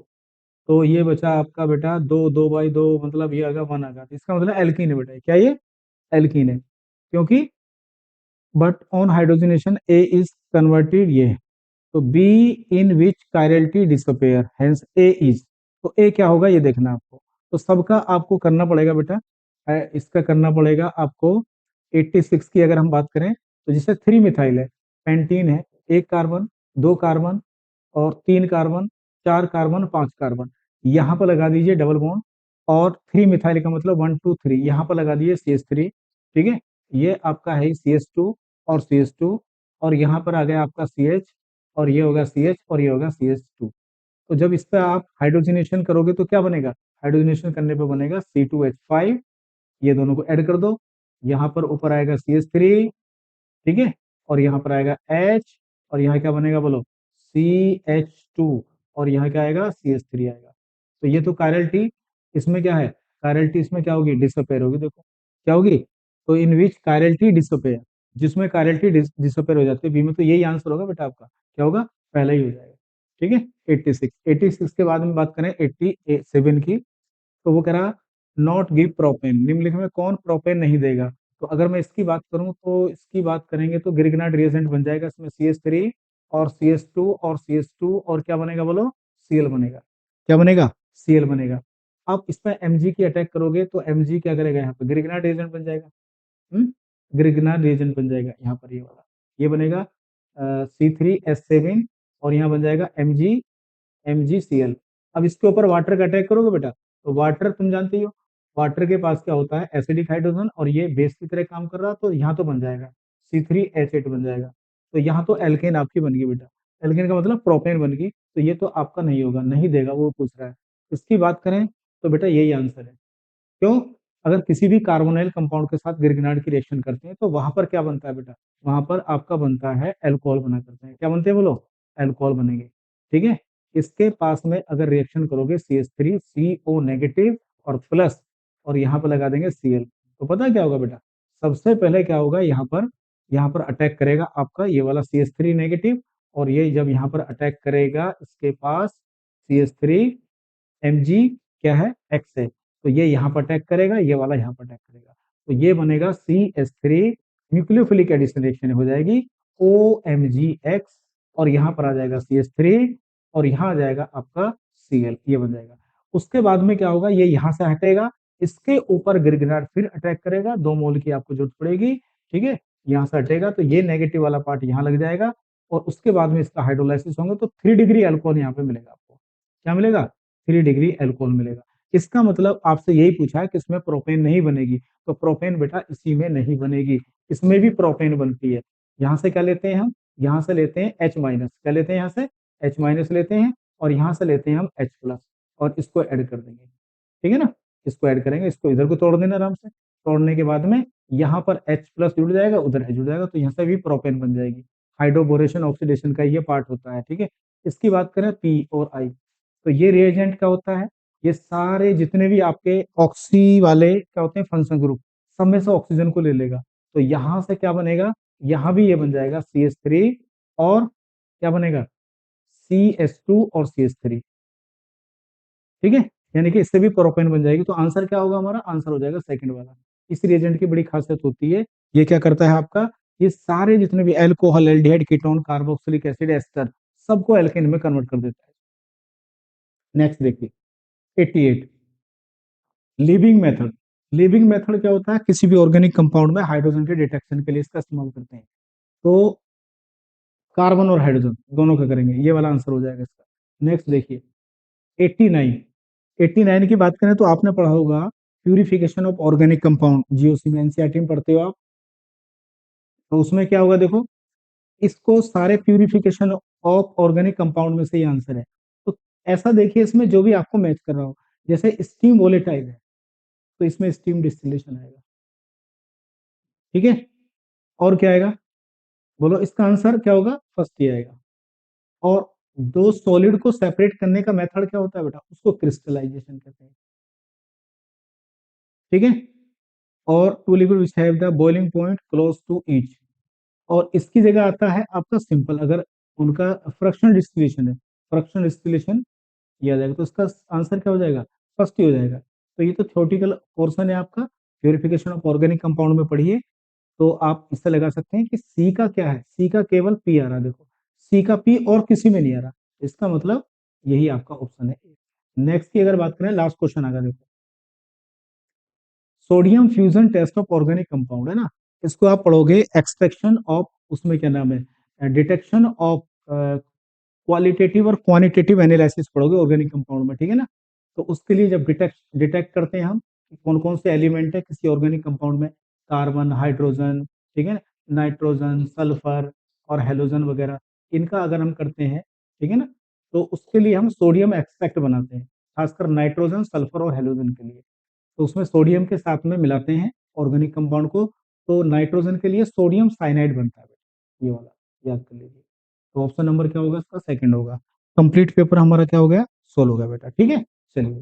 तो ये बचा आपका बेटा 2, 2/2, मतलब ये आगा 1 आगा। तो इसका मतलब एल्कीन है बेटा। क्या ये? एल्कीन है, क्योंकि but on hydrogenation A is converted, ये है। तो be in which chirality disappear, hence A is. तो ए क्या होगा ये देखना आपको। तो सबका आपको करना पड़ेगा बेटा, इसका करना पड़ेगा आपको। 86 की अगर हम बात करें तो जैसे 3 मिथाइल है, पेंटीन है, 1 कार्बन, 2 कार्बन और 3 कार्बन, 4 कार्बन, 5 कार्बन, यहाँ पर लगा दीजिए डबल बॉन्ड। और 3 मिथाइल का मतलब 1 2 3, यहाँ पर लगा दीजिए CH3। ठीक है, ये आपका है CH2 और CH2, और यहाँ पर आ गया आपका CH, और ये होगा CH, और ये होगा CH2। तो जब इस पे आप हाइड्रोजनेशन करोगे तो क्या बनेगा? हाइड्रोजनेशन करने पे बनेगा C2H5। ये दोनों को ऐड कर दो, यहाँ पर ऊपर आएगा CH3, ठीक है, और यहाँ पर आएगा H, और यहाँ क्या बनेगा बोलो? CH2, और यहाँ क्या आएगा? CH3 आएगा। तो ये तो कायरलिटी, इसमें क्या है? कायरलिटी इसमें क्या होगी? डिसअपेयर होगी। देखो क्या होगी? तो इन विच कायरलिटी डिसअपेयर, जिसमें कायरलिटी डिसअपेयर हो जाती है, बी में। तो यही आंसर होगा बेटा आपका। क्या होगा? पहला ही हो जाएगा। ठीक है, 86। 86 के बाद में बात करें 87 की, तो वो कह रहा नॉट गिव प्रोपेन। निम्नलिखित में कौन प्रोपेन नहीं देगा? तो अगर मैं इसकी बात करूं तो इसकी बात करेंगे तो ग्रिग्नार्ड रिएजेंट बन जाएगा इसमें, CH3 और CH2 और CH2, और क्या बनेगा बोलो? Cl बनेगा। क्या बनेगा? Cl बनेगा। अब इसमें Mg की अटैक करोगे तो Mg क्या करेगा? यहाँ पे ग्रिग्नार्ड रिएजेंट बन जाएगा। ग्रिग्नार्ड रिएजेंट बन जाएगा यहाँ पर, ये वाला ये बनेगा C3H7, और यहाँ बन जाएगा MgCl। अब इसके ऊपर वाटर का अटैक करोगे बेटा, तो वाटर तुम जानते ही हो, वाटर के पास क्या होता है? एसिडिक हाइड्रोजन, और ये बेस की तरह काम कर रहा, तो यहाँ तो बन जाएगा C3H8 बन जाएगा। तो यहाँ तो एल्केन आपकी बन गई बेटा। एल्केन का मतलब प्रोपेन बन गई। तो ये तो आपका नहीं होगा, नहीं देगा, वो पूछ रहा है। इसकी बात करें तो बेटा यही आंसर है। क्यों? अगर किसी भी कार्बोनाइल कंपाउंड के साथ ग्रिग्नार्ड की रिएक्शन करते हैं तो वहां पर क्या बनता है बेटा? वहां पर आपका बनता है अल्कोहल बना करते हैं। क्या बनते हैं बोलो? अल्कोहल बनेंगे। ठीक है, इसके पास में अगर रिएक्शन करोगे CH3 CO नेगेटिव और प्लस, और यहाँ पर लगा देंगे Cl, तो पता क्या होगा बेटा, सबसे पहले क्या होगा, यहाँ पर अटैक करेगा आपका ये वाला CH3 नेगेटिव, और ये जब यहाँ पर अटैक करेगा इसके पास CH3 Mg क्या है, X है, तो ये यहाँ पर अटैक करेगा, ये वाला यहाँ पर अटैक करेगा, तो ये बनेगा CH3, न्यूक्लियोफिलिक एडिशन रिएक्शन हो जाएगी OMgX, और यहाँ पर आ जाएगा CH3, और यहाँ आ जाएगा आपका Cl, ये बन जाएगा। उसके बाद में क्या होगा, ये यहाँ से हटेगा, इसके ऊपर गिरगिराट फिर अटैक करेगा, 2 मोल की आपको जरूरत पड़ेगी, ठीक है, यहाँ से हटेगा तो ये नेगेटिव वाला पार्ट यहाँ लग जाएगा, और उसके बाद में इसका हाइड्रोलाइसिस होगा तो 3 डिग्री अल्कोहल यहाँ पे मिलेगा आपको। क्या मिलेगा, 3 डिग्री अल्कोहल मिलेगा। इसका मतलब आपसे यही पूछा है कि इसमें प्रोपेन नहीं बनेगी, तो प्रोपेन बेटा इसी में नहीं बनेगी, इसमें भी प्रोपेन बनती है। यहाँ से क्या लेते हैं हम, यहाँ से लेते हैं H माइनस, क्या लेते हैं यहाँ से H माइनस लेते हैं, और यहाँ से लेते हैं हम H प्लस, और इसको ऐड कर देंगे, ठीक है ना, इसको ऐड करेंगे, इसको इधर को तोड़ देना आराम से, तोड़ने के बाद में यहाँ पर H प्लस जुड़ जाएगा, उधर H जुड़ जाएगा, तो यहाँ से भी प्रोपेन बन जाएगी। हाइड्रोबोरेशन ऑक्सीडेशन का ये पार्ट होता है, ठीक है। इसकी बात करें P और I, तो ये रिएजेंट क्या होता है, ये सारे जितने भी आपके ऑक्सी वाले क्या होते हैं फंक्शन ग्रुप, सब में से ऑक्सीजन को ले लेगा, तो यहाँ से क्या बनेगा, यहाँ भी ये बन जाएगा CH3, और क्या बनेगा CH2 और CH3, ठीक है, यानी कि इससे भी प्रोपेन बन जाएगी। तो आंसर क्या होगा हमारा, आंसर हो जाएगा सेकंड वाला। इस रिएजेंट की बड़ी खासियत होती है, ये क्या करता है आपका, ये सारे जितने भी alcohol, aldehyde, ketone, carboxylic acid, ester, सबको एल्केन में कन्वर्ट कर देता है। नेक्स्ट देखिए 88, लीविंग मेथड। लीविंग मेथड क्या होता है, किसी भी ऑर्गेनिक कंपाउंड में हाइड्रोजन के डिटेक्शन के लिए इसका इस्तेमाल करते हैं। तो कार्बन और हाइड्रोजन दोनों का करेंगे, ये वाला आंसर हो जाएगा इसका। नेक्स्ट देखिए 89, 89 की बात करें तो आपने पढ़ा होगा purification of organic compound, GOC में, एनसीईआरटी में पढ़ते हो आप, तो उसमें क्या होगा देखो, इसको सारे प्यूरिफिकेशन ऑफ ऑर्गेनिक कंपाउंड में से ये आंसर है। तो ऐसा देखिए इसमें जो भी आपको मैच कर रहा हो, जैसे स्टीम वोलेटाइल है तो इसमें स्टीम डिस्टिलेशन आएगा, ठीक है, और क्या आएगा, बोलो इसका आंसर क्या होगा, फर्स्ट ही आएगा। और दो सॉलिड को सेपरेट करने का मेथड क्या होता है बेटा, उसको क्रिस्टलाइजेशन कहते हैं, ठीक है। और two liquid which have the boiling point close to each, और इसकी जगह आता है आपका सिंपल, अगर उनका फ्रैक्शनल डिस्टिलेशन है, फ्रैक्शनल डिस्टिलेशन किया जाएगा, तो इसका आंसर क्या हो जाएगा, फर्स्ट ही हो जाएगा। तो ये तो थ्योरेटिकल पोर्शन है आपका, प्यूरिफिकेशन ऑफ ऑर्गेनिक कंपाउंड में पढ़िए, तो आप इससे लगा सकते हैं कि सी का क्या है, सी का केवल पी आ रहा, देखो सी का पी और किसी में नहीं आ रहा, इसका मतलब यही आपका ऑप्शन है। नेक्स्ट की अगर बात करें, लास्ट क्वेश्चन आगा देखो, sodium fusion test of organic compound है ना, इसको आप पढ़ोगे एक्सट्रैक्शन ऑफ, उसमें क्या नाम है, डिटेक्शन ऑफ क्वालिटेटिव और क्वांटिटेटिव एनालिसिस पढ़ोगे ऑर्गेनिक कंपाउंड में, ठीक है ना। तो उसके लिए जब डिटेक्ट डिटेक्ट करते हैं हम कौन कौन से एलिमेंट है किसी ऑर्गेनिक कंपाउंड में, कार्बन, हाइड्रोजन, ठीक है ना, नाइट्रोजन, सल्फर और हेलोजन वगैरह, इनका अगर हम करते हैं, ठीक है ना, तो उसके लिए हम सोडियम एक्सट्रैक्ट बनाते हैं, खासकर नाइट्रोजन, सल्फर और हेलोजन के लिए। तो उसमें सोडियम के साथ में मिलाते हैं ऑर्गेनिक कंपाउंड को, तो नाइट्रोजन के लिए सोडियम साइनाइड बनता है, ये वाला याद कर लीजिए। तो ऑप्शन नंबर क्या होगा इसका, सेकंड होगा। कंप्लीट पेपर हमारा क्या हो गया, सोल्व हो गया बेटा, ठीक है, चलिए।